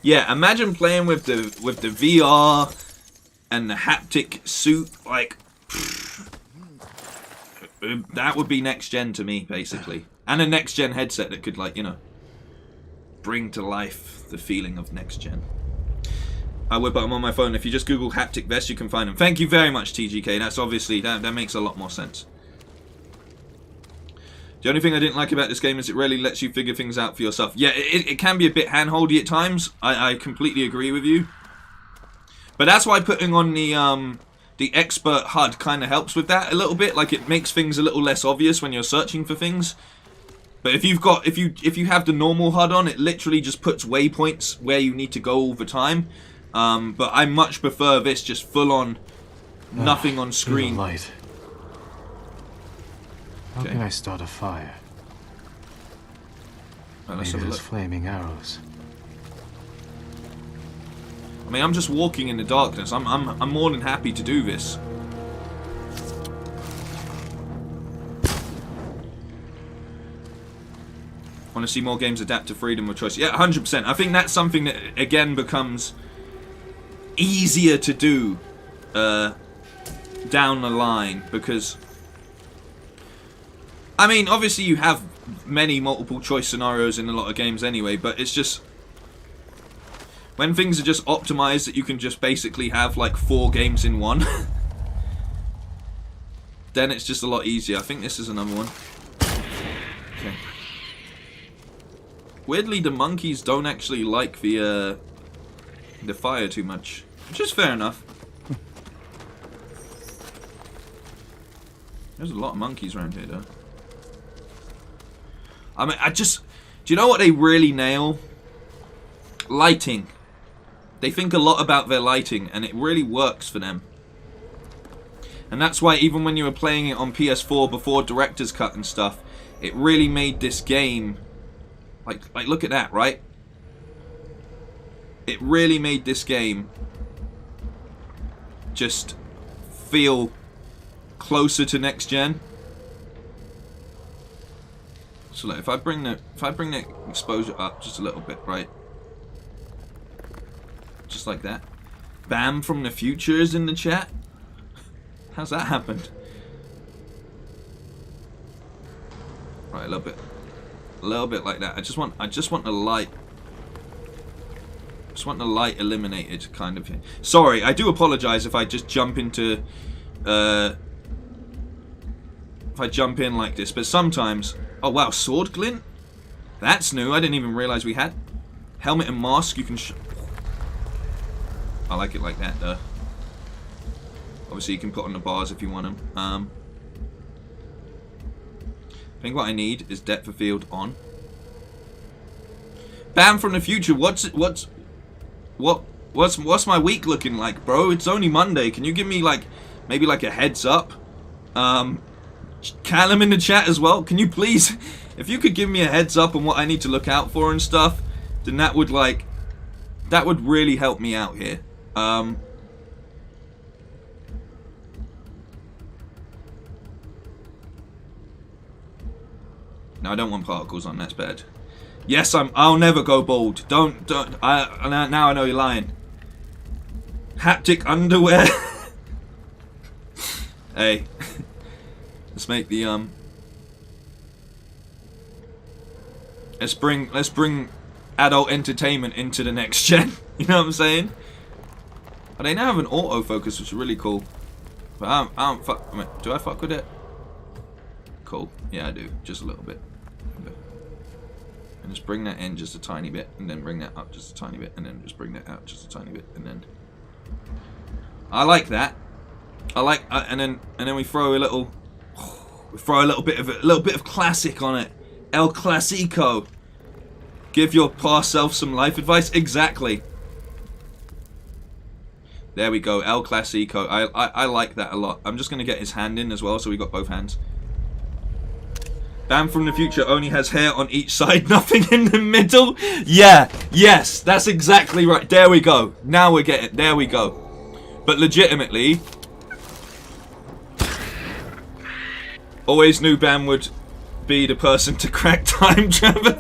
Yeah, imagine playing with the VR and the haptic suit. Like, that would be next gen to me, basically. And a next gen headset that could, like, you know, bring to life the feeling of next gen. I would, but I'm on my phone. If you just Google haptic vest, you can find them. Thank you very much, TGK. That's obviously, that makes a lot more sense. The only thing I didn't like about this game is it really lets you figure things out for yourself. Yeah, it can be a bit handholdy at times. I completely agree with you. But that's why putting on the expert HUD kind of helps with that a little bit. Like, it makes things a little less obvious when you're searching for things. But if you've got, if you have the normal HUD on, it literally just puts waypoints where you need to go all the time. But I much prefer this just full on, nothing on screen. Light. How can I start a fire? Maybe those flaming arrows. I mean, I'm just walking in the darkness. I'm more than happy to do this. Want to see more games adapt to freedom of choice? Yeah, 100%. I think that's something that again becomes easier to do down the line, because I mean, obviously you have many multiple choice scenarios in a lot of games anyway, but it's just when things are just optimized that you can just basically have like 4 games in one, then it's just a lot easier. I think this is another one. Okay. Weirdly, the monkeys don't actually like the fire too much, which is fair enough. There's a lot of monkeys around here, though. I mean, do you know what they really nail? Lighting. They think a lot about their lighting, and it really works for them. And that's why even when you were playing it on PS4 before Director's Cut and stuff, it really made this game, like look at that, right? It really made this game just feel closer to next gen. So like, if I bring the exposure up just a little bit, right? Just like that. Bam from the future is in the chat. How's that happened? Right, a little bit like that. I just want the light. Just want the light eliminated, kind of. Sorry, I do apologize if I just jump into if I jump in like this, but sometimes. Oh wow, sword glint? That's new. I didn't even realize we had helmet and mask. You can. I like it like that, though. Obviously, you can put on the bars if you want them. I think what I need is depth of field on. Bam from the future. What's my week looking like, bro? It's only Monday. Can you give me like maybe like a heads up? Callum in the chat as well. Can you please, if you could give me a heads up on what I need to look out for and stuff, then that would really help me out here. No, I don't want particles on. That's bad. Yes, I'll never go bald. Don't. Now I know you're lying. Haptic underwear. Hey. Let's make the let's bring adult entertainment into the next gen. You know what I'm saying? But they now have an autofocus, which is really cool. But I don't fuck. I mean, do I fuck with it? Cool. Yeah, I do. Just a little bit. Okay. And just bring that in just a tiny bit, and then bring that up just a tiny bit, and then just bring that out just a tiny bit, and then. I like that. I like, and then we throw a little. We throw a little bit of classic on it. El Clasico. Give your past self some life advice. Exactly. There we go. El Clasico. I like that a lot. I'm just going to get his hand in as well, so we got both hands. Bam from the future only has hair on each side, nothing in the middle. Yeah, yes, that's exactly right. There we go. Now we're getting, there we go. But legitimately, always knew Bam would be the person to crack time traveling.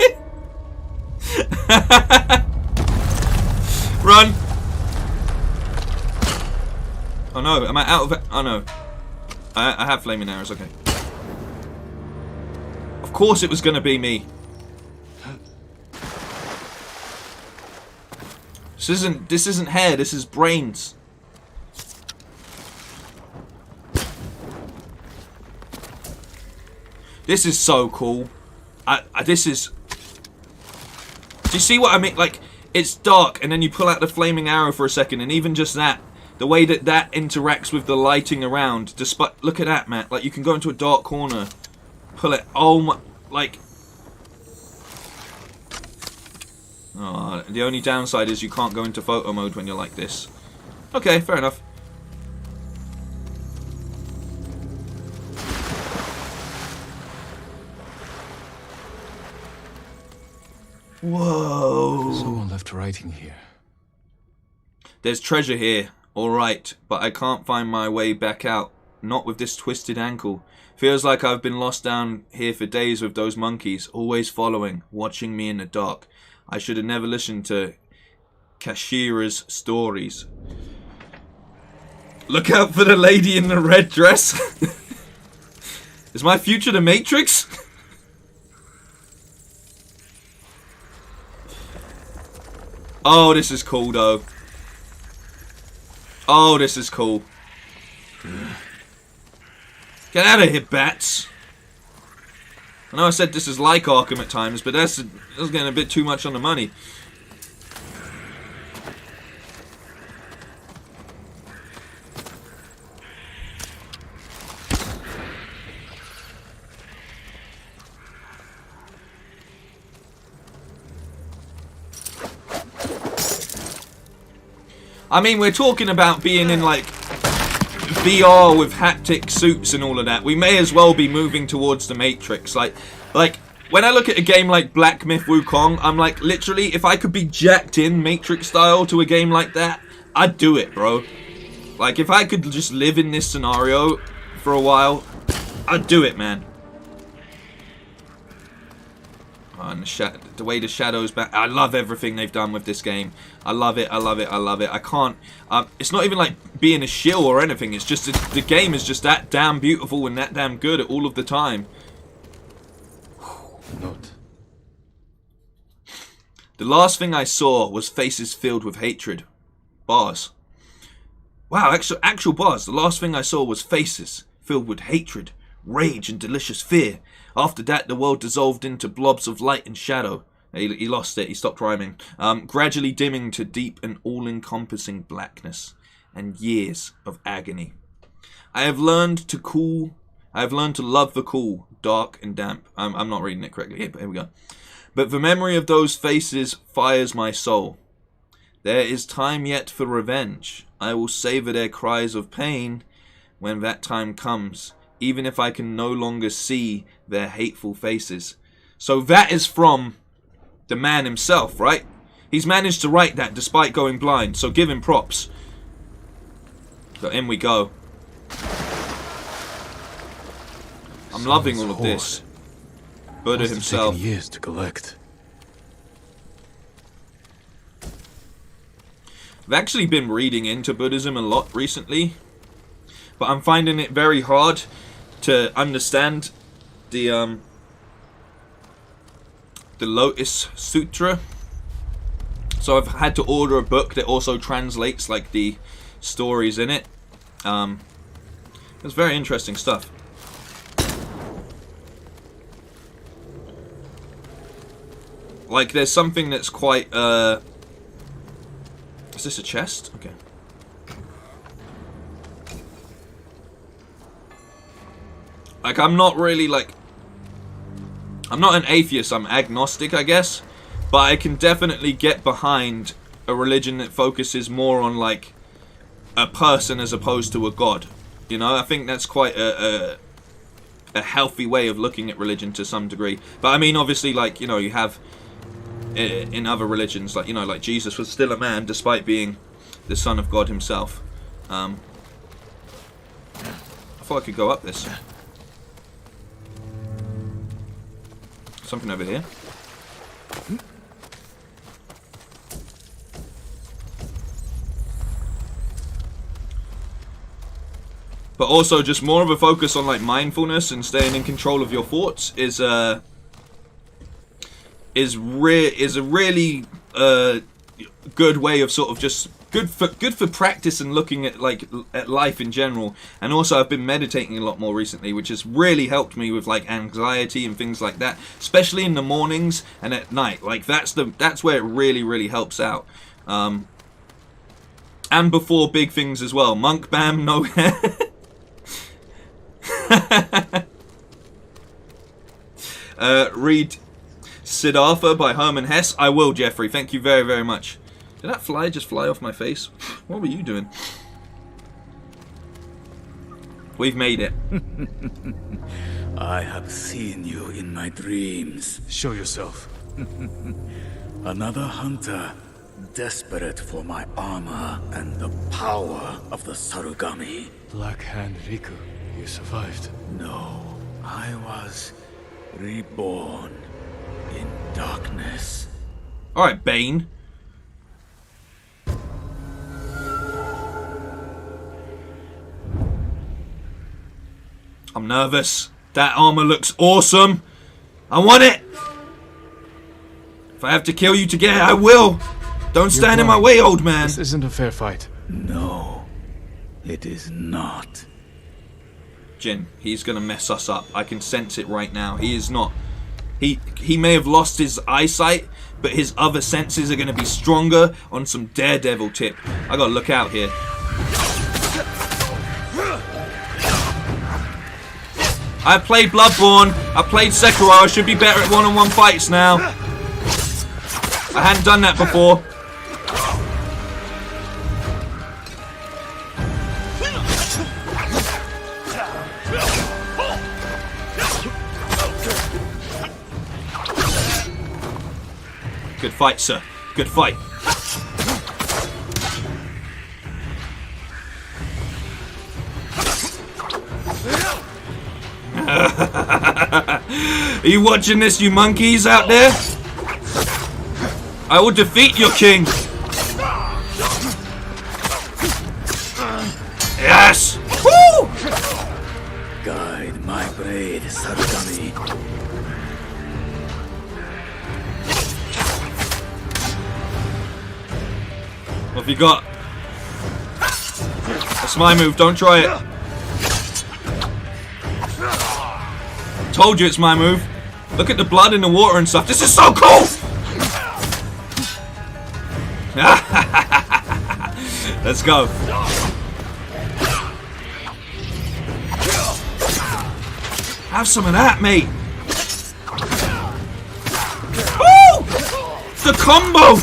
Run. Oh no, am I out of it? Oh no. I have flaming arrows, okay. Of course it was gonna be me. This isn't hair, this is brains. This is so cool. This is... Do you see what I mean? Like, it's dark and then you pull out the flaming arrow for a second, and even just that, the way that that interacts with the lighting around, despite... Look at that, Matt. Like, you can go into a dark corner, pull it... Oh my... Like... Oh, the only downside is you can't go into photo mode when you're like this. Okay, fair enough. Whoa. Someone left writing here. There's treasure here, alright, but I can't find my way back out. Not with this twisted ankle. Feels like I've been lost down here for days with those monkeys, always following, watching me in the dark. I should have never listened to Kashira's stories. Look out for the lady in the red dress. Is my future the Matrix? Oh, this is cool though. Oh, this is cool. Get out of here, bats. I know I said this is like Arkham at times, but that's getting a bit too much on the money. I mean, we're talking about being in, like, VR with haptic suits and all of that. We may as well be moving towards the Matrix. Like, when I look at a game like Black Myth Wukong, I'm like, literally, if I could be jacked in Matrix style to a game like that, I'd do it, bro. Like, if I could just live in this scenario for a while, I'd do it, man. Oh, and the way the shadows back, I love everything they've done with this game. I love it, I love it, I love it. I can't, it's not even like being a shill or anything. It's just, the game is just that damn beautiful and that damn good all of the time. Note. The last thing I saw was faces filled with hatred. Bars. Wow, actual bars. The last thing I saw was faces filled with hatred, rage, and delicious fear. After that, the world dissolved into blobs of light and shadow. He lost it. He stopped rhyming. Gradually dimming to deep and all-encompassing blackness and years of agony. I have learned to love the cool, dark, and damp. I'm not reading it correctly here, but here we go. But the memory of those faces fires my soul. There is time yet for revenge. I will savor their cries of pain when that time comes, even if I can no longer see their hateful faces. So that is from the man himself, right? He's managed to write that despite going blind, so give him props. So in we go. I'm loving all of this. Buddha himself. Taken years to collect. I've actually been reading into Buddhism a lot recently, but I'm finding it very hard to understand the Lotus Sutra. So I've had to order a book that also translates like the stories in it. It's very interesting stuff. Like there's something that's quite is this a chest? Okay. Like I'm not really like, I'm not an atheist, I'm agnostic, I guess. but I can definitely get behind a religion that focuses more on like a person as opposed to a god. You know, I think that's quite a healthy way of looking at religion to some degree. But I mean, obviously, like, you know, you have in other religions, like, you know, like Jesus was still a man despite being the son of God himself. I thought I could go up this. Something over here. But also just more of a focus on like mindfulness and staying in control of your thoughts is a really good way of sort of just good for practice and looking at like at life in general. And also I've been meditating a lot more recently, which has really helped me with like anxiety and things like that, especially in the mornings and at night. Like that's where it really helps out. And before big things as well. Monk Bam, no hair. Read Siddhartha by Herman Hesse. I will, Jeffrey. Thank you very much. Did that fly just fly off my face? What were you doing? We've made it. I have seen you in my dreams. Show yourself. Another hunter, desperate for my armor and the power of the Sarugami. Black Hand Riku, you survived. No, I was reborn in darkness. Alright, Bane. I'm nervous. That armor looks awesome. I want it. If I have to kill you to get it, I will. Don't stand in my way, old man. This isn't a fair fight. No, it is not. Jin, he's gonna mess us up. I can sense it right now. He is not. He may have lost his eyesight, but his other senses are gonna be stronger on some daredevil tip. I gotta look out here. I played Bloodborne. I played Sekiro. I should be better at one-on-one fights now. I hadn't done that before. Good fight, sir. Good fight. Are you watching this, you monkeys out there? I will defeat your king. Yes! Woo! Guide my blade, Sarugami. What have you got? That's my move, don't try it. Told you it's my move. Look at the blood in the water and stuff. This is so cool! Let's go. Have some of that, mate. Woo! The combo!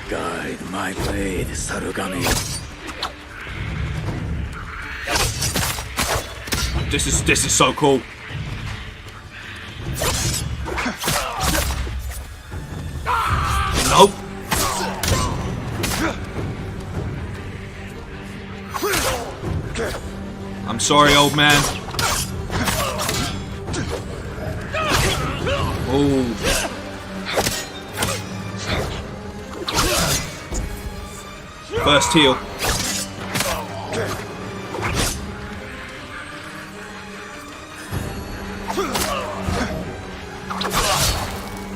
Guide my blade, Sarugami. This is so cool. Nope. I'm sorry, old man. Oh. First heal.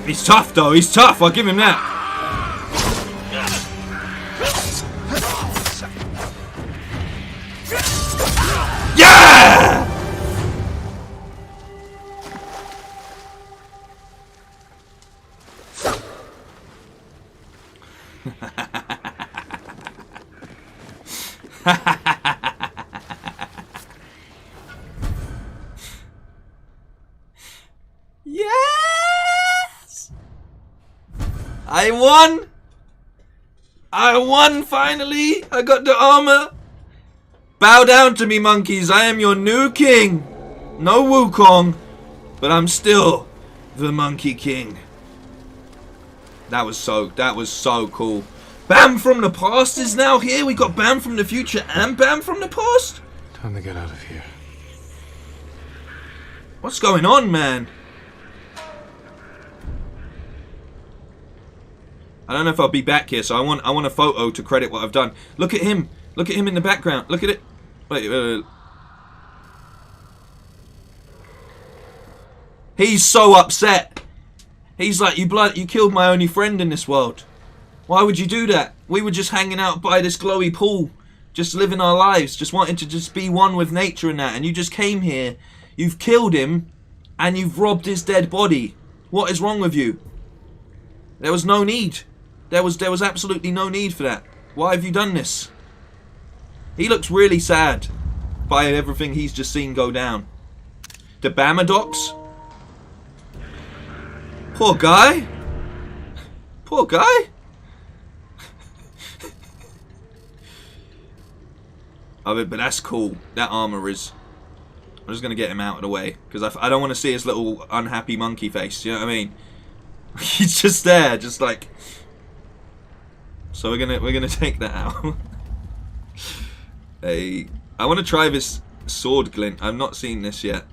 He's tough, though. He's tough. I'll give him that. Yeah! Yeah! I won! I won finally! I got the armor! Bow down to me, monkeys. I am your new king. No Wukong, but I'm still the Monkey King. That was so cool. Bam from the past is now here. We got Bam from the future and Bam from the past. Time to get out of here. What's going on, man? I don't know if I'll be back here, so I want a photo to credit what I've done. Look at him. Look at him in the background. Look at it. Wait. He's so upset. He's like, you killed my only friend in this world. Why would you do that? We were just hanging out by this glowy pool, just living our lives, just wanting to just be one with nature and that, and you just came here, you've killed him, and you've robbed his dead body. What is wrong with you? There was no need. There was absolutely no need for that. Why have you done this? He looks really sad by everything he's just seen go down. The Bamadocs? Poor guy. Poor guy. But that's cool. That armor is... I'm just going to get him out of the way. Because I don't want to see his little unhappy monkey face. You know what I mean? He's just there. Just like... So we're gonna take that out. Hey, I want to try this sword glint. I've not seen this yet.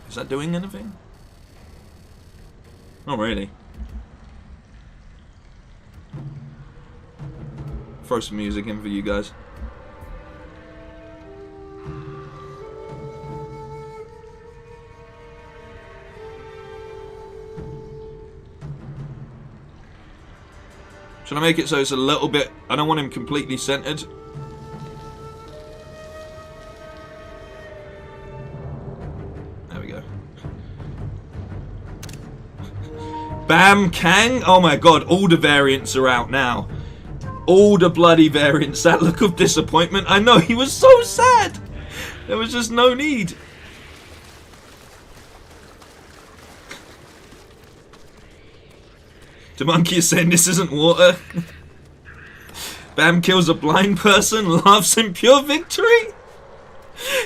Is that doing anything? Not really. Throw some music in for you guys. Should I make it so it's a little bit... I don't want him completely centered. There we go. Bam Kang! Oh my god, all the variants are out now. All the bloody variants. That look of disappointment. I know, he was so sad. There was just no need. The monkey is saying this isn't water. Bam kills a blind person, laughs in pure victory.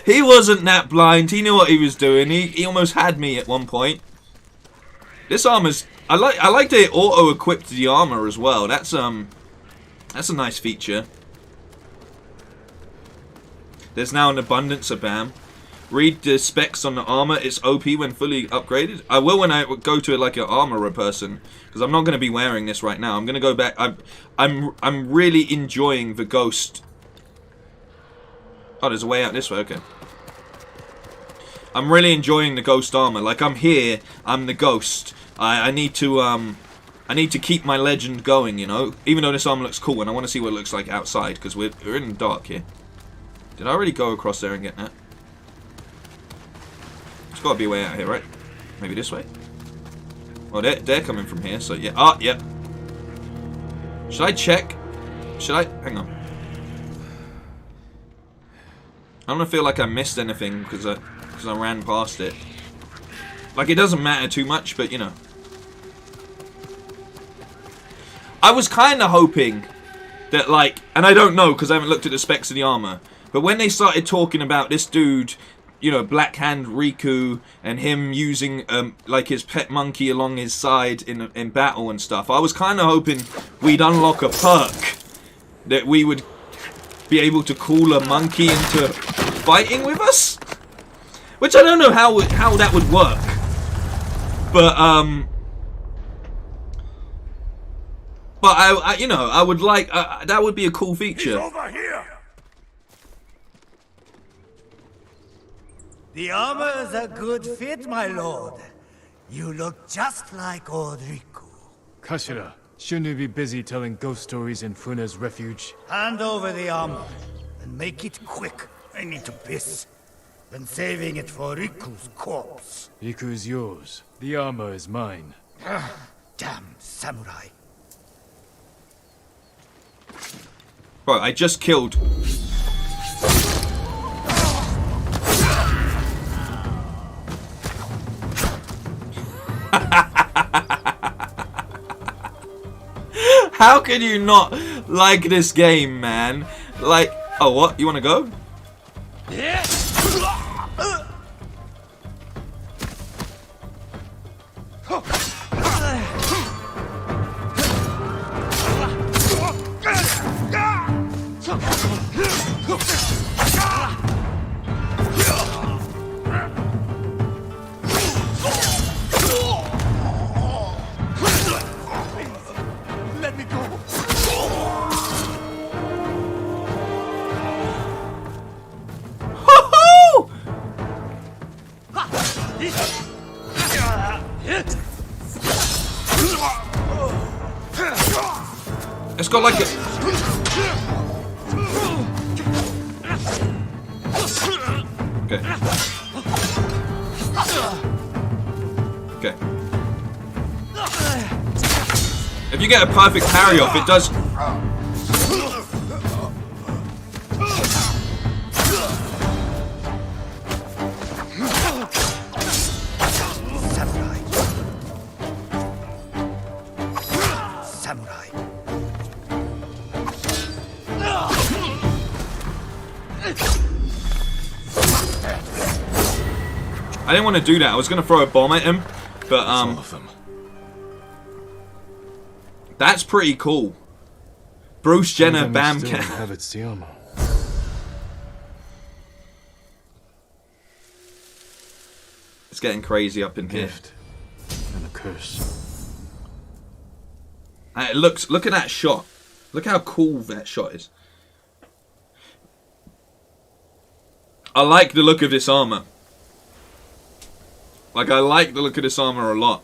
He wasn't that blind. He knew what he was doing. He almost had me at one point. This armor's... I like they auto-equipped the armor as well. That's a nice feature. There's now an abundance of Bam. Read the specs on the armor. It's OP when fully upgraded. I will when I go to like an armorer person, because I'm not going to be wearing this right now. I'm going to go back. I'm really enjoying the Ghost. Oh, there's a way out this way. Okay. I'm really enjoying the Ghost armor. Like, I'm here. I'm the Ghost. I need to keep my legend going, you know. Even though this armor looks cool, and I want to see what it looks like outside, because we're in the dark here. Did I already go across there and get that? There's got to be a way out here, right? Maybe this way? Well, they're coming from here, so yeah. Ah, yep. Should I check? Should I? Hang on. I don't feel like I missed anything because I ran past it. Like, it doesn't matter too much, but you know. I was kind of hoping that, like, and I don't know because I haven't looked at the specs of the armor, but when they started talking about this dude, you know, Black Hand Riku, and him using like his pet monkey along his side in battle and stuff, I was kind of hoping we'd unlock a perk that we would be able to call a monkey into fighting with us, which I don't know how that would work, but I you know, I would like that would be a cool feature. He's over here. The armor is a good fit, my lord. You look just like old Riku. Kashira, shouldn't you be busy telling ghost stories in Funa's refuge? Hand over the armor, and make it quick. I need to piss. Been saving it for Riku's corpse. Riku's yours. The armor is mine. Damn samurai. Right, I just killed... How can you not like this game, man? Like, oh, what? You want to go? Let me go. It's got like a... Okay. Okay. If you get a perfect parry off, it does... Samurai. I didn't want to do that. I was going to throw a bomb at him, but that's pretty cool. Bruce Jenner Bam Cam. It's getting crazy up in here. And a curse. It looks. Look at that shot. Look how cool that shot is. I like the look of this armor. Like, I like the look of this armor a lot.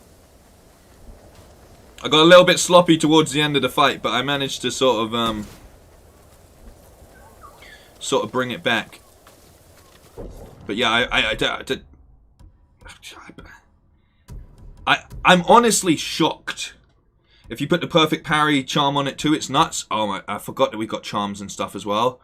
I got a little bit sloppy towards the end of the fight, but I managed to sort of bring it back. But yeah, I'm honestly shocked. If you put the perfect parry charm on it too, it's nuts. Oh my, I forgot that we got charms and stuff as well.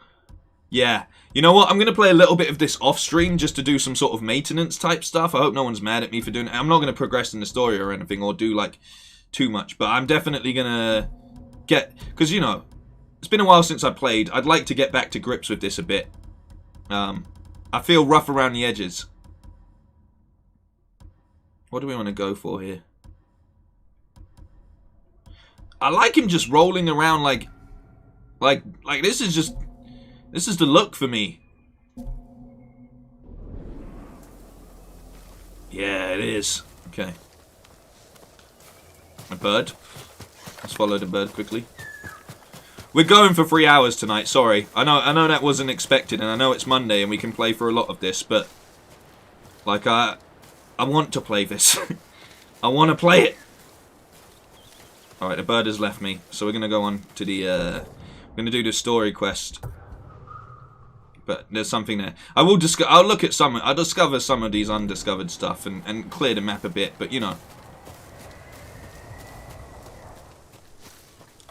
Yeah. You know what? I'm going to play a little bit of this off stream just to do some sort of maintenance type stuff. I hope no one's mad at me for doing it. I'm not going to progress in the story or anything or do like too much, but I'm definitely going to get, because you know, it's been a while since I played. I'd like to get back to grips with this a bit. I feel rough around the edges. What do we want to go for here? I like him just rolling around like this is just, this is the look for me. Yeah, it is. Okay. A bird. Let's follow the bird quickly. We're going for 3 hours tonight, sorry. I know that wasn't expected, and I know it's Monday and we can play for a lot of this, but like I want to play this. I want to play it. Alright, the bird has left me, so we're gonna go on to the we're gonna do the story quest. But there's something there. I'll look at some, I'll discover some of these undiscovered stuff and clear the map a bit, but you know.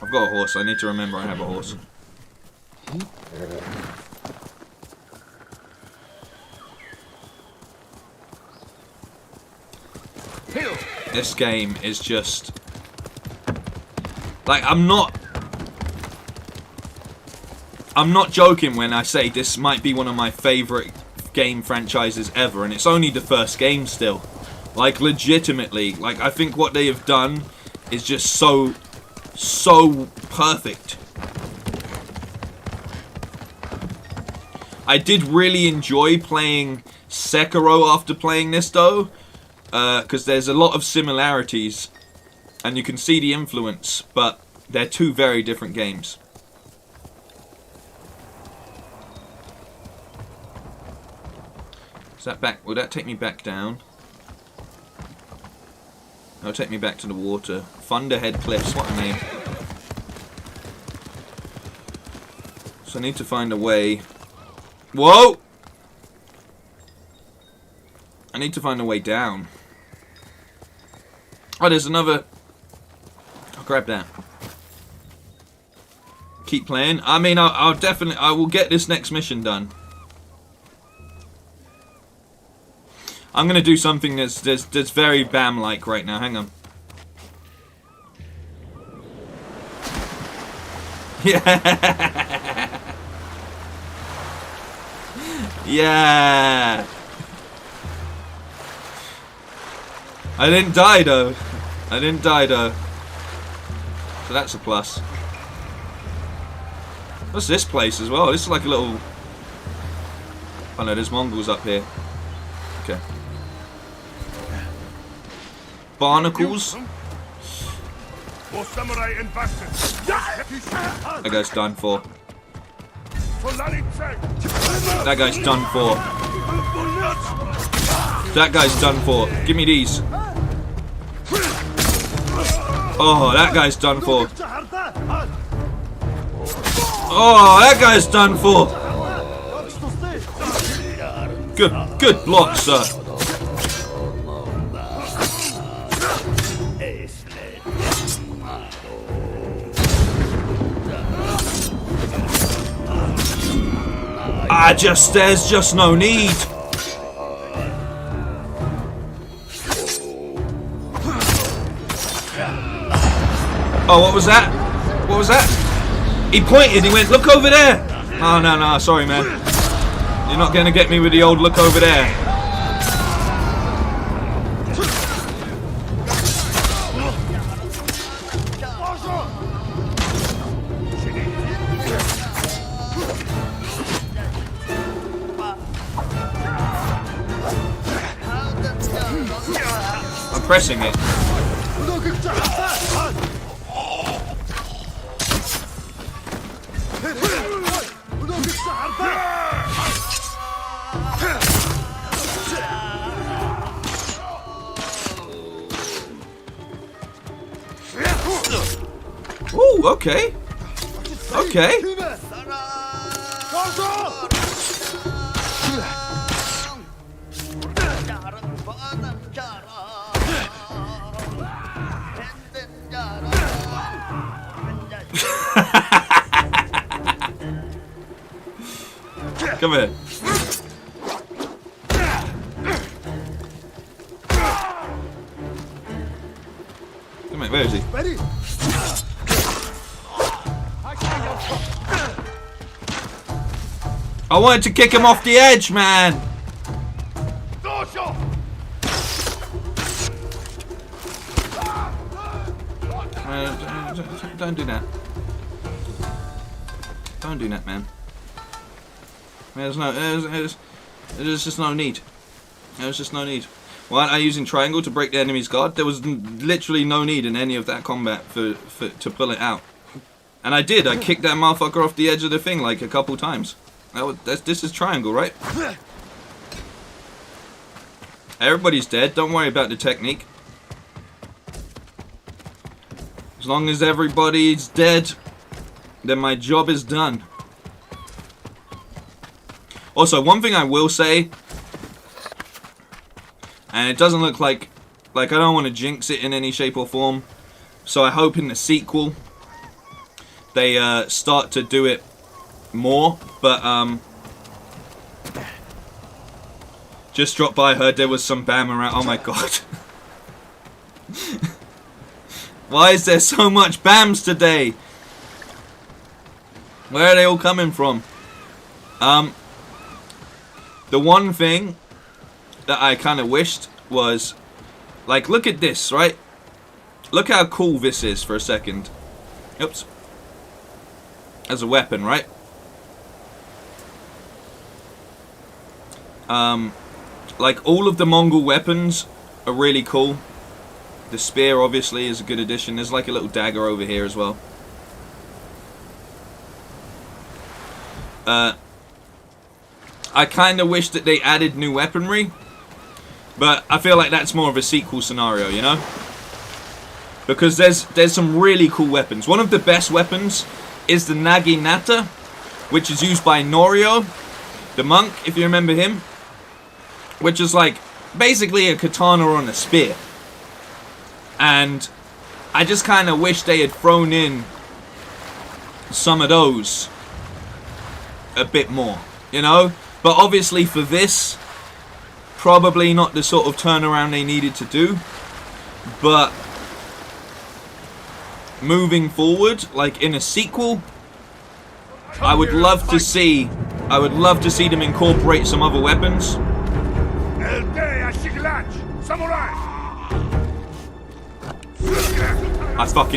I've got a horse, I need to remember I have a horse. This game is just... like, I'm not joking when I say this might be one of my favourite game franchises ever, and it's only the first game still. Like, legitimately, like, I think what they have done is just so perfect. I did really enjoy playing Sekiro after playing this, though, because there's a lot of similarities, and you can see the influence, but they're two very different games. Is that back? Will that take me back down? That'll take me back to the water. Thunderhead Cliffs, what a name. So I need to find a way. Whoa! I need to find a way down. Oh, there's another... I'll grab that. Keep playing. I mean, I'll definitely... I will get this next mission done. I'm going to do something that's very Bam-like right now. Hang on. Yeah. Yeah. I didn't die though. I didn't die though. So that's a plus. What's this place as well? This is like a little... Oh no, there's Mongols up here. Okay. Barnacles. That guy's done for. That guy's done for. That guy's done for. Give me these. Oh, that guy's done for. Oh, that guy's done for. Good block, sir. There's just no need. Oh, what was that? What was that? He pointed, he went, look over there. Oh, no, sorry, man. You're not gonna get me with the old look over there. I'm pressing it. Ooh, okay. Okay. Come here. Come here, where is he? Ready? I wanted to kick him off the edge, man. Don't do that. Don't do that, man. There's just no need. There's just no need. Why aren't I using triangle to break the enemy's guard? There was literally no need in any of that combat to pull it out. And I did. I kicked that motherfucker off the edge of the thing like a couple times. This is triangle, right? Everybody's dead. Don't worry about the technique. As long as everybody's dead, then my job is done. Also, one thing I will say, and it doesn't look like I don't want to jinx it in any shape or form, so I hope in the sequel they start to do it more, but just dropped by, heard there was some BAM around. Oh my god. Why is there so much BAMs today? Where are they all coming from? The one thing that I kind of wished was, like, look at this, right? Look how cool this is for a second. Oops. As a weapon, right? Like, all of the Mongol weapons are really cool. The spear, obviously, is a good addition. There's like a little dagger over here as well. I kind of wish that they added new weaponry, but I feel like that's more of a sequel scenario, you know? Because there's some really cool weapons. One of the best weapons is the Naginata, which is used by Norio, the monk, if you remember him. Which is like basically a katana on a spear. And I just kind of wish they had thrown in some of those a bit more, you know? But obviously for this, probably not the sort of turnaround they needed to do. But moving forward, like in a sequel, I would love to see them incorporate some other weapons.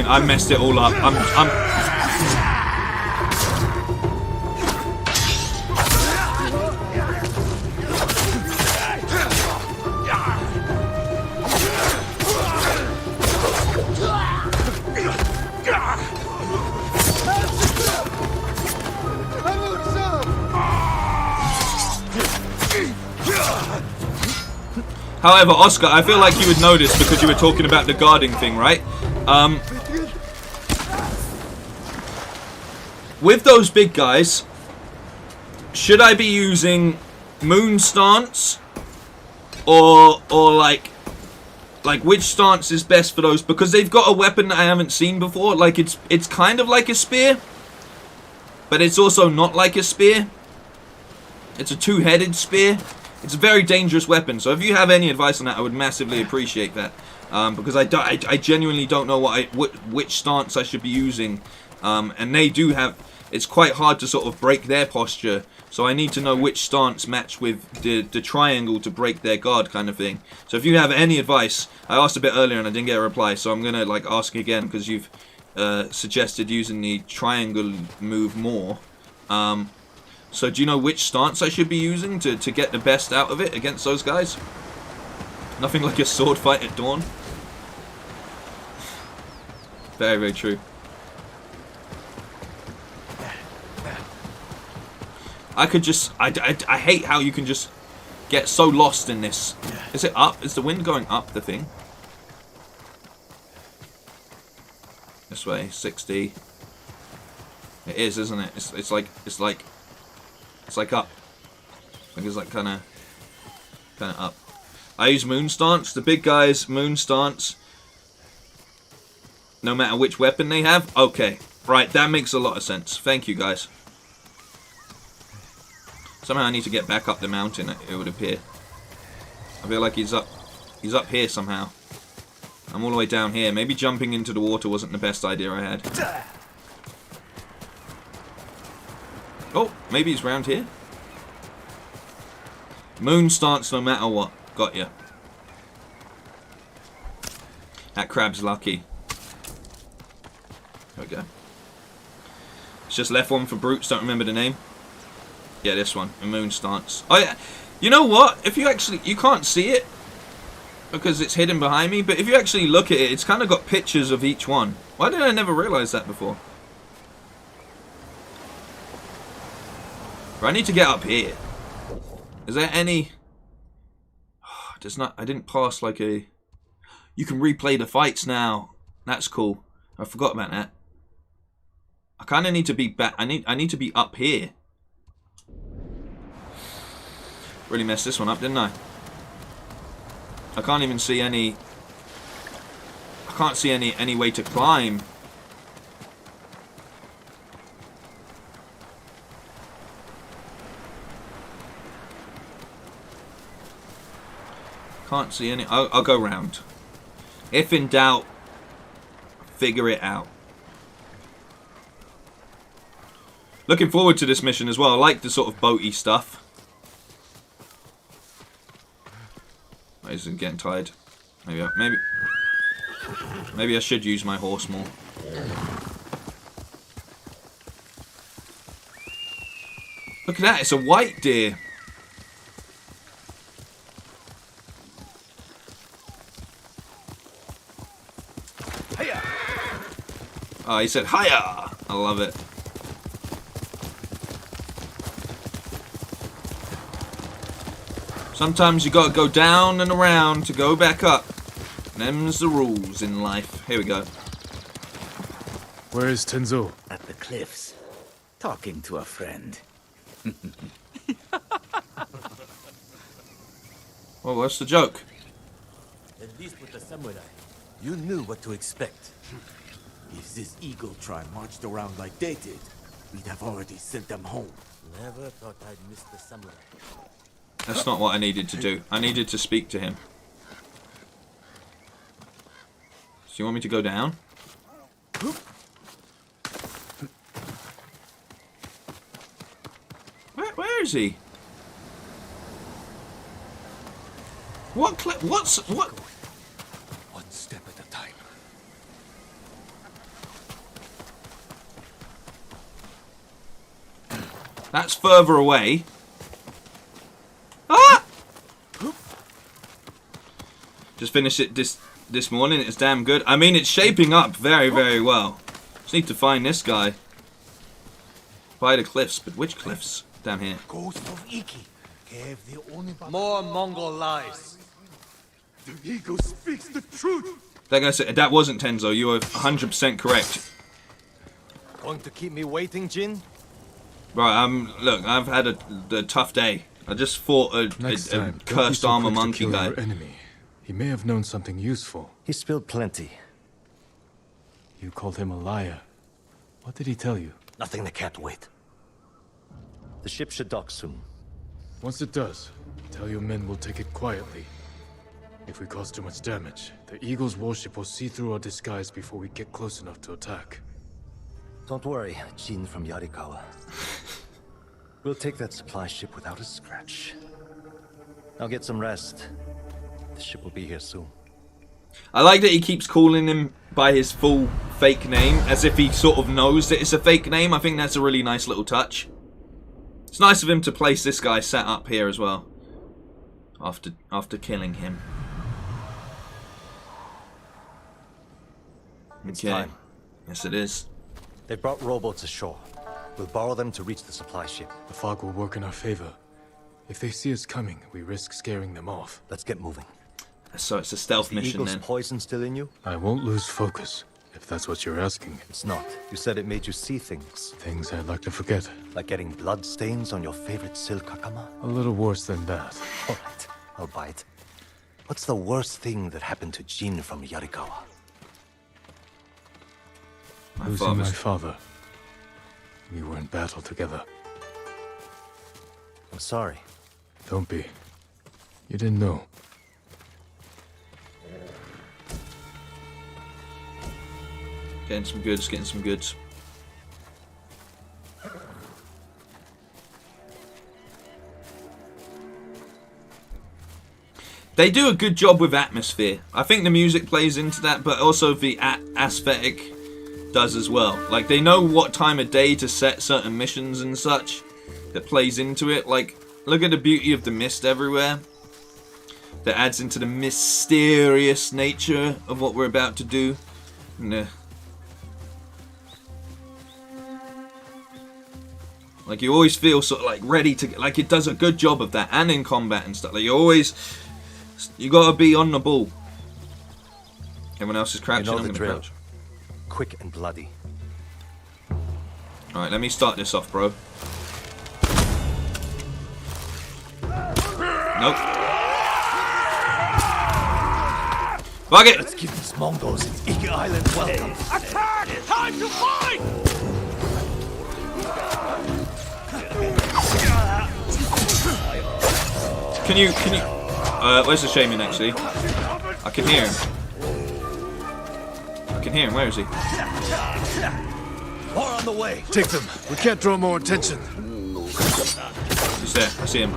I messed it all up. However, Oscar, I feel like you would know this because you were talking about the guarding thing, right? With those big guys, should I be using moon stance or like which stance is best for those? Because they've got a weapon that I haven't seen before. Like it's kind of like a spear, but it's also not like a spear. It's a two-headed spear. It's a very dangerous weapon. So if you have any advice on that, I would massively appreciate that. Because I genuinely don't know which stance I should be using. And they do have... It's quite hard to sort of break their posture. So I need to know which stance match with the triangle to break their guard kind of thing. So if you have any advice... I asked a bit earlier and I didn't get a reply. So I'm going to like ask again because you've suggested using the triangle move more. So do you know which stance I should be using to get the best out of it against those guys? Nothing like a sword fight at dawn. Very, very true. I could just... I hate how you can just get so lost in this. Is it up? Is the wind going up the thing? This way, 60. It is, isn't it? It's like up. I think it's like kind of up. I use moon stance. The big guys, moon stance. No matter which weapon they have. Okay, right. That makes a lot of sense. Thank you, guys. Somehow I need to get back up the mountain. It would appear. I feel like he's up here somehow. I'm all the way down here. Maybe jumping into the water wasn't the best idea I had. Oh, maybe he's round here. Moon stance no matter what. Got ya. That crab's lucky. There we go. It's just left one for brutes. Don't remember the name. Yeah, this one. A moon stance. Oh yeah. You know what? If you actually... You can't see it because it's hidden behind me. But if you actually look at it, it's kind of got pictures of each one. Why did I never realize that before? I need to get up here. Is there any... There's not... I didn't pass like a... You can replay the fights now. That's cool. I forgot about that. I kind of need to be back... I need to be up here. Really messed this one up, didn't I? I can't even see any... I can't see any way to climb. Can't see any... I'll go round. If in doubt, figure it out. Looking forward to this mission as well. I like the sort of boaty stuff. Oh, he's getting tired. Maybe I should use my horse more. Look at that, it's a white deer. Oh, he said, hiya! I love it. Sometimes you gotta go down and around to go back up. Them's the rules in life. Here we go. Where is Tenzo? At the cliffs, talking to a friend. Well, what's the joke? At least with the samurai, you knew what to expect. If this eagle tribe marched around like they did, we'd have already sent them home. Never thought I'd miss the samurai. That's not what I needed to do. I needed to speak to him. So you want me to go down? is he? What? What's what? One step at a time. That's further away. Ah! Just finished it this morning. It's damn good. I mean, it's shaping up very, very well. Just need to find this guy. By the cliffs, but which cliffs? Down here. Ghost of Iki gave the only More Mongol lies. The eagle speaks the truth. Like I said, that wasn't Tenzo. You were 100% correct. Going to keep me waiting, Jin? Right. Look, I've had a tough day. I just fought a cursed armor monkey guy. Enemy. He may have known something useful. He spilled plenty. You called him a liar. What did he tell you? Nothing that can't wait. The ship should dock soon. Once it does, tell your men we'll take it quietly. If we cause too much damage, the Eagle's warship will see through our disguise before we get close enough to attack. Don't worry, Jin from Yarikawa. We'll take that supply ship without a scratch. Now get some rest. The ship will be here soon. I like that he keeps calling him by his full fake name, as if he sort of knows that it's a fake name. I think that's a really nice little touch. It's nice of him to place this guy sat up here as well. After killing him. It's Okay. time. Yes, it is. They've brought rowboats ashore. We'll borrow them to reach the supply ship. The fog will work in our favor. If they see us coming, we risk scaring them off. Let's get moving. So it's a stealth mission Eagle's then. poison still in you? I won't lose focus, if that's what you're asking. It's not. You said it made you see things. Things I'd like to forget. Like getting blood stains on your favorite silk hakama? A little worse than that. Alright, I'll bite. What's the worst thing that happened to Jin from Yarikawa? Losing my father. We were in battle together. I'm sorry. Don't be. You didn't know. Getting some goods, getting some goods. They do a good job with atmosphere. I think the music plays into that, but also the aesthetic does as well. Like, they know what time of day to set certain missions and such. That plays into it. Like, look at the beauty of the mist everywhere. That adds into the mysterious nature of what we're about to do. And, like, you always feel sort of like ready to, like, it does a good job of that, and in combat and stuff. Like, you gotta be on the ball. Everyone else is crouching. You know I'm the gonna drill. crouch. Quick and bloody. All right, let me start this off, bro. Nope. Fuck it. Let's give these Mongols its Iki Island welcome. Attack! Time to fight! Can you, where's the shaman actually? I can hear him. I can hear him, where is he? More on the way. Take them. We can't draw more attention. He's there, I see him,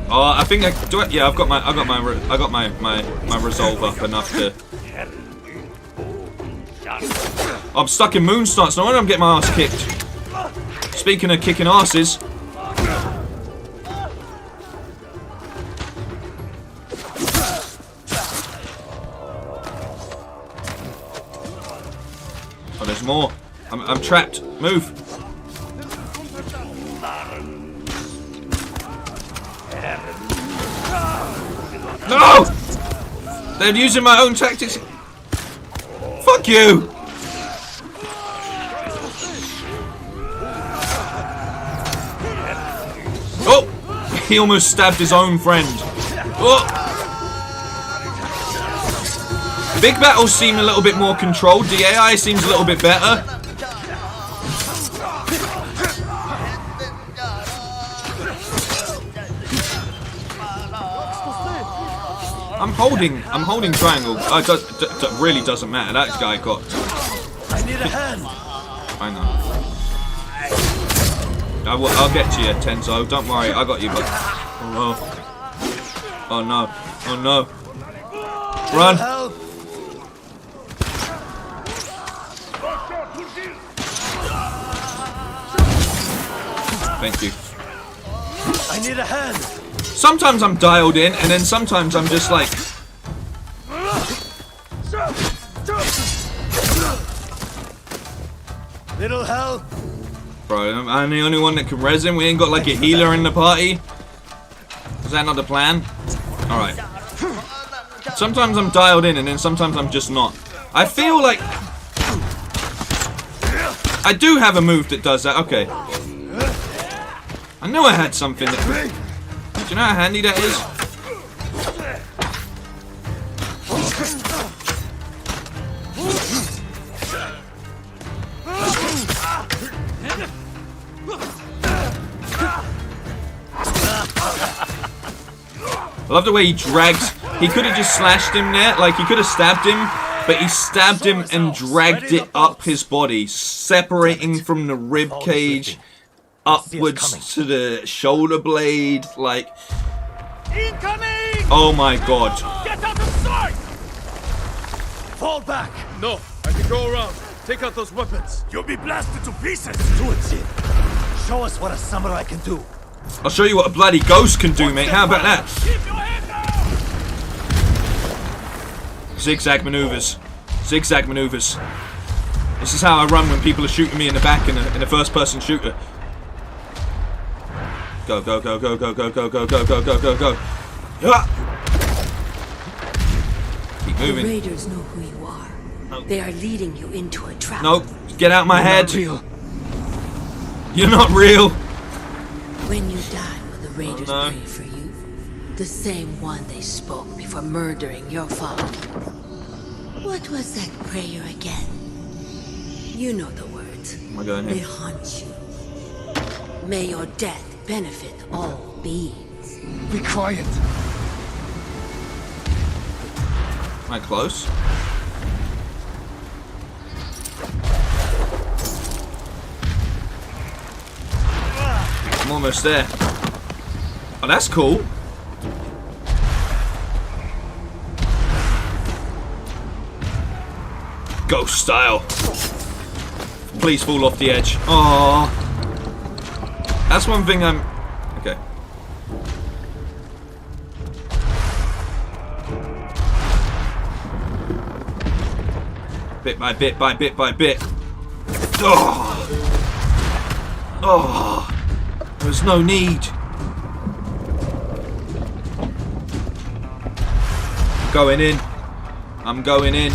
Oh, I think yeah, I've got my resolve up enough to. I'm stuck in moon starts, no wonder I'm getting my ass kicked. Speaking of kicking asses. Oh, there's more. I'm trapped. Move. No! They're using my own tactics. Fuck you! Oh! He almost stabbed his own friend. Oh! Big battles seem a little bit more controlled. The AI seems a little bit better. I'm holding triangle. It really doesn't matter. That guy got. I need a hand. I know. I'll get to you, Tenzo. Don't worry, I got you. But oh no! Oh no! Run! Thank you. I need a hand. Sometimes I'm dialed in, and then sometimes I'm just like. Little help. Bro, I'm the only one that can res him. We ain't got like a healer in the party. Is that not the plan? Alright. Sometimes I'm dialed in and then sometimes I'm just not. I feel like... I do have a move that does that. Okay. I knew I had something that... Do you know how handy that is? I love the way he drags. He could have just slashed him there, like he could have stabbed him, but he stabbed him and dragged it up his body, separating from the rib cage upwards to the shoulder blade. Like, oh my god! Get out of sight! Fall back! No, I can go around. Take out those weapons. You'll be blasted to pieces! Do it, Jin. Show us what a samurai can do. I'll show you what a bloody ghost can do, mate. How about that? Zigzag maneuvers. Zigzag maneuvers. This is how I run when people are shooting me in the back in a first-person shooter. Go, go, go, go, go, go, go, go, go, go, go, go, go. Yeah. Keep moving. The raiders know who you are. They are leading you into a trap. Nope. Get out my head. You're You're not real. When you die, will the raiders pray for you? The same one they spoke before murdering your father. What was that prayer again? You know the words. Am I going They here? haunt you. May your death benefit all beings. Be quiet. Am I close? I'm almost there. Oh, that's cool. Ghost style. Please fall off the edge. Oh, that's one thing I'm... Okay. Bit by bit by bit by bit. Oh. Oh. There's no need. Going in. I'm going in.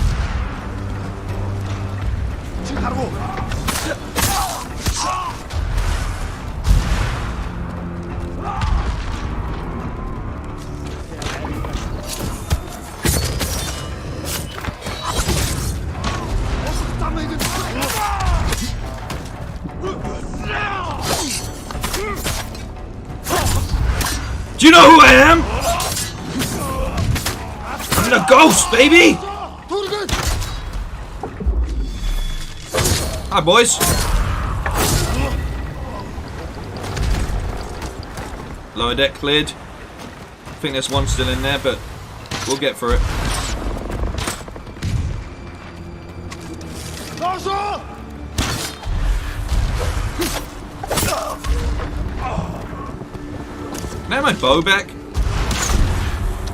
Do you know who I am? I'm the ghost, baby! Hi, boys. Lower deck cleared. I think there's one still in there, but we'll get through it. Can I have my bow back?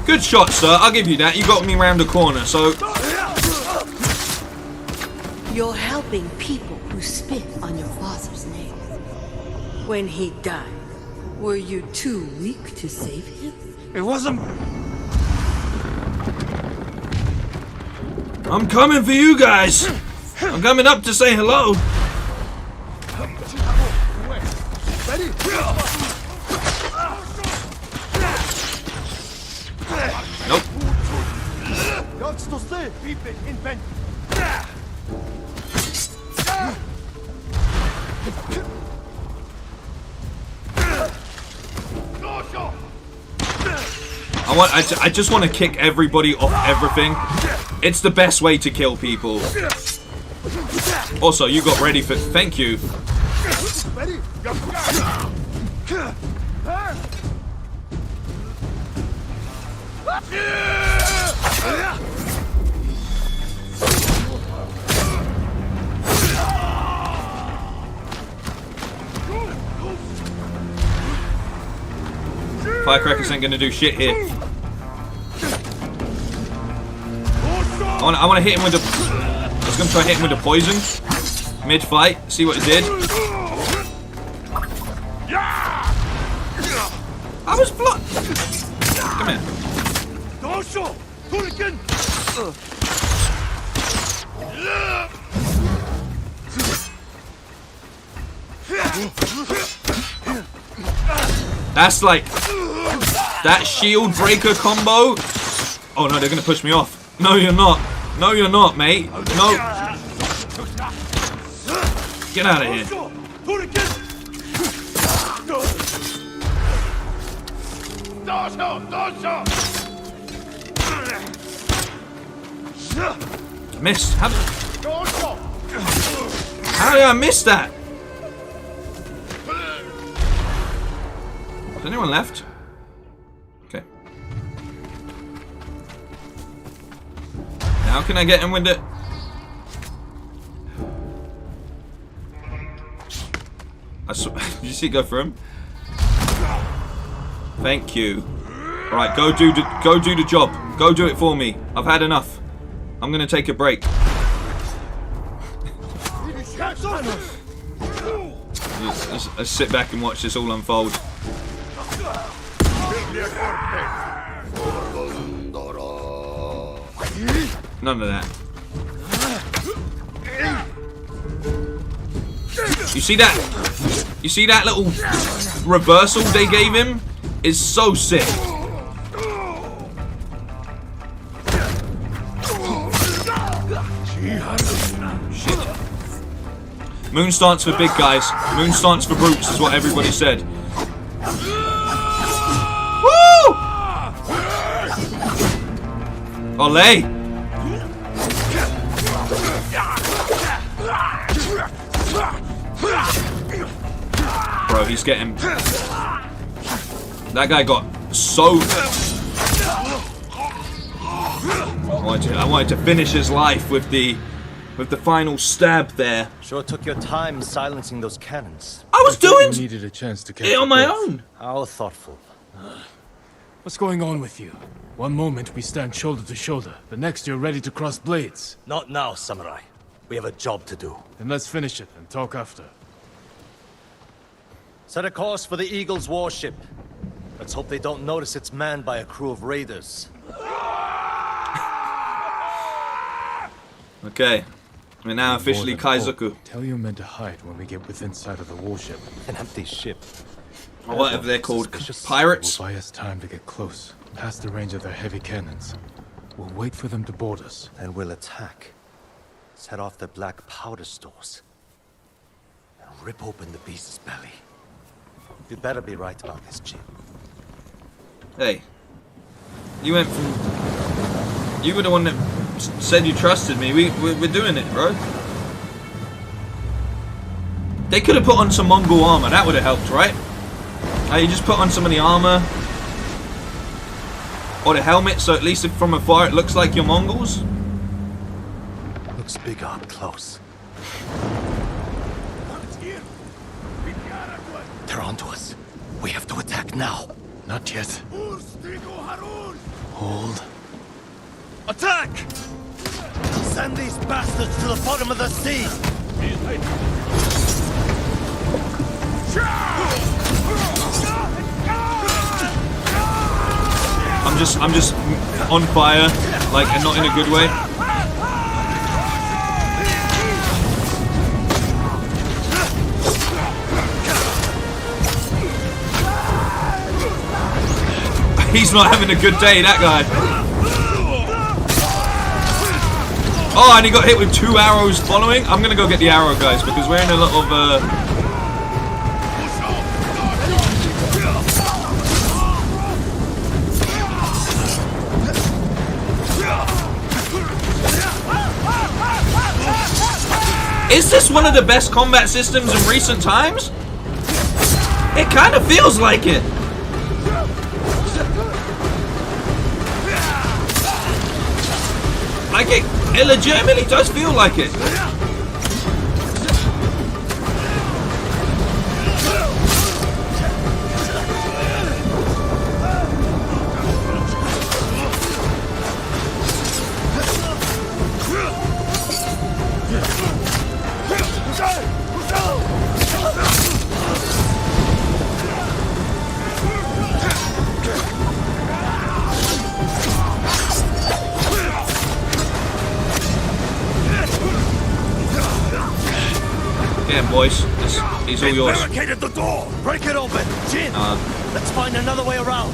Good shot, sir. I'll give you that. You got me round the corner, so... You're helping people who spit on your father's name. When he died, were you too weak to save him? It wasn't... I'm coming for you guys. I'm coming up to say hello. Ready? Nope. I just want to kick everybody off everything. It's the best way to kill people. Also, you got ready for... Thank you. Firecrackers ain't gonna do shit here. I want to hit him with the. I was gonna try to hit him with the poison mid-fight. See what it did. I was blocked. Come here. That's like that shield breaker combo. Oh no, they're gonna push me off. No, you're not. No, you're not, mate. No. Get out of here. Missed. How did I miss that? Is anyone left? Okay. How can I get him with it? Did you see it go for him? Thank you. All right, go do the job. Go do it for me. I've had enough. I'm gonna take a break. Let's sit back and watch this all unfold. None of that. You see that? You see that little reversal they gave him? Is so sick. Shit. Moon stance for big guys. Moon stance for brutes is what everybody said. Woo! Olé! Bro, he's getting... That guy got so... I wanted to finish his life with the final stab there. Sure took your time silencing those cannons. I was doing needed a chance to catch it on my own. How thoughtful. What's going on with you? One moment we stand shoulder to shoulder, the next you're ready to cross blades. Not now, samurai. We have a job to do. Then let's finish it and talk after. Set a course for the Eagle's warship. Let's hope they don't notice it's manned by a crew of raiders. Okay. We're now officially Kaizoku. Tell your men to hide when we get within sight of the warship. An empty ship. Or whatever they're called. Pirates? Will buy us time to get close, past the range of their heavy cannons. We'll wait for them to board us. Then we'll attack. Set off their black powder stores. And rip open the beast's belly. You'd better be right about this, Jin. Hey. You went from... You were the one that said you trusted me. We're doing it, bro. They could have put on some Mongol armor. That would have helped, right? You just put on some of the armor. Or the helmet, so at least if from afar it looks like you're Mongols. Looks bigger up close. They're onto us. We have to attack now. Not yet. Hold. Attack! Send these bastards to the bottom of the sea! I'm just on fire, like, and not in a good way. He's not having a good day, that guy. Oh, and he got hit with 2 arrows following. I'm gonna go get the arrow, guys, because we're in a lot of Is this one of the best combat systems in recent times? It kind of feels like it. Like it legitimately does feel like it. Again, boys, he's all yours. Barricaded the door. Break it open, Jin. Let's find another way around.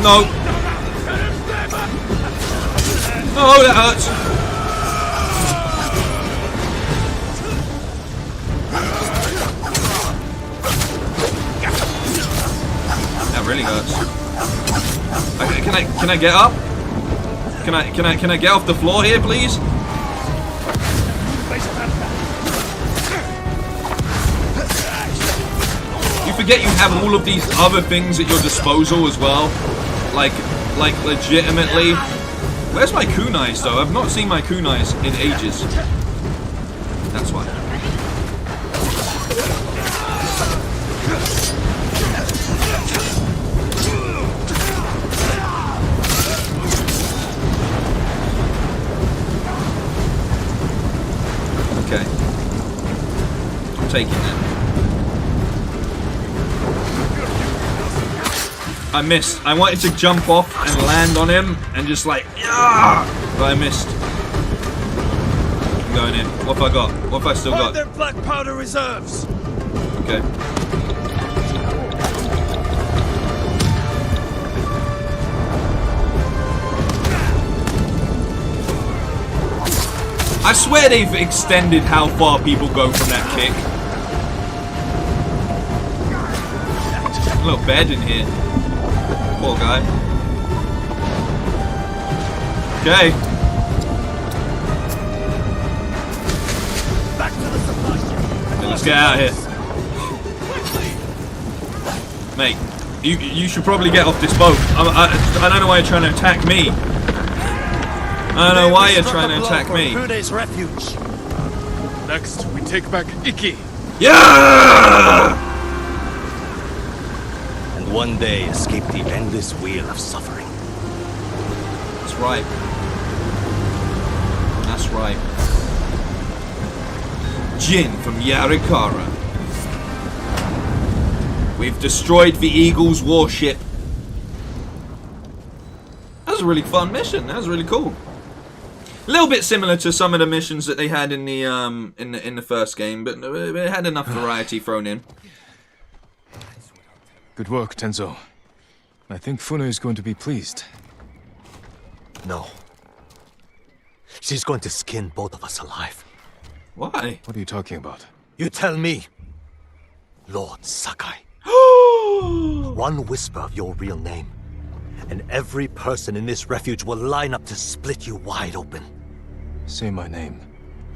No. Oh, that hurts. That really hurts. Okay, can I get up? Can I get off the floor here, please? You forget you have all of these other things at your disposal as well. Like legitimately. Where's my kunais though? I've not seen my kunais in ages. That's why. Okay. I'm taking it. I missed. I wanted to jump off and land on him and just like, yeah, but I missed. I'm going in. What have I got? What have I still got? Their black powder reserves. Okay. I swear they've extended how far people go from that kick. A little bed in here. Poor guy. Okay. Okay, let's get out of here. Mate, you should probably get off this boat. I don't know why you're trying to attack me. I don't know why you're trying to attack me. Refuge. Next, we take back Iki. Yeah! And one day escape the endless wheel of suffering. That's right. That's right. Jin from Yarikara. We've destroyed the Eagle's warship. That was a really fun mission. That was really cool. A little bit similar to some of the missions that they had in the first game, but it had enough variety thrown in. Good work, Tenzo. I think Funa is going to be pleased. No. She's going to skin both of us alive. Why? What are you talking about? You tell me. Lord Sakai. One whisper of your real name, and every person in this refuge will line up to split you wide open. Say my name.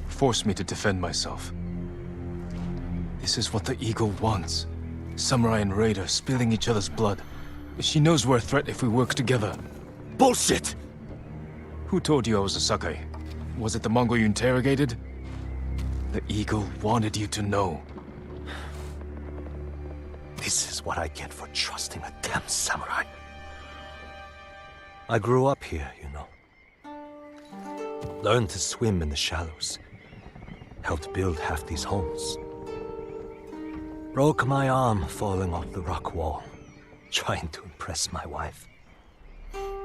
Force me to defend myself. This is what the Eagle wants. Samurai and Raider spilling each other's blood. She knows we're a threat if we work together. Bullshit! Who told you I was a Sakai? Was it the Mongol you interrogated? The Eagle wanted you to know. This is what I get for trusting a damn samurai. I grew up here, you know. Learned to swim in the shallows. Helped build half these homes. Broke my arm falling off the rock wall, trying to impress my wife.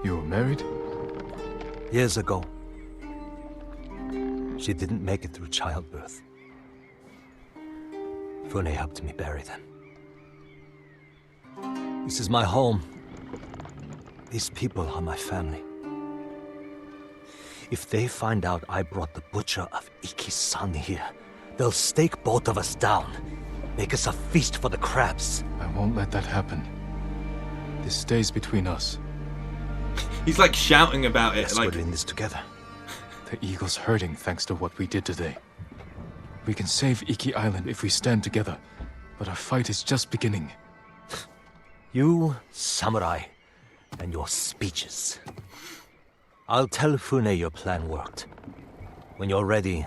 You were married? Years ago. She didn't make it through childbirth. Fune helped me bury them. This is my home. These people are my family. If they find out I brought the butcher of Iki's son here, they'll stake both of us down. Make us a feast for the crabs. I won't let that happen. This stays between us. He's like shouting about it. Yes, like we're in this together. The Eagle's hurting thanks to what we did today. We can save Iki Island if we stand together, but our fight is just beginning. You, samurai, and your speeches. I'll tell Fune your plan worked. When you're ready,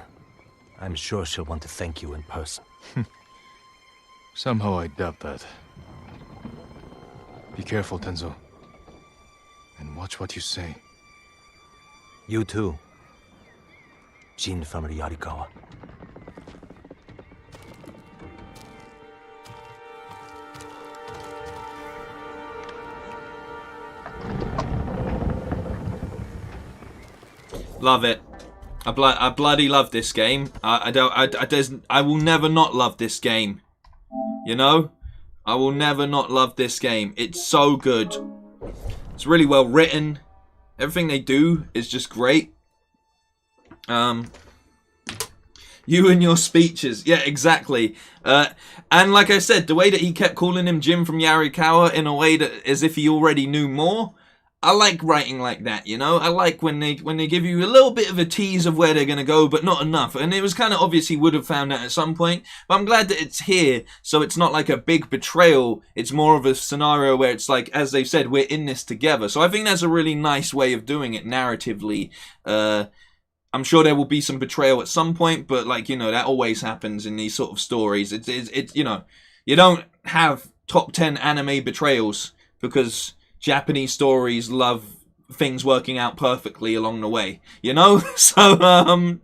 I'm sure she'll want to thank you in person. Somehow I doubt that. Be careful, Tenzo. And watch what you say. You too. Jin from Yarikawa. Love it. I bloody love this game. I will never not love this game. You know? I will never not love this game. It's so good. It's really well written. Everything they do is just great. You and your speeches. Yeah, exactly. And like I said, the way that he kept calling him Jim from Yarikawa in a way that as if he already knew more. I like writing like that, you know? I like when they give you a little bit of a tease of where they're going to go, but not enough. And it was kind of obvious he would have found out at some point. But I'm glad that it's here, so it's not like a big betrayal. It's more of a scenario where it's like, as they've said, we're in this together. So I think that's a really nice way of doing it narratively. I'm sure there will be some betrayal at some point, but like, you know, that always happens in these sort of stories. It's you know, you don't have top 10 anime betrayals because Japanese stories love things working out perfectly along the way, you know? So,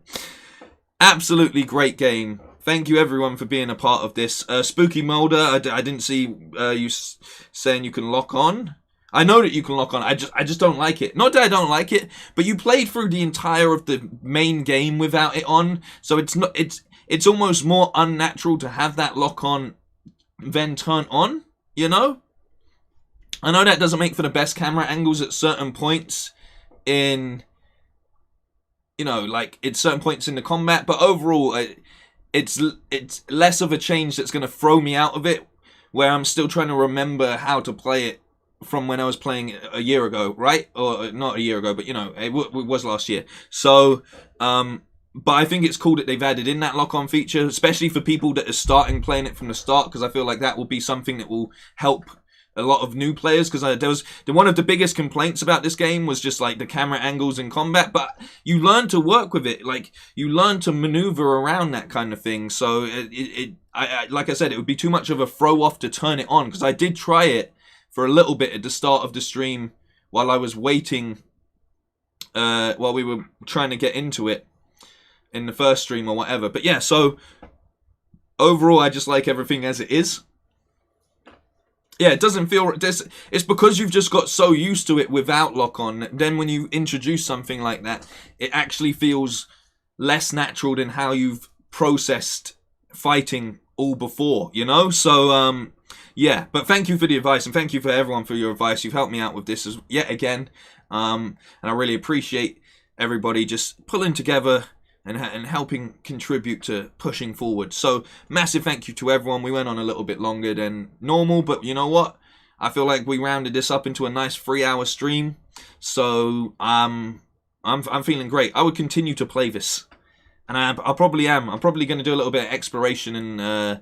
absolutely great game. Thank you everyone for being a part of this. Spooky Molder, I didn't see you saying you can lock on. I know that you can lock on. I just don't like it. Not that I don't like it, but you played through the entire of the main game without it on, so it's almost more unnatural to have that lock on then turn on, you know? I know that doesn't make for the best camera angles at certain points in, you know, like at certain points in the combat, but overall it's less of a change that's going to throw me out of it, where I'm still trying to remember how to play it from when I was playing it a year ago, right? Or not a year ago, but you know, it was last year. So, but I think it's cool that they've added in that lock-on feature, especially for people that are starting playing it from the start, because I feel like that will be something that will help a lot of new players, because there was one of the biggest complaints about this game was just like the camera angles in combat, but you learn to work with it, like you learn to maneuver around that kind of thing. So I like I said, it would be too much of a throw off to turn it on, because I did try it for a little bit at the start of the stream while I was waiting, while we were trying to get into it in the first stream or whatever. But yeah, so overall I just like everything as it is. Yeah, it doesn't feel... It's because you've just got so used to it without lock-on. Then when you introduce something like that, it actually feels less natural than how you've processed fighting all before, you know? So, yeah. But thank you for the advice, and thank you for everyone for your advice. You've helped me out with this yet again. And I really appreciate everybody just pulling together and helping contribute to pushing forward. So, massive thank you to everyone. We went on a little bit longer than normal, but you know what? I feel like we rounded this up into a nice 3-hour stream. So, I'm feeling great. I would continue to play this. And I probably am. I'm probably going to do a little bit of exploration and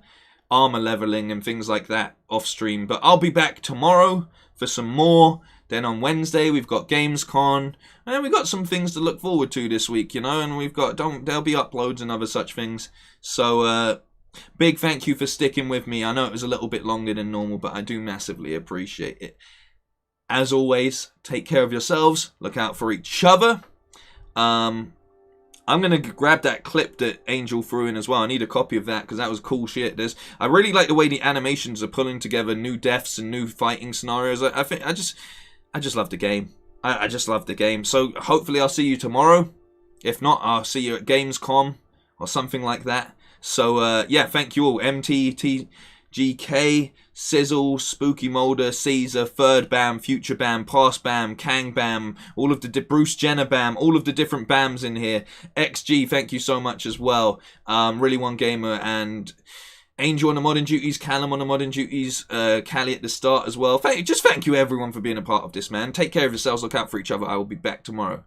armor leveling and things like that off stream. But I'll be back tomorrow for some more. Then on Wednesday, we've got Gamescom. And we've got some things to look forward to this week, you know. And we've got, there'll be uploads and other such things. So, big thank you for sticking with me. I know it was a little bit longer than normal, but I do massively appreciate it. As always, take care of yourselves. Look out for each other. I'm going to grab that clip that Angel threw in as well. I need a copy of that because that was cool shit. I really like the way the animations are pulling together new deaths and new fighting scenarios. I just love the game. I just love the game. So hopefully I'll see you tomorrow. If not, I'll see you at Gamescom or something like that. So yeah, thank you all. MTTGK, Sizzle, Spooky Molder, Caesar, Third Bam, Future Bam, Past Bam, Kang Bam, all of the Bruce Jenner Bam, all of the different Bams in here. XG, thank you so much as well. Really One Gamer and Angel on the Modern Duties, Callum on the Modern Duties, Callie at the start as well. Thank you everyone for being a part of this, man. Take care of yourselves. Look out for each other. I will be back tomorrow.